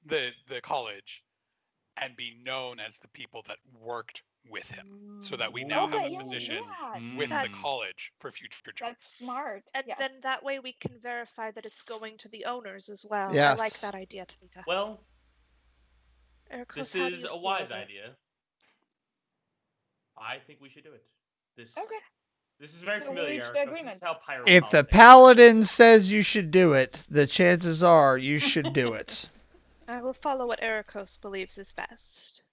the college and be known as the people that worked with him, so that we now have Okay, a position with That- the college for future jobs. That's smart. And Yes. then that way we can verify that it's going to the owners as well. I like Yes. that idea, Tanita. Well, Ericos, this how do is you a feel wise about it? idea. I think we should do it. This Okay. this is very So we familiar. reached the This agreement. is how pirate If the politics paladin says you should do it, the chances are you should do it. I will follow what Ericos believes is best.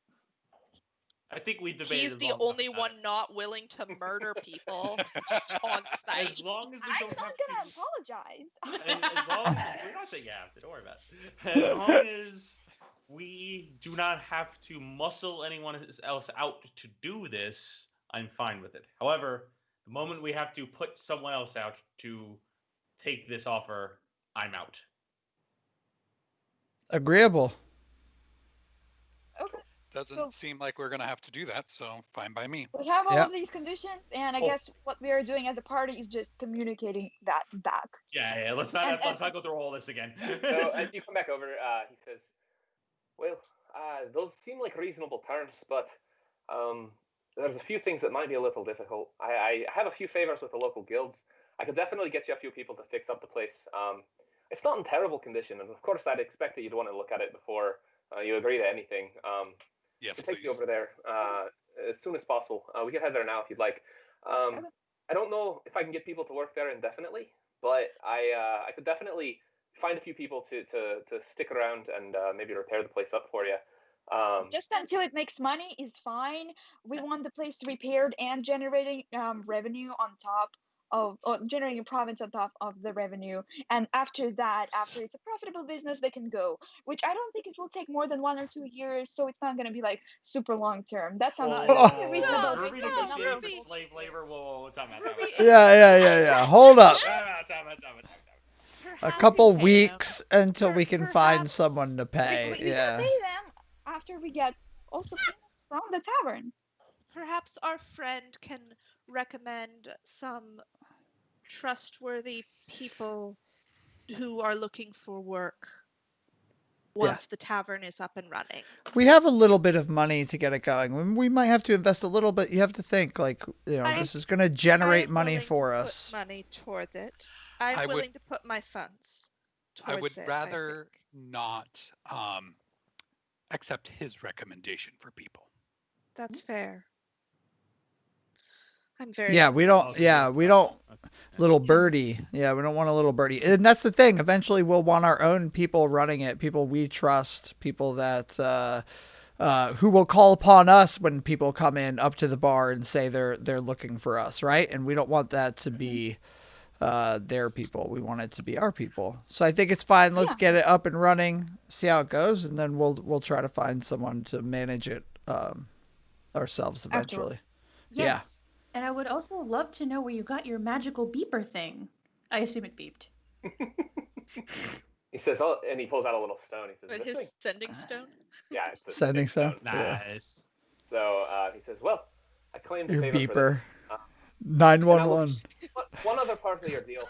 I think we debated. He's the long enough only about one it. not willing to murder people on site. As long as we I'm don't not have gonna to. apologize. As long as we're not saying you have to, don't worry about it. As long as we do not have to muscle anyone else out to do this, I'm fine with it. However, the moment we have to put someone else out to take this offer, I'm out. Agreeable. Okay. Doesn't So- seem like we're gonna have to do that, so fine by me. We have all Yep. of these conditions, and I Cool. guess what we are doing as a party is just communicating that back. Yeah. Let's And- not go through all this again. So as you come back over, he says, "Well, those seem like reasonable terms, but there's a few things that might be a little difficult. I have a few favors with the local guilds. I could definitely get you a few people to fix up the place. It's not in terrible condition, and of course, I'd expect that you'd want to look at it before you agree to anything. Yes, We'll take you please. over there as soon as possible. We can head there now if you'd like. Okay. I don't know if I can get people to work there indefinitely, but I could definitely find a few people to stick around and maybe repair the place up for you. Just until it makes money is fine. We want the place repaired and generating revenue on top of, or generating a profit on top of the revenue. And after that, after it's a profitable business, they can go. Which I don't think it will take more than 1 or 2 years, so it's not going to be like super long term. That sounds Oh. reasonable. Ruby based on the number of negotiating people. slave labor. Whoa, time out. Ruby, Yeah. Hold up. Time out. A Perhaps- couple pay them. weeks until we can find Perhaps- someone to pay. We can Yeah. pay them after we get also payments from the tavern. Perhaps our friend can recommend some trustworthy people who are looking for work Yeah. once the tavern is up and running. We have a little bit of money to get it going. We might have to invest a little bit. You have to think like, I- this is going to generate I'm money willing to for put us. money towards it. I'm I would- willing to put my funds I towards would it. rather think. not accept his recommendation for people. That's fair. I'm very Yeah, we don't. Also, Yeah, we don't. Okay. Little birdie. Yeah, we don't want a little birdie. And that's the thing. Eventually, we'll want our own people running it. People we trust. People that who will call upon us when people come in up to the bar and say they're looking for us, right? And we don't want that to be their people. We want it to be our people. So I think it's fine. Let's Yeah. get it up and running, see how it goes, and then we'll try to find someone to manage it ourselves eventually. Yeah. Yes. And I would also love to know where you got your magical beeper thing. I assume it beeped. He says, "Oh," and he pulls out a little stone. He says, But "This his thing." sending stone? Yeah, it's a Sending big stone. stone. Yeah. Nice. So he says, "Well, I claimed a Your favor for beeper. this. And 911. One other part of your deal.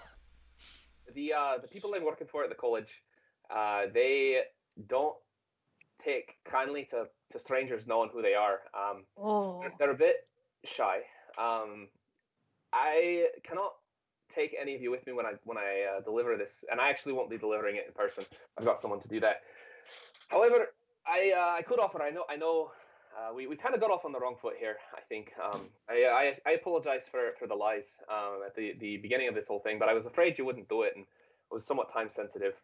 The people I'm working for at the college, they don't take kindly to strangers knowing who they are. Oh. They're a bit shy. I cannot take any of you with me when I deliver this, and I actually won't be delivering it in person. I've got someone to do that. However, I could offer. I know. We kind of got off on the wrong foot here. I think. I apologize for the lies at the beginning of this whole thing, but I was afraid you wouldn't do it, and it was somewhat time sensitive.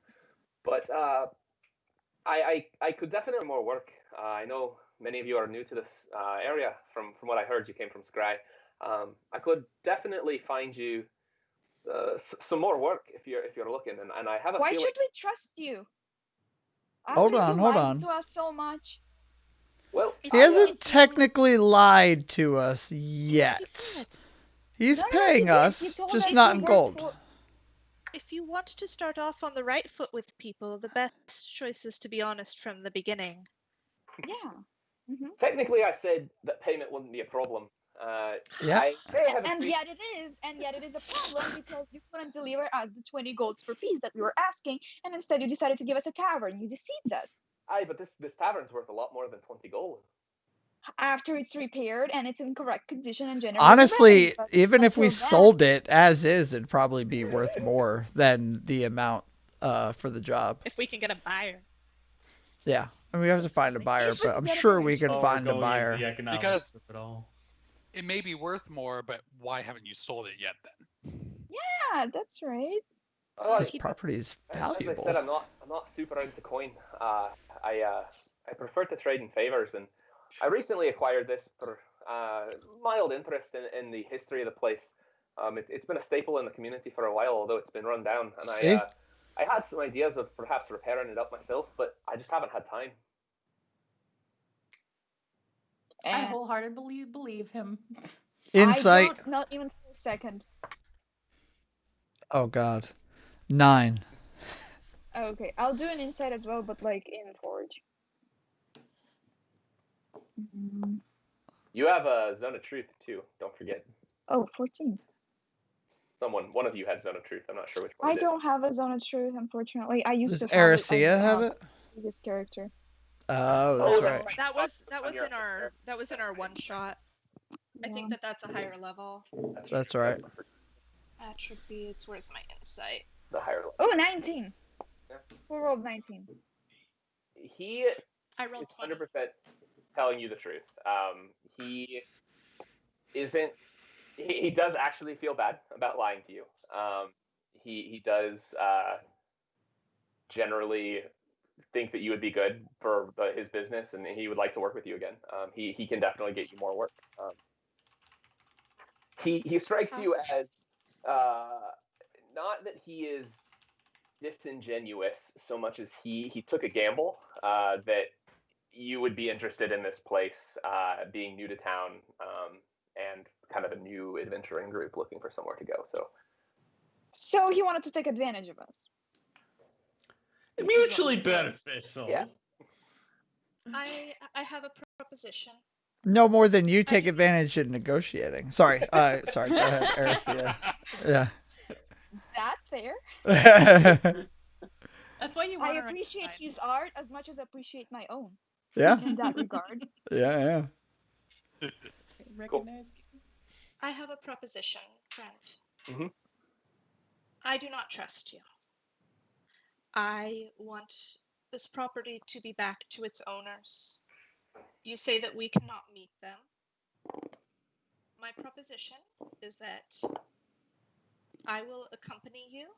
But I could definitely more work. I know many of you are new to this area. From what I heard, you came from Scry. I could definitely find you some more work if you're looking, and I have a Why feeling. should we trust you? Hold After on, you hold lied on. to us so much. Well, If He you- hasn't if you- technically lied to us Yes, yet. you did. He's No, he paying did. He us, told just us not he in worked gold. for. If you want to start off on the right foot with people, the best choice is to be honest from the beginning. Yeah. Hmm. technically, I said that payment wouldn't be a problem. Yeah. I may have And agreed. yet it is, a problem because you couldn't deliver us the 20 golds per piece that we were asking, and instead you decided to give us a tavern. You deceived us. Aye, but this tavern's worth a lot more than 20 gold. After it's repaired and it's in correct condition and generates Honestly, revenue. But even if we until then, sold it as is, it'd probably be worth more than the amount for the job. If we can get a buyer. Yeah. And we have to find a buyer, If we but I'm get a sure buyer, we could Oh, we're find a going into the buyer. economics Because- of it all. It may be worth more, but why haven't you sold it yet then? yeah, that's right. Well, This Keep- property is as I valuable. said, I'm not super into coin. I prefer to trade in favors, and I recently acquired this for mild interest in the history of the place. It's been a staple in the community for a while, although it's been run down. And See? I had some ideas of perhaps repairing it up myself, but I just haven't had time. I And wholeheartedly believe him. Insight. I don't, not even for a second. Oh God. 9. Okay, I'll do an insight as well, but like in Forge. You have a zone of truth too. Don't forget. Oh, 14. One of you had zone of truth. I'm not sure which one. I it is. don't have a zone of truth, unfortunately. I used Does to have it Aracia as have it? previous character. Oh, Oh, that's that's right. right. That was On your one shot. I Yeah. think that's a higher level. That's right. Attributes. Where's my insight? It's a higher level. Oh, 19. Yeah. Who rolled 19? He I is rolled 20. 100% telling you the truth. He isn't. He does actually feel bad about lying to you. He does generally think that you would be good for his business, and he would like to work with you again. He can definitely get you more work. He strikes you as not that he is disingenuous so much as he took a gamble that you would be interested in this place, being new to town, and kind of a new adventuring group looking for somewhere to go. So he wanted to take advantage of us. Mutually beneficial. Yeah. I have a proposition. No more than you take advantage in negotiating. Sorry. Sorry. Go ahead, Aracia. Yeah. That's fair. That's why you I want to appreciate recognize. his art as much as I appreciate my own Yeah. in that regard. Yeah. Recognize. I have a proposition, friend. Mhm. I do not trust you. I want this property to be back to its owners. You say that we cannot meet them. My proposition is that I will accompany you,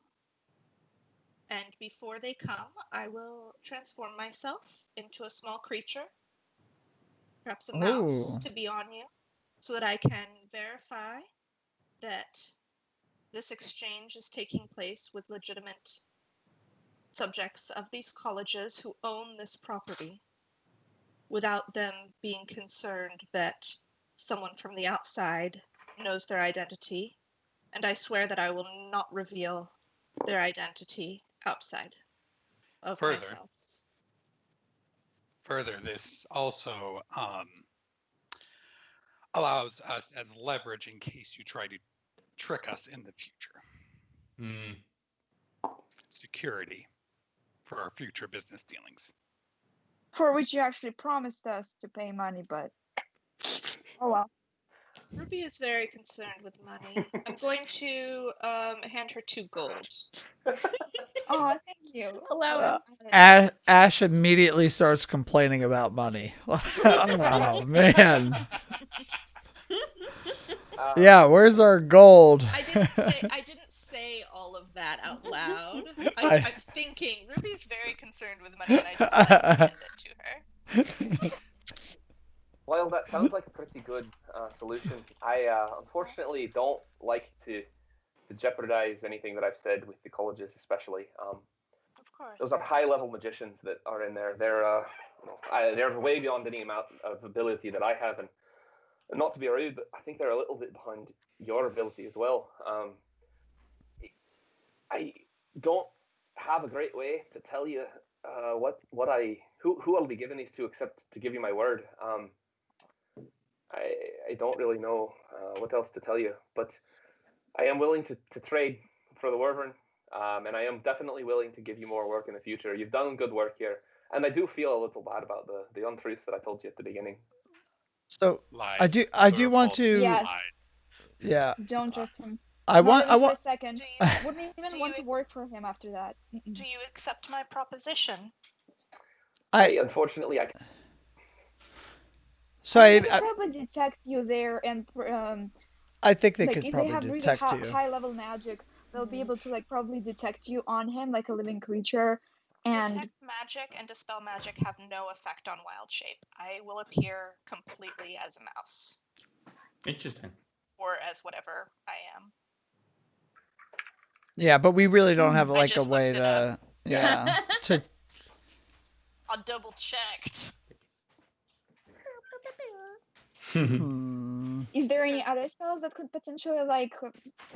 and before they come, I will transform myself into a small creature, perhaps a mouse, Oh. to be on you, so that I can verify that this exchange is taking place with legitimate subjects of these colleges who own this property, without them being concerned that someone from the outside knows their identity. And I swear that I will not reveal their identity outside of myself. Further, this also allows us as leverage in case you try to trick us in the future. Hmm. Security for our future business dealings. For which you actually promised us to pay money, but oh well. Ruby is very concerned with money. I'm going to hand her 2 gold. Oh, thank you. Allow Ash immediately starts complaining about money. Oh man. Yeah, where's our gold? I didn't say all of that out loud. I- I'm thinking Ruby's very concerned with money, and I just like hand it to her. Well, that sounds like a pretty good solution. I unfortunately don't like to jeopardize anything that I've said with the colleges, especially. Of course. Those are high-level magicians that are in there. They're way beyond any amount of ability that I have, and not to be rude, but I think they're a little bit behind your ability as well. I don't have a great way to tell you who I'll be giving these to, except to give you my word. I don't really know what else to tell you, but I am willing to trade for the Wyvern, and I am definitely willing to give you more work in the future. You've done good work here, and I do feel a little bad about the untruths that I told you at the beginning. So Lies. I The do want revolt to. Yes. lies. Yeah. Don't trust him. I Not want. even for a second. Do you Wouldn't even do want you to work for him after that. do you accept my proposition? Unfortunately, I So They could probably detect you there, and I think they like could if they probably have really detect you. high level magic, they'll be able to like probably detect you on him like a living creature. And Detect magic and dispel magic have no effect on wild shape. I will appear completely as a mouse. Interesting. Or as whatever I am. Yeah, but we really don't have I like a just way looked it up. to. Yeah. To. I double checked. Is there any other spells that could potentially like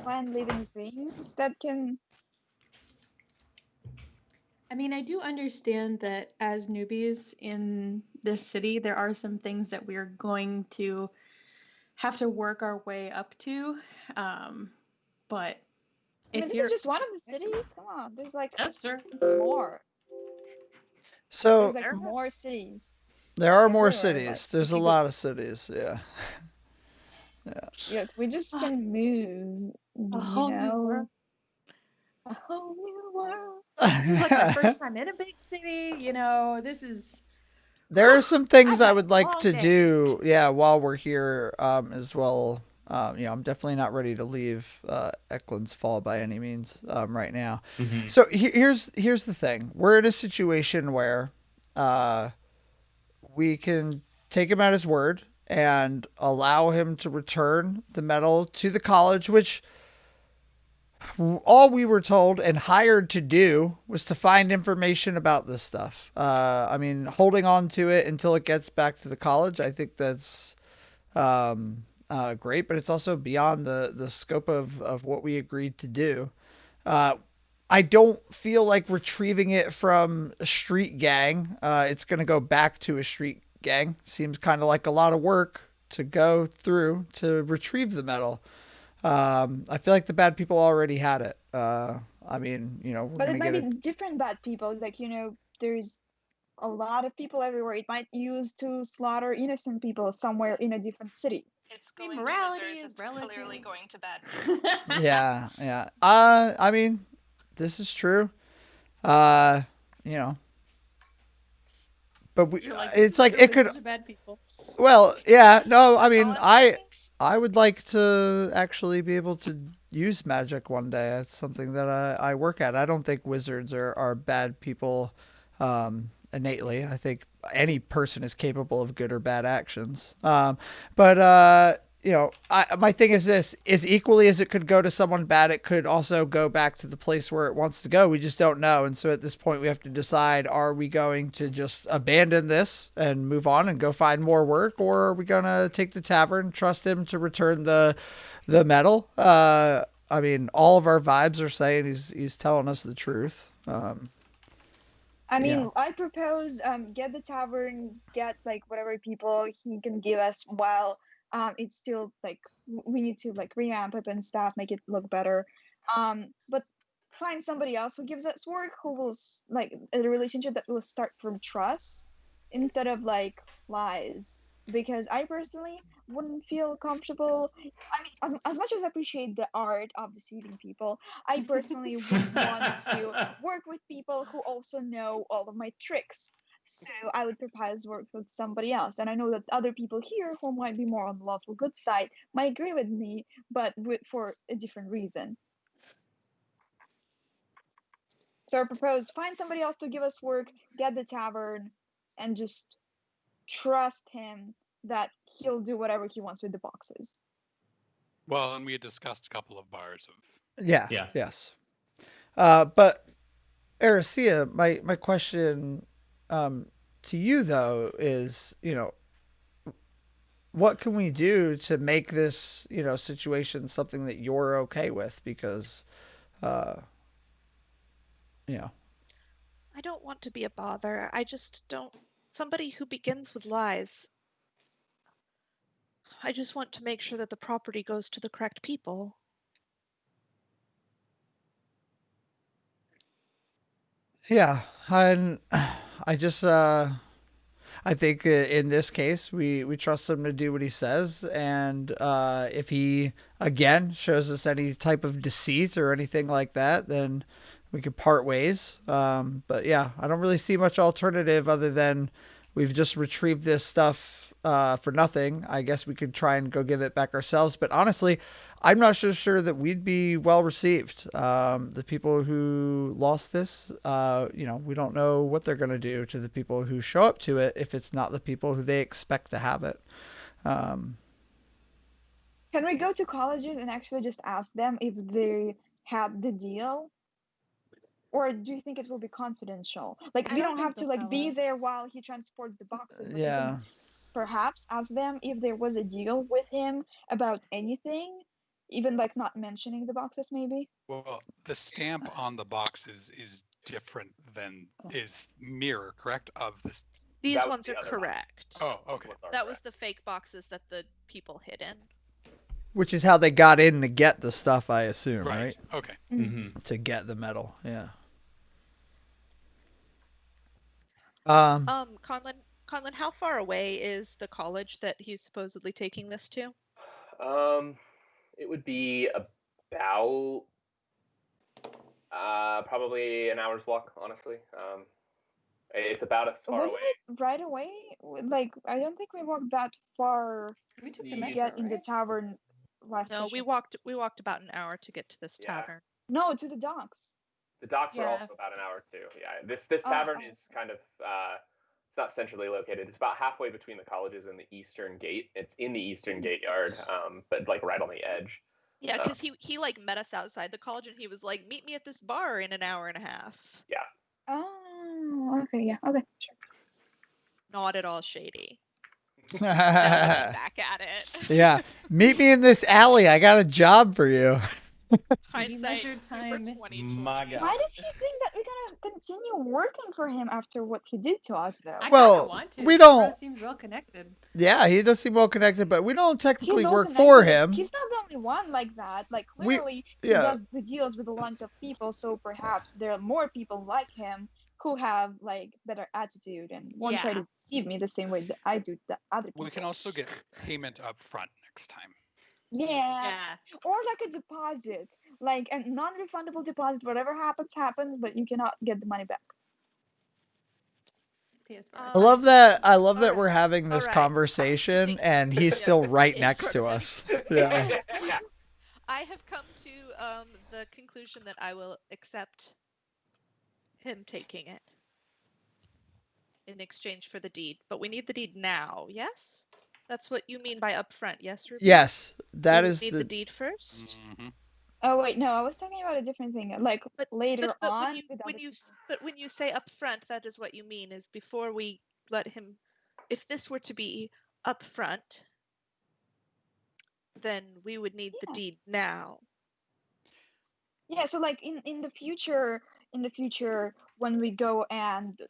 find living things that can? I mean, I do understand that as newbies in this city, there are some things that we're going to have to work our way up to. But I mean, if this you're is just one of the cities. Come on, there's like That's true. more. So There's like more cities. there are more everywhere, cities. like, There's if a you go- lot of cities. Yeah. Yeah, we just can move. a whole new world. A whole new world. This is like my first time in a big city. This is. There are some things I've I had would a like long to day. do, yeah, while we're here, as well. I'm definitely not ready to leave Eclins Fall by any means right now. Mhm. So here's the thing: we're in a situation where uh, we can take him at his word and allow him to return the medal to the college, which all we were told and hired to do was to find information about this stuff. I mean, holding on to it until it gets back to the college, I think that's great, but it's also beyond the scope of what we agreed to do. Uh, I don't feel like retrieving it from a street gang. It's going to go back to a street gang. Seems kind of like a lot of work to go through to retrieve the medal. I feel like the bad people already had it. I mean, we're But gonna it might get be it. different bad people. Like, there's a lot of people everywhere. It might use to slaughter innocent people somewhere in a different city. It's I mean, going morality to wizards. is It's relative. clearly going to bad people. Yeah, yeah. I mean, this is true. Uh, you know, but You're like, this it's is like true. it could. Wizards are bad people. Well, yeah. No, I That's all mean, I'm I saying. I would like to actually be able to use magic one day. It's something that I work at. I don't think wizards are bad people innately. I think any person is capable of good or bad actions. But my thing is this: is equally as it could go to someone bad, it could also go back to the place where it wants to go. We just don't know. And so at this point, we have to decide: are we going to just abandon this and move on and go find more work, or are we gonna take the tavern, trust him to return the medal? I mean, all of our vibes are saying he's telling us the truth. I Yeah. mean, I propose get the tavern, get like whatever people he can give us while it's still like we need to like revamp it and stuff, make it look better. But find somebody else who gives us work, who will like a relationship that will start from trust instead of like lies. Because I personally wouldn't feel comfortable. I mean, as much as I appreciate the art of deceiving people, I personally wouldn't want to work with people who also know all of my tricks. So I would propose work with somebody else. And I know that other people here who might be more on the lawful good side might agree with me, but for a different reason. So I propose find somebody else to give us work, get the tavern, and just trust him that he'll do whatever he wants with the boxes. Well, and we had discussed a couple of bars of. Yeah. Yeah. Yes. But Aricia, my question to you though is, what can we do to make this, situation something that you're okay with? Because, uh, you know, I don't want to be a bother. I just don't. Somebody who begins with lies. I just want to make sure that the property goes to the correct people. yeah, and I just, I think in this case we trust him to do what he says, and if he again shows us any type of deceit or anything like that, then we could part ways. But yeah, I don't really see much alternative other than we've just retrieved this stuff for nothing. I guess we could try and go give it back ourselves, but honestly, I'm not so sure that we'd be well received. The people who lost this, we don't know what they're going to do to the people who show up to it if it's not the people who they expect to have it. Um, Can we go to colleges and actually just ask them if they had the deal? Or do you think it will be confidential? Like I we don't don't think have to they'll like tell be there us. while he transports the boxes, but we can yeah. perhaps ask them if there was a deal with him about anything, even like not mentioning the boxes maybe. Well, the stamp on the box is different than is mirror, correct? Of this. These That was ones the are other box. correct. Oh, okay. Ones are That was correct. the fake boxes that the people hid in. Which is how they got in to get the stuff, I assume, Right. right? Okay. Mm-hmm. To get the metal, yeah. Um, Conlon, how far away is the college that he's supposedly taking this to? Um, it would be about probably an hour's walk, honestly. It's about as far Wasn't away. it right away? Like I don't think we walked that far We took the to You- metro, get in the right? tavern last No, we session. walked about an hour to get to this Yeah. tavern. No, to the docks. The docks were Yeah. also about an hour too. Yeah, this Oh, tavern oh. is kind of it's not centrally located. It's about halfway between the colleges and the eastern gate. It's in the eastern gate yard, but like right on the edge. Yeah, because he like met us outside the college and he was like, "Meet me at this bar in an hour and a half." Yeah. Oh, okay, yeah, okay, sure. Not at all shady. Now looking back at it. yeah. Meet me in this alley. I got a job for you. Hindsight measured super time. 2020. My God. Why does he think that we're gonna continue working for him after what he did to us, though? I kind Well, of want to. we This bro don't. seems well connected. Yeah, he does seem well connected, but we don't technically He's all work for connected. him. He's not the only one like that. Like We, clearly, he yeah, does the deals with a bunch of people. So perhaps there are more people like him who have like better attitude and won't try Yeah. to deceive me the same way that I do the other people. We can also get payment up front next time. Yeah. Yeah. Or like a deposit, like a non-refundable deposit. Whatever happens, happens, but you cannot get the money back. I love that. I love that Alright. we're having this Alright. conversation, and he's Yeah. still right In next front to of him. us. Yeah. I have come to the conclusion that I will accept him taking it in exchange for the deed. But we need the deed now, yes? That's what you mean by upfront, yes, Ruby? Yes, that We is need the. the deed first. Mm-hmm. Oh wait, no, I was talking about a different thing. Like later But on, when you say upfront, that is what you mean is before we let him. If this were to be upfront, then we would need the Yeah. deed now. Yeah, so like in the future, when we go and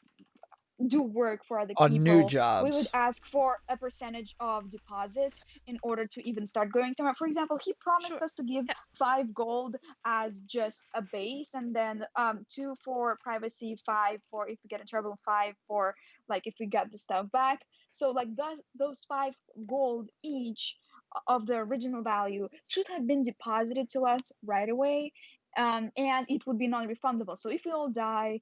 do work for other On new people, we jobs. would ask for a percentage of deposit in order to even start going somewhere. For example, he promised Sure. us to give Yeah. 5 gold as just a base, and then 2 for privacy, 5 for if we get in trouble, 5 for like if we get the stuff back. So like those 5 gold each of the original value should have been deposited to us right away, and it would be non-refundable. So if we all die,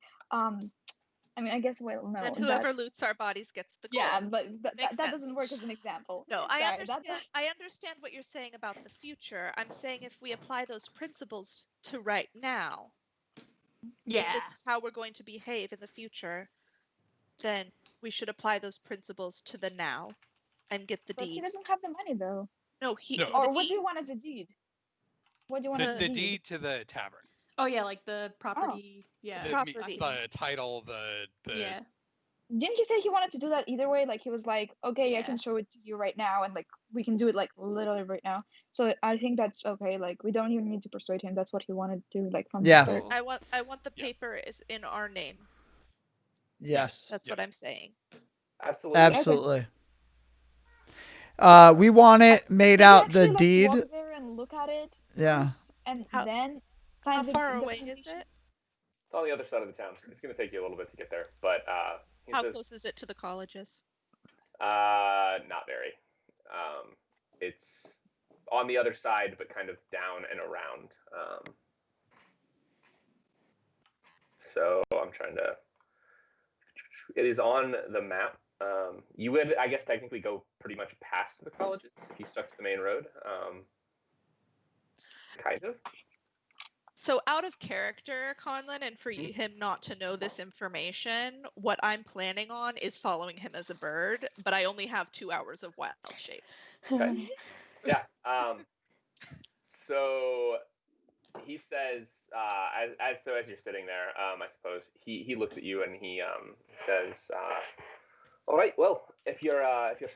I mean, I guess we'll know Then that. whoever loots our bodies gets the gold. Yeah, but Makes that sense. doesn't work as an example. No, I Sorry, understand. I understand what you're saying about the future. I'm saying if we apply those principles to right now, Yeah. If this is how we're going to behave in the future, then we should apply those principles to the now and get the But he deed. doesn't have the money though. No, he. No. The Or what deed. do you want as a deed? What do you want as a The deed? deed to the tavern. Oh yeah, like the property. Yeah. The, Property. the title, the Yeah. Didn't he say he wanted to do that either way? Like he was like, okay, I Yeah. can show it to you right now, and like we can do it like literally right now. So I think that's okay. Like we don't even need to persuade him. That's what he wanted to do, like from the Yeah. start. I want the Yeah. paper is in our name. Yes. That's what I'm saying. Absolutely. Absolutely. We want it made Maybe out the actually let's deed. walk there and look at it Yeah. first, and How- then How sign the far away is documentation. it? It's on the other side of the town. It's going to take you a little bit to get there, but he How says, close is it to the colleges? not very. It's on the other side, but kind of down and around. So I'm trying to. It is on the map. You would, I guess, technically go pretty much past the colleges if you stuck to the main road. Kind of. So out of character, Conlon, and for him not to know this information, what I'm planning on is following him as a bird, but I only have 2 hours of wild shape. Okay. Yeah. So he says, as you're sitting there, I suppose he looks at you and he says, "All right, well, if you're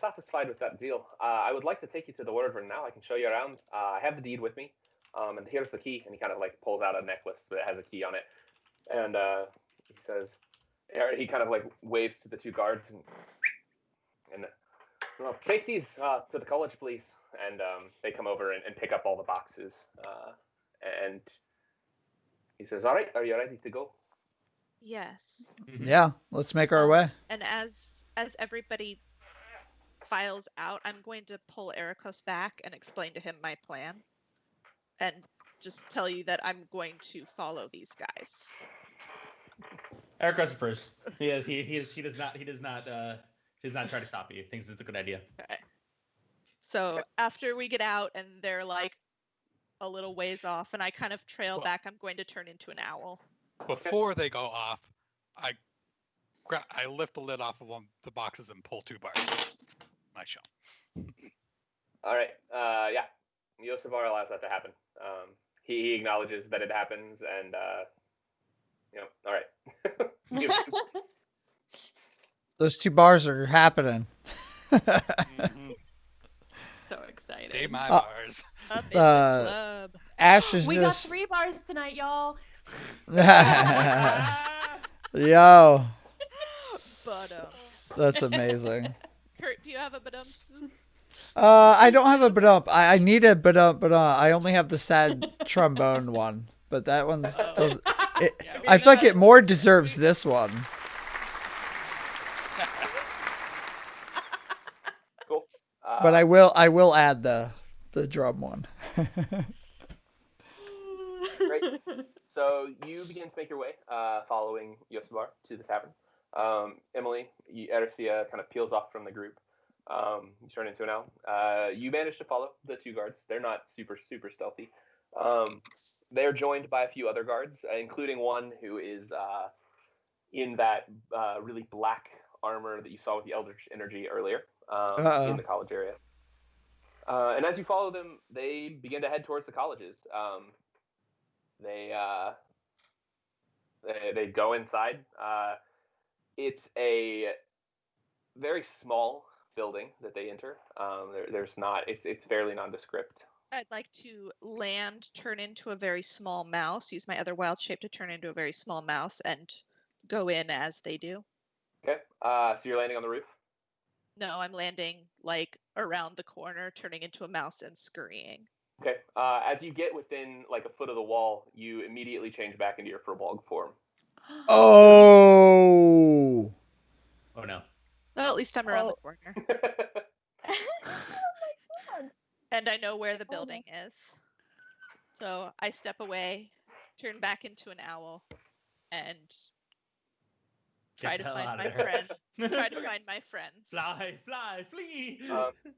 satisfied with that deal, I would like to take you to the Wyvern now. I can show you around. I have the deed with me, and here's the key." And he kind of like pulls out a necklace that has a key on it, and he says, he kind of like waves to the two guards and well, take these to the college, please. And they come over and pick up all the boxes. And he says, "All right, are you ready to go?" Yes. Yeah. Let's make our way. And as everybody files out, I'm going to pull Ericos back and explain to him my plan, and just tell you that I'm going to follow these guys. Eric goes first. He does not try to stop you. He thinks it's a good idea. Okay. So after we get out and they're like a little ways off, and I kind of trail Well- back, I'm going to turn into an owl. Before they go off, I lift the lid off of one of the boxes and pull 2 bars. My show. All right. Yeah. Yosavar allows that to happen. He acknowledges that it happens, and all right. Those 2 bars are happening. Mhm. So excited. They my bars. Up in the club. Ash is We got just 3 bars tonight, y'all. Yo, But that's amazing. Kurt, do you have a badumps? I don't have a badump. I need a badump, but I only have the sad trombone one. But that one's does. I feel like it more deserves this one. Cool. But I will add the drum one. Great. So you begin to make your way, following Yosavar to the tavern. Emily, Erisia kind of peels off from the group. You turn into an owl. You manage to follow the 2 guards. They're not super stealthy. They're joined by a few other guards, including one who is in that really black armor that you saw with the Eldritch Energy earlier in the college area. And as you follow them, they begin to head towards the colleges. They go inside. It's a very small building that they enter. There's not. It's fairly nondescript. I'd like to land, turn into a very small mouse, use my other wild shape to turn into a very small mouse, and go in as they do. Okay. So you're landing on the roof. No, I'm landing like around the corner, turning into a mouse and scurrying. Okay. As you get within like a foot of the wall, you immediately change back into your furbolg form. Oh. Oh no. Well, at least I'm around the Oh. corner. Oh my god. And I know where the building is. So I step away, turn back into an owl, and try to find my friend. Try to find my friends. Fly, flee!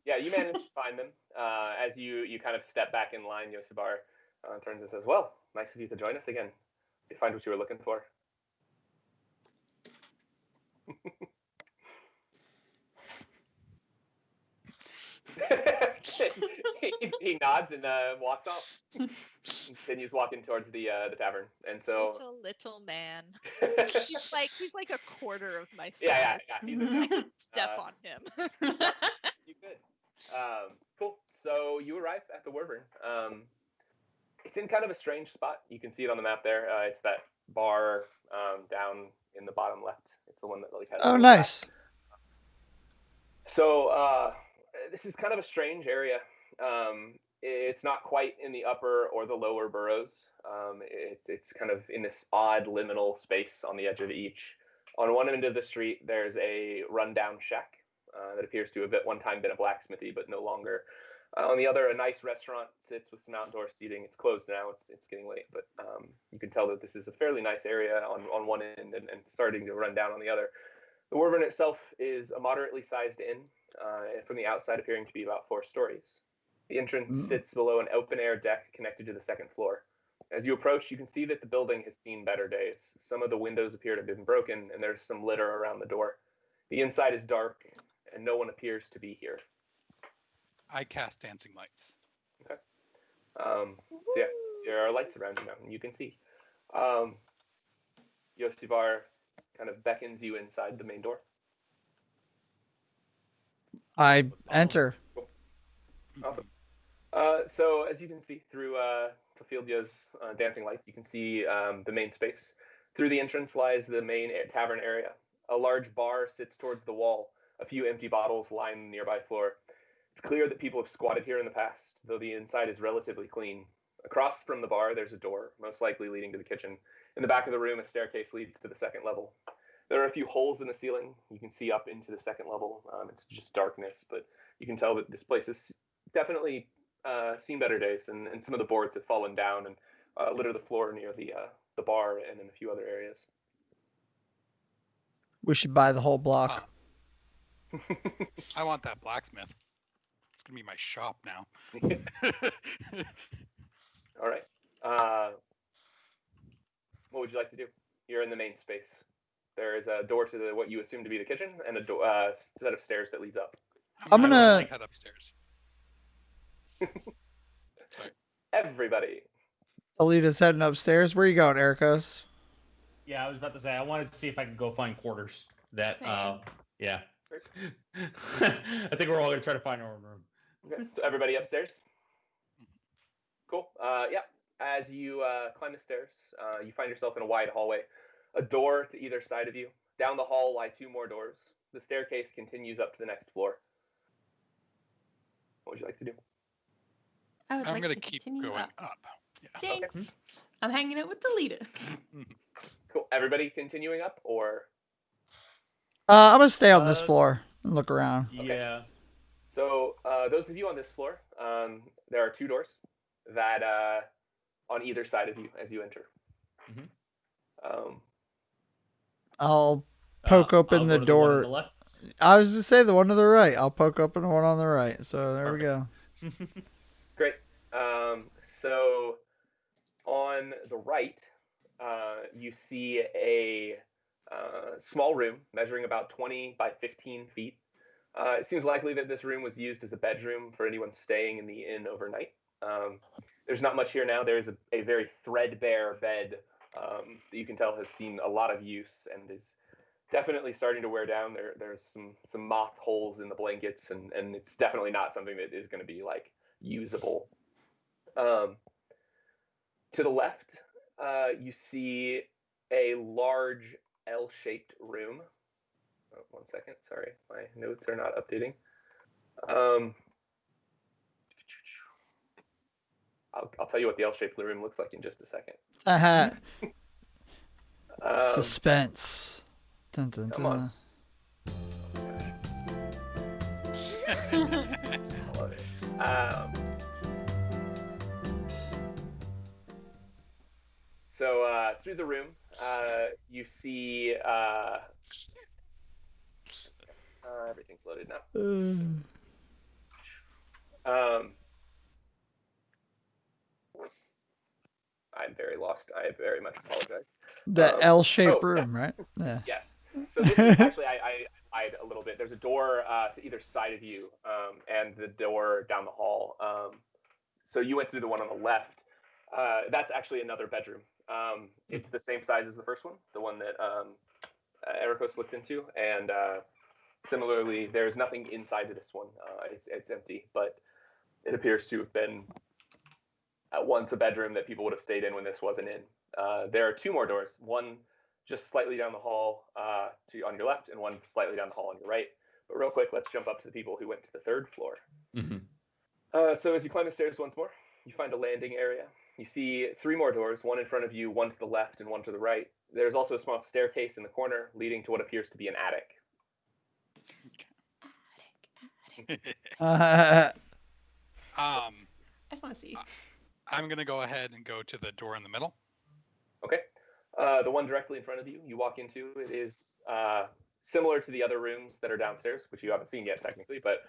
Yeah, you manage to find them. As you kind of step back in line, Yosabar turns and says, "Well, nice of you to join us again. you find what you were looking for? he nods and walks off. Continues walking towards the tavern, and so Little man. He's like a quarter of my size. yeah. He's I could step on him. You could. Cool. So you arrive at the Wyvern. It's in kind of a strange spot. You can see it on the map there. It's that bar down in the bottom left. It's the one that like has. Oh, nice. Back. So this is kind of a strange area. It's not quite in the upper or the lower boroughs. It's kind of in this odd liminal space on the edge of each. On one end of the street, there's a rundown shack that appears to have at one time been a blacksmithy, but no longer. On the other, a nice restaurant sits with some outdoor seating. It's closed now. It's getting late, but you can tell that this is a fairly nice area on one end and starting to run down on the other. The Wyvern itself is a moderately sized inn, from the outside appearing to be about 4 stories. The entrance sits below an open-air deck connected to the second floor. As you approach, you can see that the building has seen better days. Some of the windows appear to have been broken, and there's some litter around the door. The inside is dark, and no one appears to be here. I cast dancing lights. Okay. So yeah, there are lights around you now, and you can see. Yosivar kind of beckons you inside the main door. I enter. Cool. Awesome. So as you can see through Tofildia's dancing lights, you can see the main space. Through the entrance lies the main tavern area. A large bar sits towards the wall. A few empty bottles line the nearby floor. It's clear that people have squatted here in the past, though the inside is relatively clean. Across from the bar, there's a door, most likely leading to the kitchen. In the back of the room, a staircase leads to the second level. There are a few holes in the ceiling. You can see up into the second level. It's just darkness, but you can tell that this place has definitely seen better days, and some of the boards have fallen down and litter the floor near the bar and in a few other areas. We should buy the whole block. I want that blacksmith. It's gonna be my shop now. All right. What would you like to do? You're in the main space. There is a door to what you assume to be the kitchen, and a set of stairs that leads up. I'm gonna head upstairs. Sorry. Everybody. Alita's heading upstairs. Where you going, Ericos? Yeah, I was about to say I wanted to see if I could go find quarters. That yeah. I think we're all gonna try to find our own room. Okay, so everybody upstairs. Cool. Yeah. As you climb the stairs, you find yourself in a wide hallway. A door to either side of you. Down the hall lie 2 more doors. The staircase continues up to the next floor. What would you like to do? I'm going to keep going up. Yeah. Jinx. Okay. I'm hanging out with the leader. Cool. Everybody continuing up, or? I'm gonna stay on this floor and look around. Okay. Yeah. So those of you on this floor, there are 2 doors that on either side of you as you enter. I'll poke open the door. The one on the left. I was to say the one to the right. I'll poke open the one on the right. So there Perfect. we go. Great. So on the right, you see a small room measuring about 20 by 15 feet. It seems likely that this room was used as a bedroom for anyone staying in the inn overnight. There's not much here now. There is a very threadbare bed that you can tell has seen a lot of use and is definitely starting to wear down. There's some moth holes in the blankets, and it's definitely not something that is going to be like usable. To the left, you see a large L-shaped room. Oh, 1 second, sorry, my notes are not updating. I'll tell you what the L-shaped room looks like in just a second. Suspense. Dun, dun, Come dun. on. I love it. So through the room, you see everything's loaded now. I'm very lost. I very much apologize. The L-shaped oh, room, right? Yeah. Yes. So this is actually I lied a little bit. There's a door to either side of you, and the door down the hall. So you went through the one on the left. That's actually another bedroom. It's the same size as the first one, the one that Ericos looked into, and similarly, there's nothing inside of this one. It's empty, but it appears to have been at once a bedroom that people would have stayed in when this wasn't in. There are two more doors. One just slightly down the hall on your left, and one slightly down the hall on your right. But real quick, let's jump up to the people who went to the third floor. So as you climb the stairs once more, you find a landing area. You see three more doors, one in front of you, one to the left, and one to the right. There's also a small staircase in the corner leading to what appears to be an attic. I just want to see. I'm gonna go ahead and go to the door in the middle. Okay. The one directly in front of you, you walk into. It is similar to the other rooms that are downstairs, which you haven't seen yet technically, but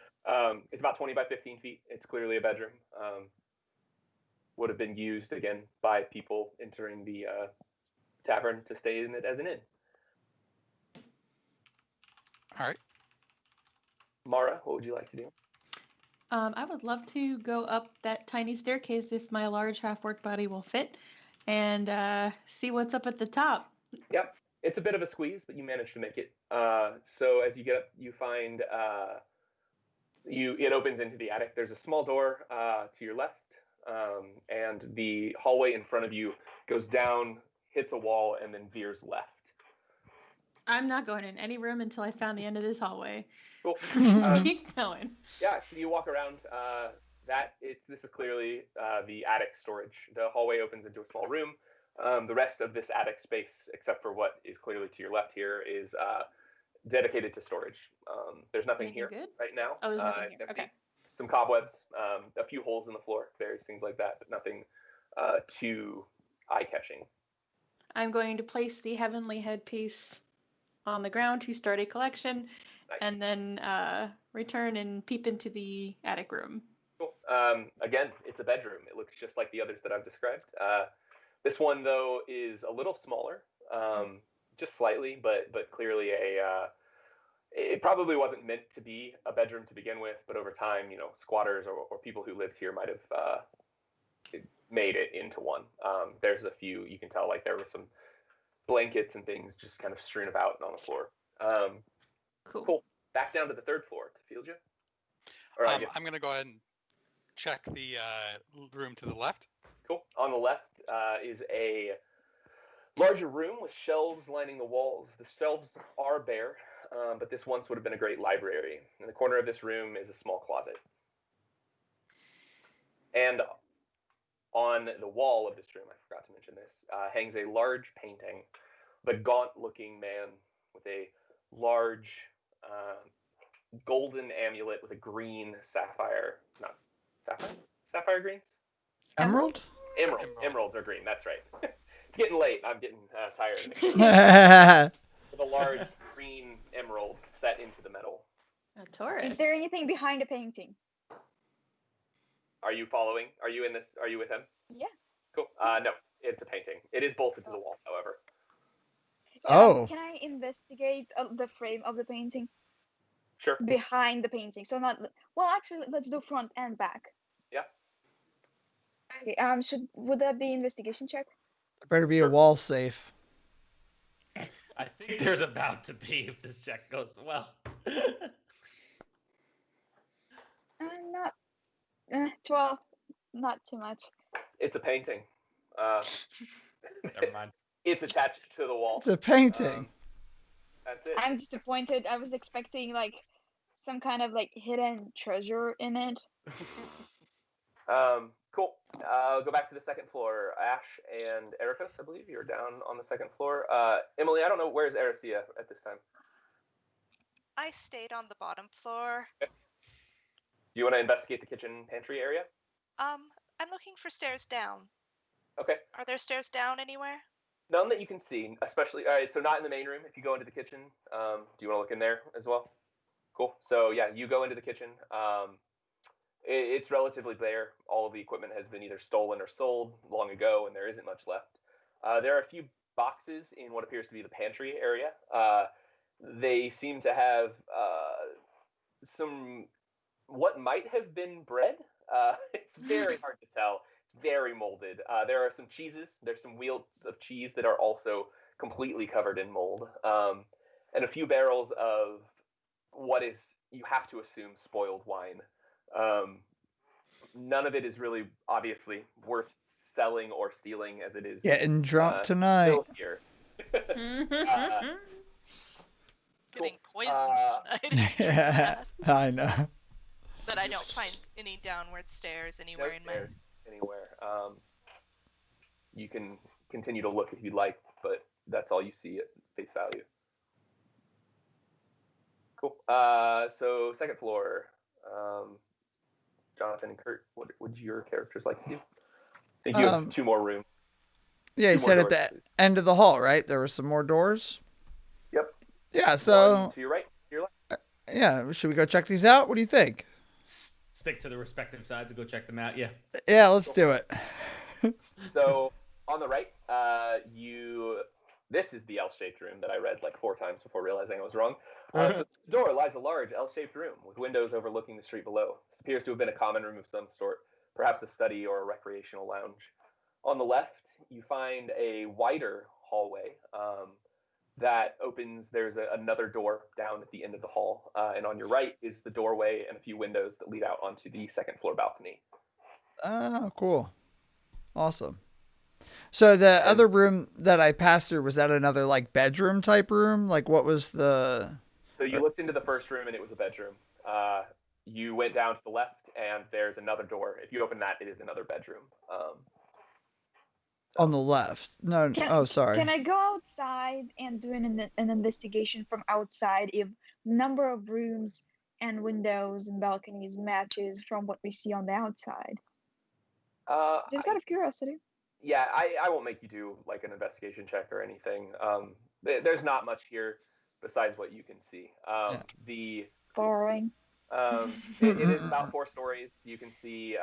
it's about 20 by 15 feet. It's clearly a bedroom. Would have been used again by people entering the tavern to stay in it as an inn. All right. Mara, what would you like to do? I would love to go up that tiny staircase if my large half-orc body will fit, and see what's up at the top. Yep, it's a bit of a squeeze, but you manage to make it. So as you get up, you find it opens into the attic. There's a small door to your left, and the hallway in front of you goes down, hits a wall, and then veers left. I'm not going in any room until I found the end of this hallway. Cool. Just keep going. Yeah, so you walk around. This is clearly the attic storage. The hallway opens into a small room. The rest of this attic space, except for what is clearly to your left here, is dedicated to storage. There's nothing Anything here good? right now. Oh, there's nothing It's here. empty. Okay. Some cobwebs, a few holes in the floor, various things like that, but nothing too eye-catching. I'm going to place the heavenly headpiece on the ground to start a collection, Nice. and then return and peep into the attic room. Cool. Again, it's a bedroom. It looks just like the others that I've described. This one, though, is a little smaller, just slightly, but clearly it probably wasn't meant to be a bedroom to begin with, but over time, squatters or people who lived here might have made it into one. There's a few, you can tell, like there were some blankets and things just kind of strewn about on the floor. Cool. Back down to the third floor to field you. Or I'm going to go ahead and check the room to the left. Cool. On the left is a larger room with shelves lining the walls. The shelves are bare, but this once would have been a great library. In the corner of this room is a small closet. And on the wall of this room, I forgot to mention this, hangs a large painting of a gaunt-looking man with a large golden amulet with a green sapphire. Not sapphire? Sapphire greens? Emerald? Emeralds are green, that's right. It's getting late. I'm getting tired. With a large green emerald set into the metal. A Taurus. Is there anything behind the painting? Are you following? Are you in this? Are you with him? Yeah. Cool. No, it's a painting. It is bolted to the wall, however. Oh. Can I investigate the frame of the painting? Sure. Behind the painting. So not. Well, actually, let's do front and back. Yeah. Okay. Would that be investigation check? Better be a wall safe. I think there's about to be if this check goes well. Not 12. Not too much. It's a painting. Never mind. It's attached to the wall. It's a painting. That's it. I'm disappointed. I was expecting like some kind of like hidden treasure in it. Cool. Go back to the second floor. Ash and Ericos, I believe you're down on the second floor. Emily, I don't know, where's Ericia at this time? I stayed on the bottom floor. Okay. Do you want to investigate the kitchen pantry area? I'm looking for stairs down. Okay. Are there stairs down anywhere? None that you can see, especially. All right, so not in the main room. If you go into the kitchen, do you want to look in there as well? Cool. So yeah, you go into the kitchen. It's relatively bare. All of the equipment has been either stolen or sold long ago, and there isn't much left. There are a few boxes in what appears to be the pantry area. They seem to have some what might have been bread. It's very hard to tell. It's very molded. There are some cheeses. There's some wheels of cheese that are also completely covered in mold, and a few barrels of what is, you have to assume, spoiled wine. Um, None of it is really obviously worth selling or stealing, as it is Getting drunk tonight. still here. Getting Cool. poisoned tonight. Yeah, I know. But I don't find any downward stairs anywhere No in my. stairs anywhere. You can continue to look if you'd like, but that's all you see at face value. Cool. So second floor. Jonathan and Kurt, what would your characters like to do? I think you have 2 more rooms. Yeah, you 2 more said at doors, the please. end of the hall, right? There were some more doors. Yep. Yeah, One so to your right, to your left. yeah, should we go check these out? What do you think? Stick to the respective sides and go check them out. Yeah. Yeah, let's do it. So on the right, this is the L-shaped room that I read like 4 times before realizing I was wrong. So at the door lies a large L-shaped room with windows overlooking the street below. This appears to have been a common room of some sort, perhaps a study or a recreational lounge. On the left, you find a wider hallway that opens. There's another door down at the end of the hall, and on your right is the doorway and a few windows that lead out onto the second floor balcony. Oh, cool. Awesome. So the other room that I passed through, was that another like bedroom type room? Like what was the So you looked into the first room and it was a bedroom. You went down to the left and there's another door. If you open that, it is another bedroom. on the left? No, oh, sorry. Can I go outside and do an investigation from outside if number of rooms and windows and balconies matches from what we see on the outside? Just out of curiosity. Yeah, I won't make you do like an investigation check or anything. There's not much here besides what you can see. The Boring. It is about 4 stories. You can see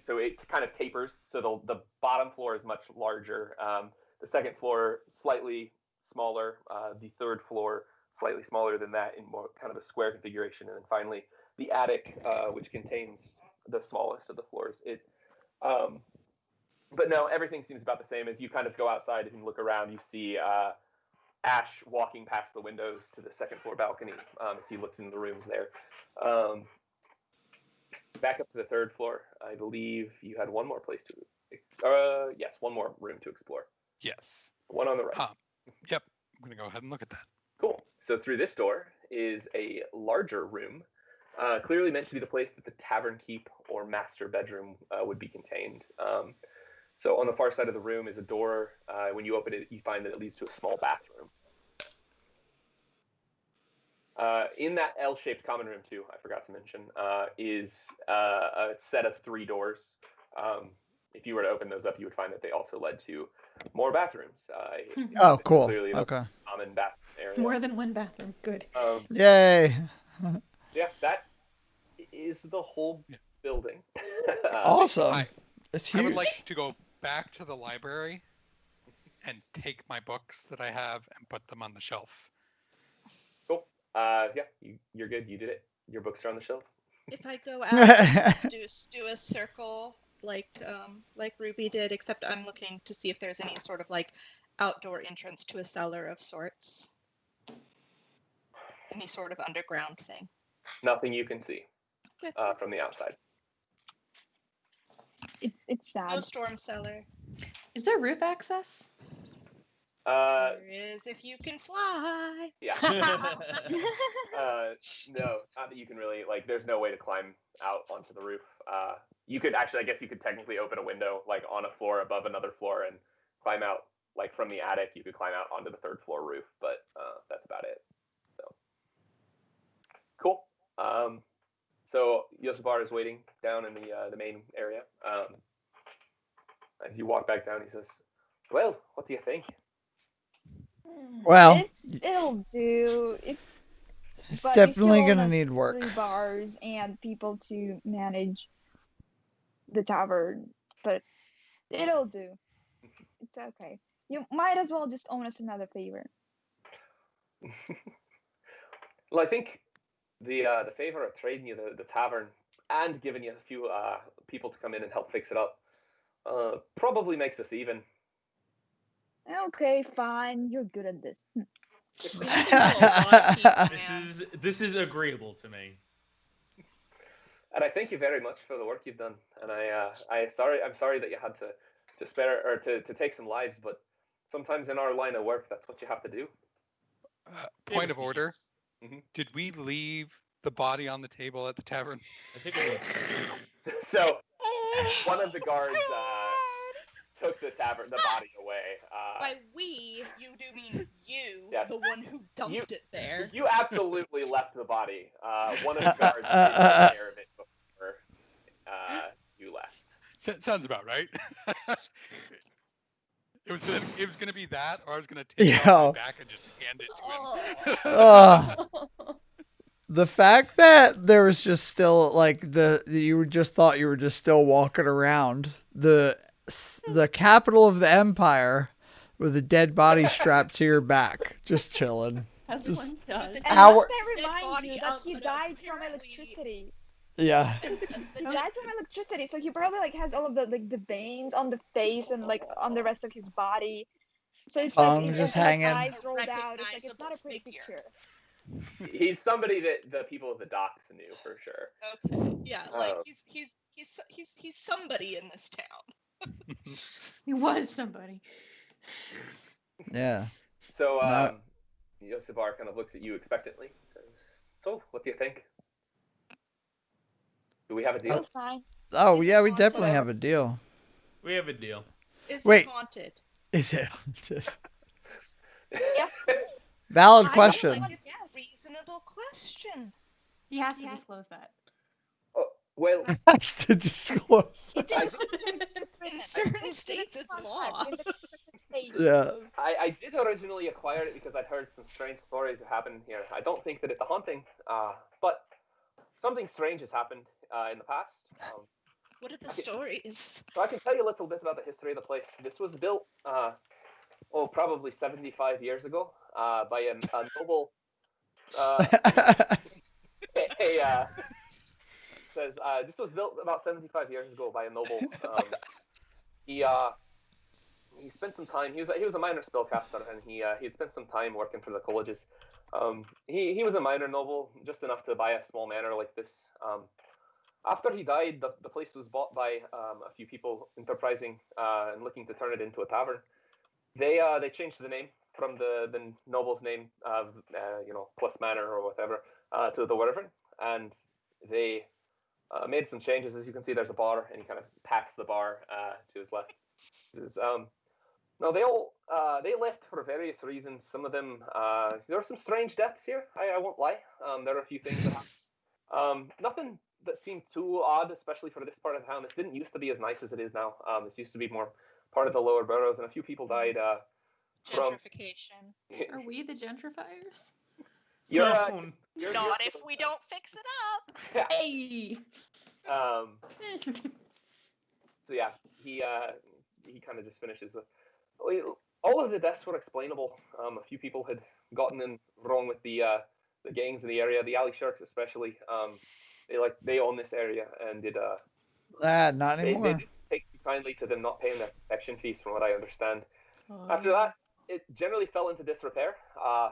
so it kind of tapers. So the bottom floor is much larger. The second floor slightly smaller. The third floor slightly smaller than that in more kind of a square configuration. And then finally the attic, which contains the smallest of the floors. But no, everything seems about the same. As you kind of go outside and look around, you see Ash walking past the windows to the second floor balcony as he looks into the rooms there. Back up to the third floor. I believe you had one more place to. Yes, one more room to explore. Yes. One on the right. Yep. I'm gonna go ahead and look at that. Cool. So through this door is a larger room, clearly meant to be the place that the tavern keep or master bedroom would be contained. So on the far side of the room is a door. When you open it, you find that it leads to a small bathroom. In that L-shaped common room too, I forgot to mention, is a set of 3 doors. If you were to open those up, you would find that they also led to more bathrooms. Oh, cool. Clearly, Okay. Common bathroom area. More than one bathroom. Good. Yay. Yeah, that is the whole building. Awesome. It's huge. I would like to go back to the library and take my books that I have and put them on the shelf. Cool. Yeah, you're good. You did it. Your books are on the shelf. If I go out and do a circle like Ruby did, except I'm looking to see if there's any sort of like outdoor entrance to a cellar of sorts. Any sort of underground thing. Nothing you can see from the outside. It's sad. No storm cellar. Is there roof access? There is if you can fly. Yeah. No, not that you can really, like, there's no way to climb out onto the roof. You could actually, I guess you could technically open a window, like, on a floor above another floor and climb out, like, from the attic. You could climb out onto the 3rd floor roof, but that's about it. So, cool. So Yosabar is waiting down in the main area. As you walk back down, he says, "Well, what do you think?" Well, it'll do. It's But you still definitely owe gonna us need work. 3 bars and people to manage the tavern. But it'll do. It's okay. You might as well just own us another favor. Well, I think the favor of trading you the tavern and giving you a few people to come in and help fix it up probably makes us even. Okay, fine. You're good at this. You have to know a lot of people, man. This is agreeable to me. And I thank you very much for the work you've done. And I'm sorry that you had to spare or to take some lives, but sometimes in our line of work, that's what you have to do. Point of order. Mm-hmm. Did we leave the body on the table at the tavern? I think we did. So one of the guards took the body away. By we, you do mean you, Yes. the one who dumped it there. You absolutely left the body. One of the guards did take care of it before you left. Sounds about right. It was going to be that, or I was going to take it off my back and just hand it to him. The fact that there was just still like you just thought you were just still walking around the capital of the empire with a dead body strapped to your back, just chilling. As one does. And must I remind you that he died from electricity. Yeah. He died from electricity, so he probably like has all of the like the veins on the face and like on the rest of his body. So it's Tongue like just and, hanging. eyes rolled out. It's like it's not a pretty picture. He's somebody that the people of the docks knew for sure. Okay, yeah, like he's somebody in this town. He was somebody. Yeah. So Yosibar kind of looks at you expectantly. Says, "So, what do you think? Do we have a deal?" Fine. Oh yeah, we definitely have a deal. We have a deal. Is Wait. it haunted? Is it haunted? Yes. Valid question. I don't think it's a reasonable question. He has to disclose that. Oh, well, has to disclose. In certain states, it's law. Yeah. I did originally acquire it because I'd heard some strange stories that happened here. I don't think that it's a haunting, but something strange has happened in the past. What are the stories? So I can tell you a little bit about the history of the place. This was built, probably 75 years ago by a noble. Says this was built about 75 years ago by a noble. He spent some time. He was a minor spellcaster, and he had spent some time working for the colleges. He was a minor noble, just enough to buy a small manor like this. After he died, the place was bought by a few people enterprising and looking to turn it into a tavern. They changed the name from the noble's name of Plus Manor or whatever to the Wyvern, and they made some changes. As you can see, there's a bar, and he kind of pats the bar to his left. No, they left for various reasons. Some of them there were some strange deaths here. I won't lie. There are a few things that happened. Nothing that seemed too odd, especially for this part of town. This didn't used to be as nice as it is now. This used to be more part of the lower boroughs, and a few people died from gentrification. Are we the gentrifiers? You're not if we don't fix it up. Yeah. Hey. So yeah, he kind of just finishes with, all of the deaths were explainable. A few people had gotten in wrong with the gangs in the area, the alley sharks especially. They own this area and did not they anymore. did take too kindly to them not paying their protection fees, from what I understand. After that, it generally fell into disrepair. A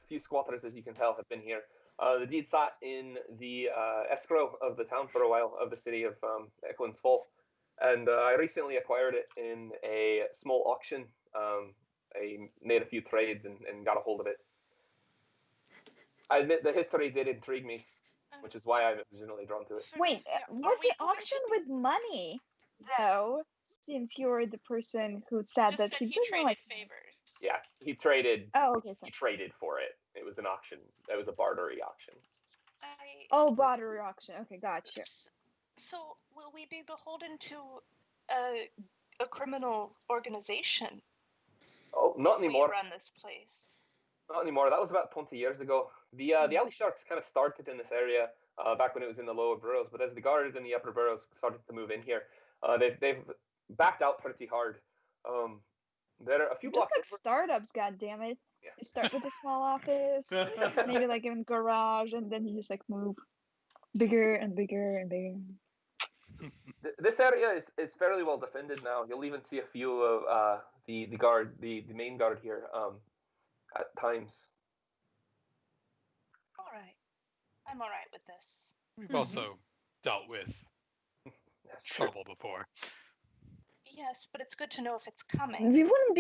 few squatters, as you can tell, have been here. The deed sat in the escrow of the town for a while, of the city of Eclins Fall. And I recently acquired it in a small auction. I made a few trades and got a hold of it. I admit the history did intrigue me, which is why I'm originally drawn to it. Wait, was the auction with money, though? Since you're the person who said that he doesn't like favors. Yeah, he traded. Oh, okay. He traded for it. It was an auction. It was a bartery auction. Bartery auction. Okay, gotcha. So, will we be beholden to a criminal organization? Oh, not anymore. We run this place. Not anymore. That was about 20 years ago. The alley sharks kind of started in this area back when it was in the lower boroughs, but as the guard in the upper boroughs started to move in here, they've backed out pretty hard. Um, there are a few Just blocks like over. startups, god damn it. Yeah. You start with a small office, maybe like in garage, and then you just like move bigger and bigger and bigger. This area is fairly well defended now. You'll even see a few of the guard, the main guard here at times. All right. I'm all right with this. We've also dealt with That's true. trouble before. Yes, but it's good to know if it's coming. We wouldn't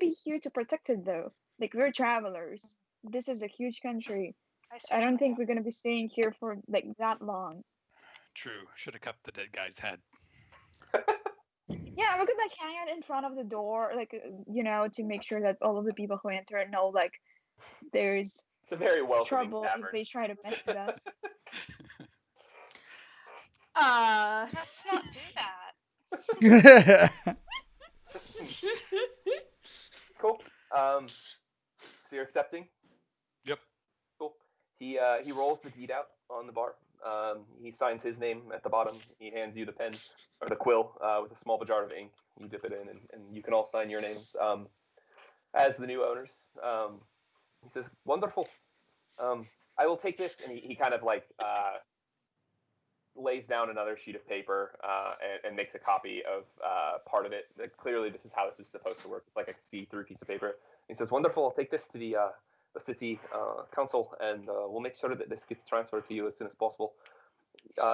be here to protect it though. Like we're travelers. This is a huge country. I don't think we're gonna be staying here for like that long. True. Should have kept the dead guy's head. Yeah, we could like hang out in front of the door, like to make sure that all of the people who enter know like there's It's a very welcoming trouble tavern. if they try to mess with us. Let's not do that. Cool. So you're accepting? Yep. Cool. He rolls the deed out on the bar. He signs his name at the bottom. He hands you the pen or the quill with a small jar of ink. You dip it in, and you can all sign your names as the new owners. He says, "Wonderful. I will take this," and he kind of like lays down another sheet of paper and makes a copy of part of it. Like, clearly, this is how this is supposed to work. It's like a see-through piece of paper. He says, "Wonderful. I'll take this to the city council, and we'll make sure that this gets transferred to you as soon as possible.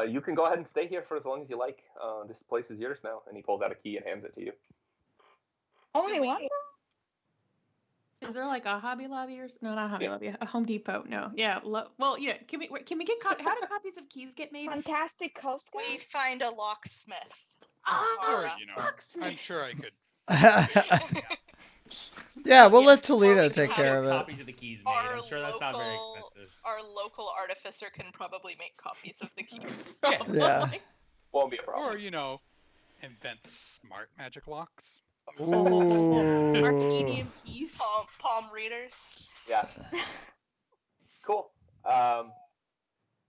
You can go ahead and stay here for as long as you like. This place is yours now." And he pulls out a key and hands it to you. Only one? Is there like a Hobby Lobby or no, not Hobby Lobby, a Home Depot? No, yeah. Well, yeah. Can we get how do copies of keys get made? Fantastic Coast Guard? We find a locksmith. Or, Aura. I'm sure I could. Yeah, we'll let Or Toledo we take can care have of it. Copies of the keys made. I'm sure that's not very expensive. Our local artificer can probably make copies of the keys. Yeah. Won't be a problem. Or, invent smart magic locks. Ooh. Arcanium keys. Palm readers. Yes. Cool.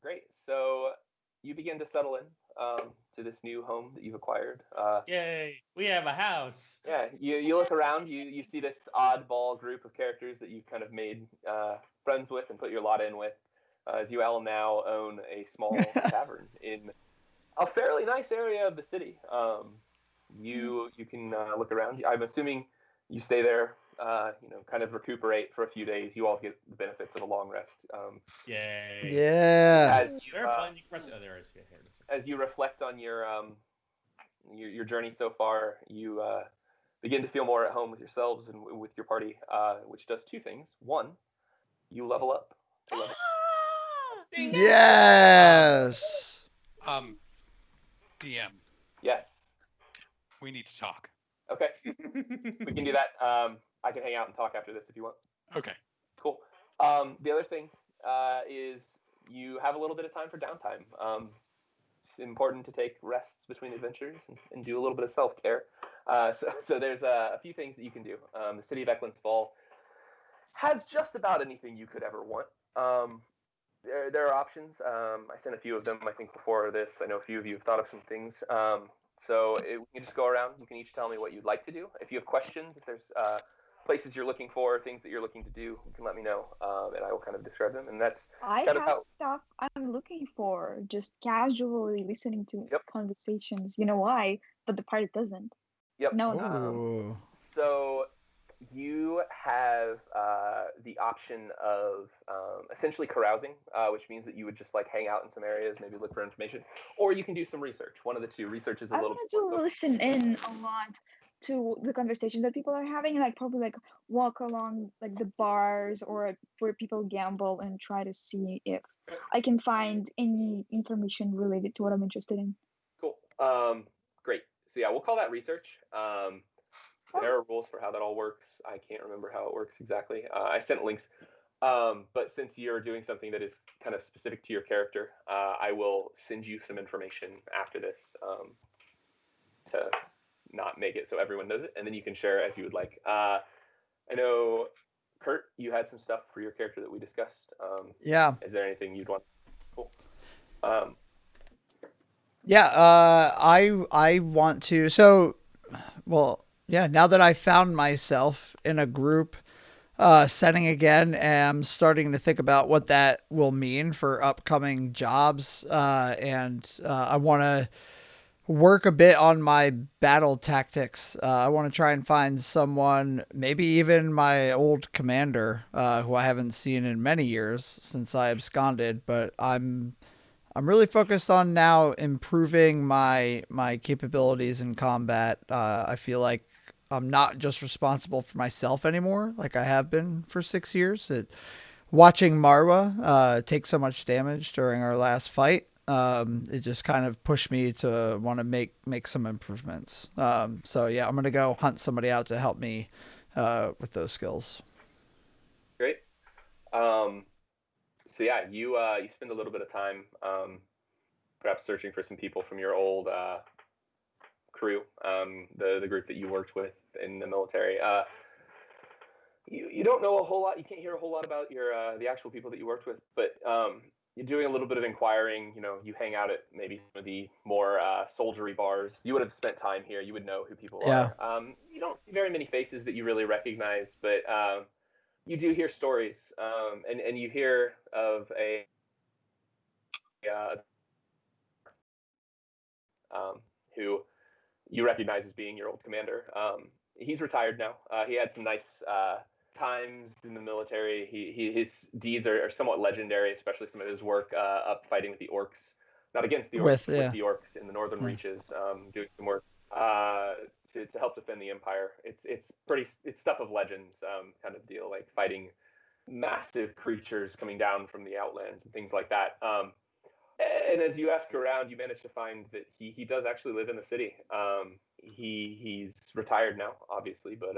Great. So you begin to settle in to this new home that you've acquired. Yay! We have a house. Yeah. You look around. You see this oddball group of characters that you've kind of made friends with and put your lot in with, as you all now own a small tavern in a fairly nice area of the city. You can look around. I'm assuming you stay there, kind of recuperate for a few days. You all get the benefits of a long rest. Yay! Yeah. As you, There are plenty of rest. Oh, there is. Yeah, here it is. as you reflect on your journey so far, you begin to feel more at home with yourselves and with your party, which does two things. One, you level up. to level- Yes. DM, Yes. we need to talk. Okay. We can do that. I can hang out and talk after this if you want. Okay. Cool. The other thing is you have a little bit of time for downtime. It's important to take rests between adventures and do a little bit of self-care. So there's a few things that you can do. The city of Eclins Fall has just about anything you could ever want. There are options. I sent a few of them, I think, before this. I know a few of you have thought of some things. We can just go around. You can each tell me what you'd like to do. If you have questions, if there's places you're looking for, things that you're looking to do, you can let me know, and I will kind of describe them. And that's I kind of have how. stuff I'm looking for, just casually listening to Yep. conversations. You know why? But the party doesn't. Yep. No. Ooh. So you have the option of essentially carousing, which means that you would just like hang out in some areas, maybe look for information, or you can do some research. One of the two. Research is a I little. want to listen in a lot to the conversations that people are having, and like probably like walk along like the bars or where people gamble and try to see if I can find any information related to what I'm interested in. Cool. Great. So yeah, we'll call that research. There are rules for how that all works. I can't remember how it works exactly. I sent links. But since you're doing something that is kind of specific to your character, I will send you some information after this to not make it so everyone knows it, and then you can share as you would like. I know Kurt, you had some stuff for your character that we discussed. Yeah. Is there anything you'd want? Cool. Yeah, I want to. So, well, yeah. Now that I found myself in a group setting again, I'm starting to think about what that will mean for upcoming jobs, and I want to work a bit on my battle tactics. I want to try and find someone, maybe even my old commander, who I haven't seen in many years since I absconded, but I'm really focused on now improving my capabilities in combat. I feel like I'm not just responsible for myself anymore, like I have been for 6 years. Watching Marwa take so much damage during our last fight, it just kind of pushed me to want to make some improvements. So yeah, I'm gonna go hunt somebody out to help me with those skills. Great. So yeah, you spend a little bit of time perhaps searching for some people from your old crew, the group that you worked with in the military. You don't know a whole lot. You can't hear a whole lot about your the actual people that you worked with, but you're doing a little bit of inquiring. You hang out at maybe some of the more soldiery bars. You would have spent time here. You would know who people Yeah. are. You don't see very many faces that you really recognize, but you do hear stories, and you hear of a uh, who you recognize as being your old commander. He's retired now. He had some nice times in the military. His deeds are somewhat legendary, especially some of his work up fighting with the orcs, not against the orcs, With but with yeah. the orcs in the northern Yeah. reaches, doing some work to help defend the empire. It's stuff of legends kind of deal, like fighting massive creatures coming down from the outlands and things like that. And as you ask around, you manage to find that he does actually live in the city. He's retired now, obviously, but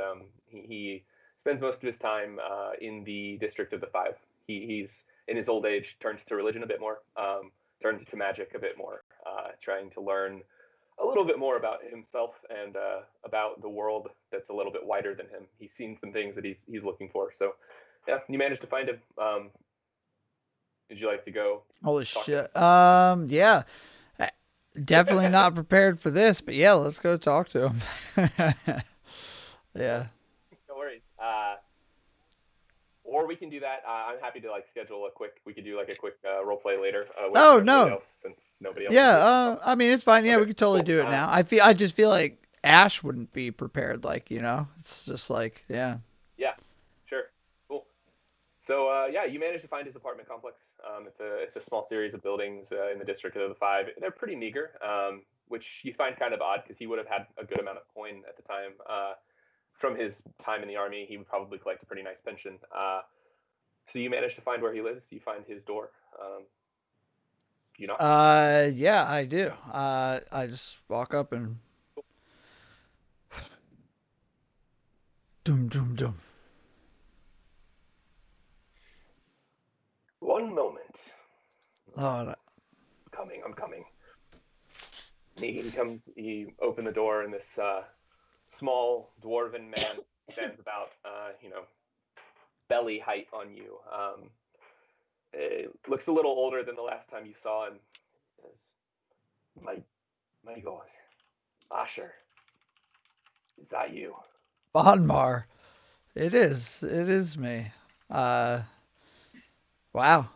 he spends most of his time in the district of the Five. He's in his old age turned to religion a bit more, turned to magic a bit more, trying to learn a little bit more about himself and about the world that's a little bit wider than him. He's seen some things that he's looking for. So, yeah, you managed to find him. Would you like to go Holy talk to him? shit. Yeah. Definitely not prepared for this, but yeah, let's go talk to him. Yeah. No worries. Or we can do that. I'm happy to schedule a quick. We could do a quick role play later away Oh from everybody no. else, since nobody else is Yeah. here to talk. I mean, it's fine. Yeah, Okay, we could totally cool. do it now. I just feel like Ash wouldn't be prepared. It's just like, yeah. Yeah, sure, cool. So yeah, you managed to find his apartment complex. It's a small series of buildings in the district of the Five. They're pretty meager, which you find kind of odd because he would have had a good amount of coin at the time. From his time in the army, he would probably collect a pretty nice pension. So you managed to find where he lives. You find his door. You knock. Yeah, I do. I just walk up and doom doom doom. One moment. Oh, I'm coming. He comes. He opened the door, and this small dwarven man stands about, belly height on you. It looks a little older than the last time you saw him. Says, my God, Asher, is that you? Bonmar. It is. It is me. Uh, wow.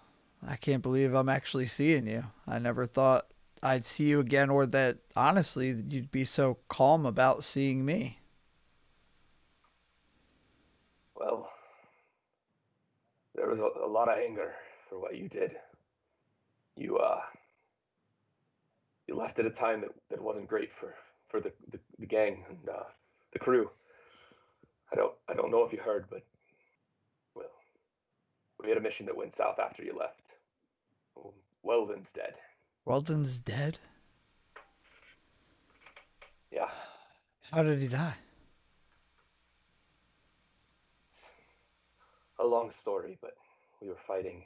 I can't believe I'm actually seeing you. I never thought I'd see you again, or that honestly you'd be so calm about seeing me. Well, there was a lot of anger for what you did. You you left at a time that wasn't great for the gang and the crew. I don't know if you heard, but well, we had a mission that went south after you left. Weldon's dead. Weldon's dead? Yeah, How did he die? it's a long story, but we were fighting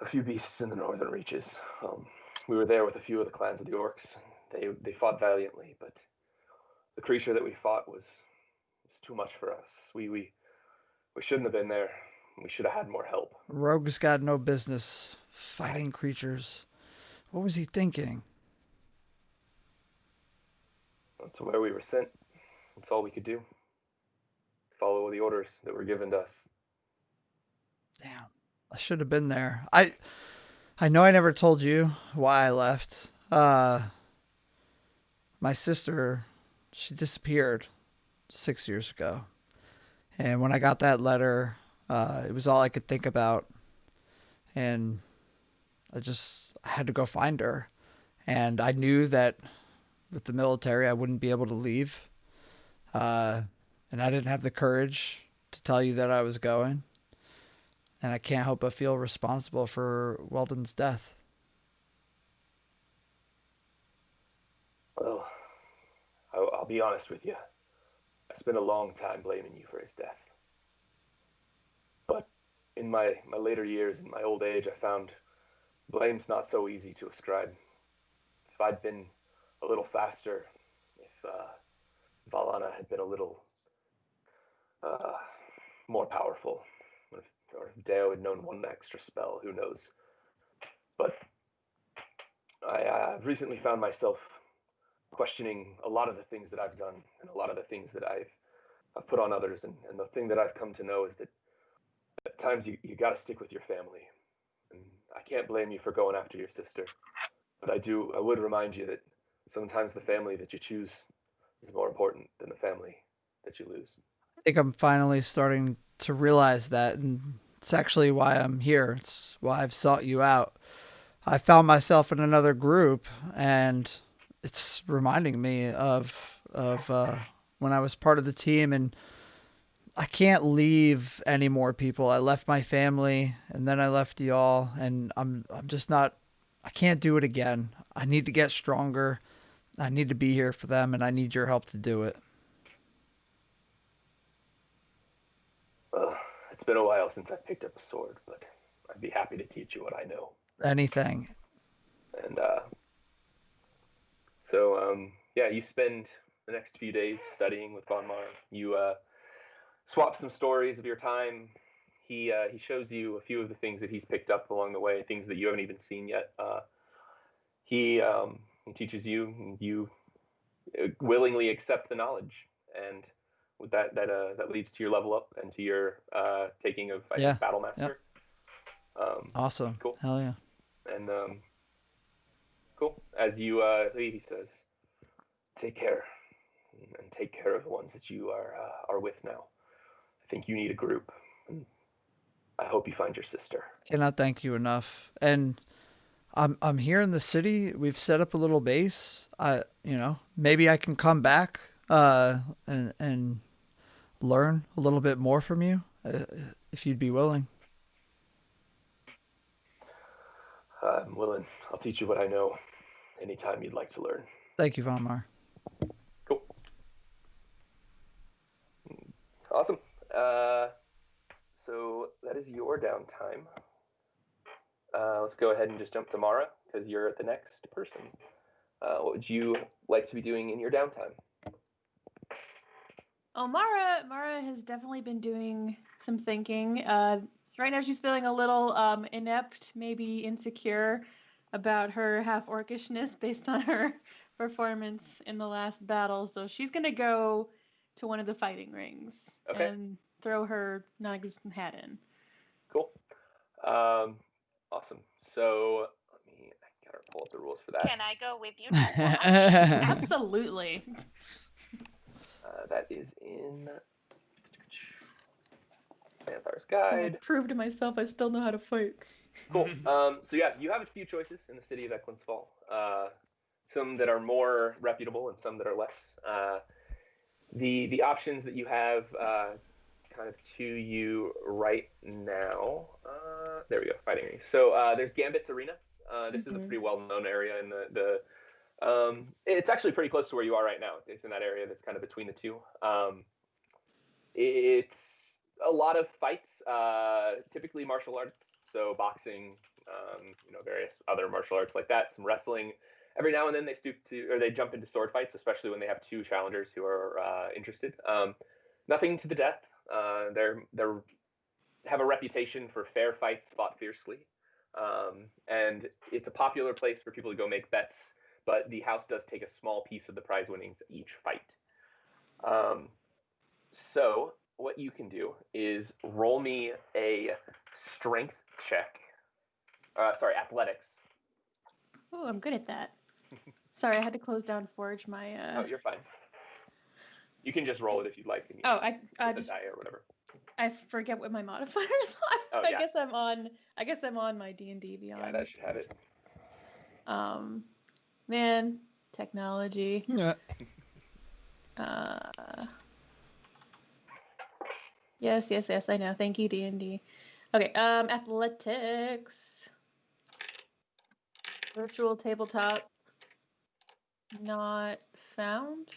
a few beasts in the northern reaches. We were there with a few of the clans of the orcs. They fought valiantly, but the creature that we fought was too much for us. We We shouldn't have been there. We should have had more help. Rogue's got no business fighting creatures. What was he thinking? That's where we were sent. That's all we could do. Follow the orders that were given to us. Damn. I should have been there. I know I never told you why I left. My sister, she disappeared 6 years ago. And when I got that letter, it was all I could think about. And I had to go find her. And I knew that with the military, I wouldn't be able to leave. And I didn't have the courage to tell you that I was going. And I can't help but feel responsible for Weldon's death. Well, I'll be honest with you. I spent a long time blaming you for his death. But in my later years, in my old age, I found blame's not so easy to ascribe. If I'd been a little faster, if Valana had been a little more powerful, or if Deo had known one extra spell, who knows? But I've recently found myself questioning a lot of the things that I've done and a lot of the things that I've put on others. And the thing that I've come to know is that at times you got to stick with your family. And I can't blame you for going after your sister. But I would remind you that sometimes the family that you choose is more important than the family that you lose. I think I'm finally starting to realize that, and it's actually why I'm here. It's why I've sought you out. I found myself in another group, and it's reminding me of when I was part of the team, and I can't leave any more people. I left my family, and then I left y'all, and I'm just not. I can't do it again. I need to get stronger. I need to be here for them, and I need your help to do it. Well, it's been a while since I picked up a sword, but I'd be happy to teach you what I know. Anything. And so, yeah, you spend the next few days studying with Von Mar. You swap some stories of your time. He shows you a few of the things that he's picked up along the way, things that you haven't even seen yet. He teaches you, and you willingly accept the knowledge, and with that leads to your level up and to your taking of, I think, Battle Master. Yep. Awesome. Cool. Hell yeah. And cool. As you leave, he says, "Take care, and take care of the ones that you are with now. I think you need a group, and I hope you find your sister." Cannot thank you enough. And I'm here in the city. We've set up a little base. Maybe I can come back and learn a little bit more from you if you'd be willing. I'm willing. I'll teach you what I know anytime you'd like to learn. Thank you, Von Mar. Cool. Awesome. So that is your downtime. Let's go ahead and just jump to Mara, because you're the next person. What would you like to be doing in your downtime? Oh, Mara has definitely been doing some thinking. Right now she's feeling a little inept, maybe insecure about her half-orcishness based on her performance in the last battle. So she's going to go to one of the fighting rings and throw her non-existent hat in. Cool. Awesome. So I gotta pull up the rules for that. Can I go with you to watch? Absolutely. That is in Vampire's Just gonna Guide. prove to myself I still know how to fight. Cool. So yeah, you have a few choices in the city of Eclins Fall. Some that are more reputable and some that are less. The options that you have kind of to you right now. There we go, fighting rings. So there's Gambit's Arena. This is a pretty well-known area in the it's actually pretty close to where you are right now. It's in that area that's kind of between the two. It's a lot of fights, typically martial arts, so boxing, various other martial arts like that, some wrestling. Every now and then they jump into sword fights, especially when they have two challengers who are interested. Nothing to the death. They're have a reputation for fair fights fought fiercely, and it's a popular place for people to go make bets. But the house does take a small piece of the prize winnings each fight. So what you can do is roll me a strength check. Sorry, athletics. Oh, I'm good at that. Sorry, I had to close down Forge my. Oh, you're fine. You can just roll it if you'd like. And Oh, I just die or whatever. I forget what my modifiers are. Oh, I yeah. guess I'm on. I guess I'm on my D&D Beyond. Yeah, that should have it. Man, technology. Yeah. Yes, I know. Thank you, D&D. Okay, athletics. Virtual tabletop. Not found.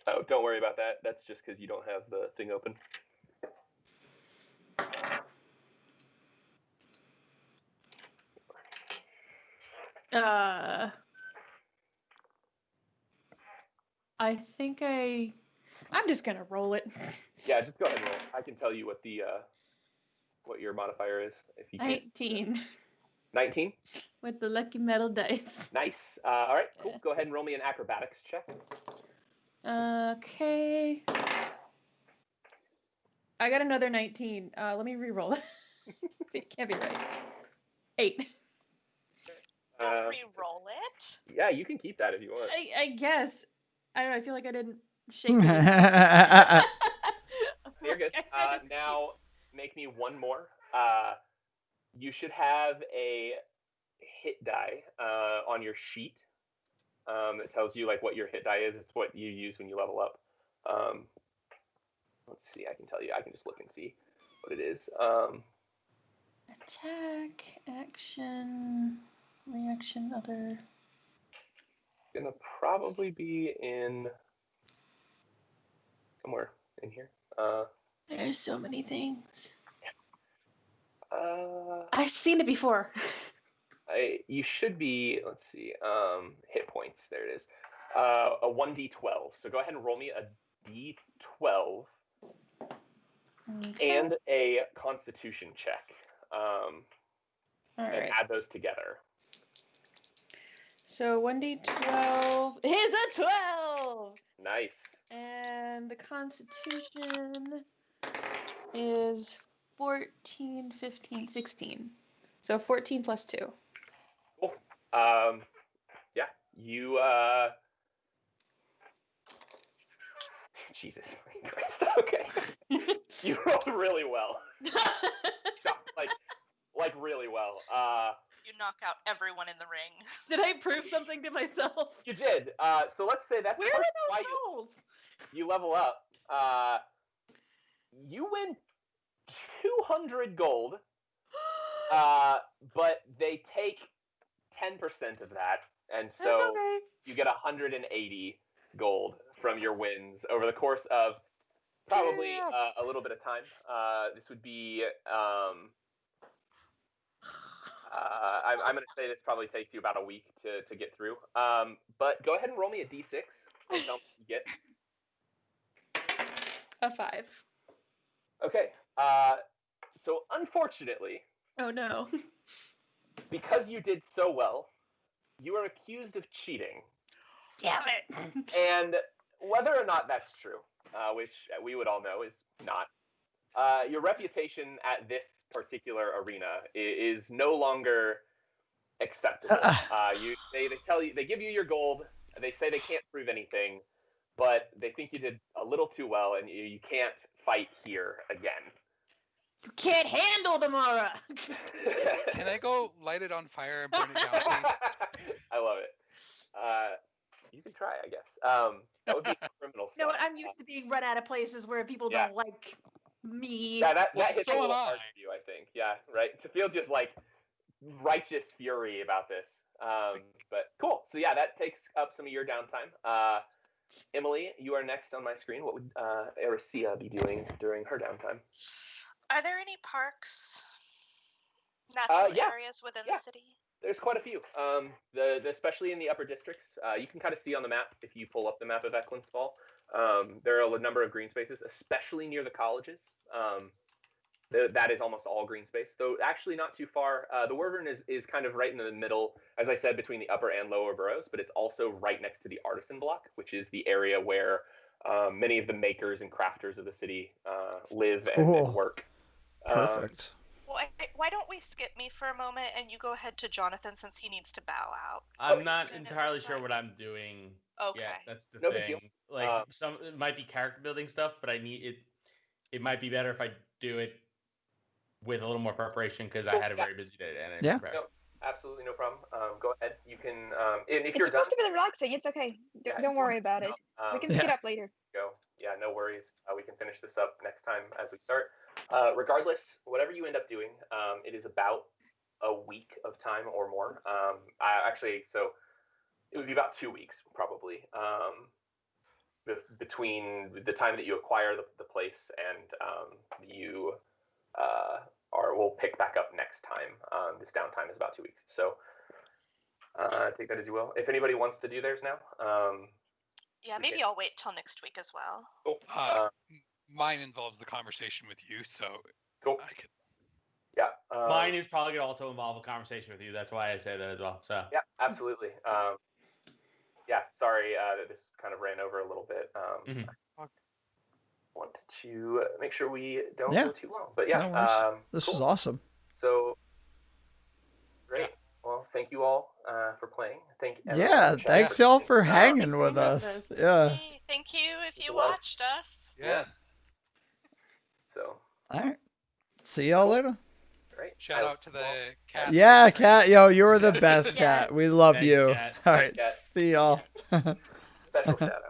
Oh, don't worry about that. That's just because you don't have the thing open. I think I'm just gonna roll it. Yeah, just go ahead and roll. I can tell you what the what your modifier is if you can't. 19 19. with the lucky metal dice. Nice. All right, cool. Go ahead and roll me an acrobatics check. Okay. I got another 19. Let me re-roll it. It can't be right. 8. Don't re-roll it. Yeah, you can keep that if you want. I guess. I don't know. I feel like I didn't shake it. You're good. Now make me one more. You should have a hit die on your sheet that tells you like what your hit die is. It's what you use when you level up. Let's see. I can tell you. I can just look and see what it is. Attack, action, reaction, other. Gonna probably be in somewhere in here. There's so many things. I've seen it before. You should be. Let's see. Hit points. There it is. A 1d12. So go ahead and roll me a d12 Okay. and a Constitution check. All and right. add those together. So 1d12 is a 12. Nice. And the Constitution is 14, 15, 16. So 14 plus 2. Cool. Yeah, you, Jesus Christ. Okay. You rolled really well. like really well. You knock out everyone in the ring. Did I prove something to myself? You did. So let's say that's Where are those rolls? You level up. You win 200 gold. But they take 10% of that, and so okay. You get 180 gold from your wins over the course of probably a little bit of time. This would be. I'm going to say this probably takes you about a week to get through. But go ahead and roll me a d6 and tell me what you get. A 5. Okay. So unfortunately. Oh no. Because you did so well, you are accused of cheating. Damn it. And whether or not that's true, which we would all know is not, your reputation at this particular arena is no longer acceptable. They give you your gold. They say they can't prove anything, but they think you did a little too well, and you can't fight here again. You can't handle the Mara. Can I go light it on fire and burn it down, please? I love it. You can try, I guess. That would be criminal stuff. No, I'm used to being run out of places where people don't like me. Yeah, that hits so a little hard for you, I think. Yeah, right. To feel just like righteous fury about this. But cool. So yeah, that takes up some of your downtime. Emily, you are next on my screen. What would Erisea be doing during her downtime? Are there any parks, natural areas within the city? There's quite a few. Especially in the upper districts. You can kind of see on the map if you pull up the map of Eclins Fall. There are a number of green spaces, especially near the colleges. That is almost all green space, though actually not too far. The Wyvern is kind of right in the middle, as I said, between the upper and lower boroughs, but it's also right next to the artisan block, which is the area where many of the makers and crafters of the city live and Cool. work. Perfect. Why don't we skip me for a moment and you go ahead to Jonathan since he needs to bow out? I'm as not soon as entirely it's sure like- what I'm doing. Okay. Yeah, that's the No big deal. thing. Like some it might be character building stuff, but I need it. It might be better if I do it with a little more preparation because I had a very busy day and I Yeah. prepared. No, absolutely no problem. Go ahead. You can, and if It's you're done, supposed to be relaxing. It's okay. Yeah, Don't worry about it. We can pick it Yeah. up later. go. Yeah, no worries. We can finish this up next time as we start. Regardless, whatever you end up doing, it is about a week of time or more. So it would be about 2 weeks probably between the time that you acquire the place and you we'll pick back up next time. This downtime is about 2 weeks. So take that as you will. If anybody wants to do theirs now, Yeah, maybe I'll wait till next week as well. cool. Mine involves the conversation with you, so Cool. I could. Yeah. Mine is probably going to also involve a conversation with you. That's why I say that as well. So Yeah, absolutely. Yeah, sorry that this kind of ran over a little bit. I want to make sure we don't go too long. But yeah, No worries. This cool. was awesome. So great. Well, thank you all for playing. Yeah, thanks y'all for hanging with us. Yeah. Hey, thank you if you watched us. Yeah. So. All right. See y'all later. Great. Shout out to the cat. Yeah, Cat. Yo, you're the best, Cat. We love Thanks, you. Cat. All right. Cat. See y'all. Special shout out.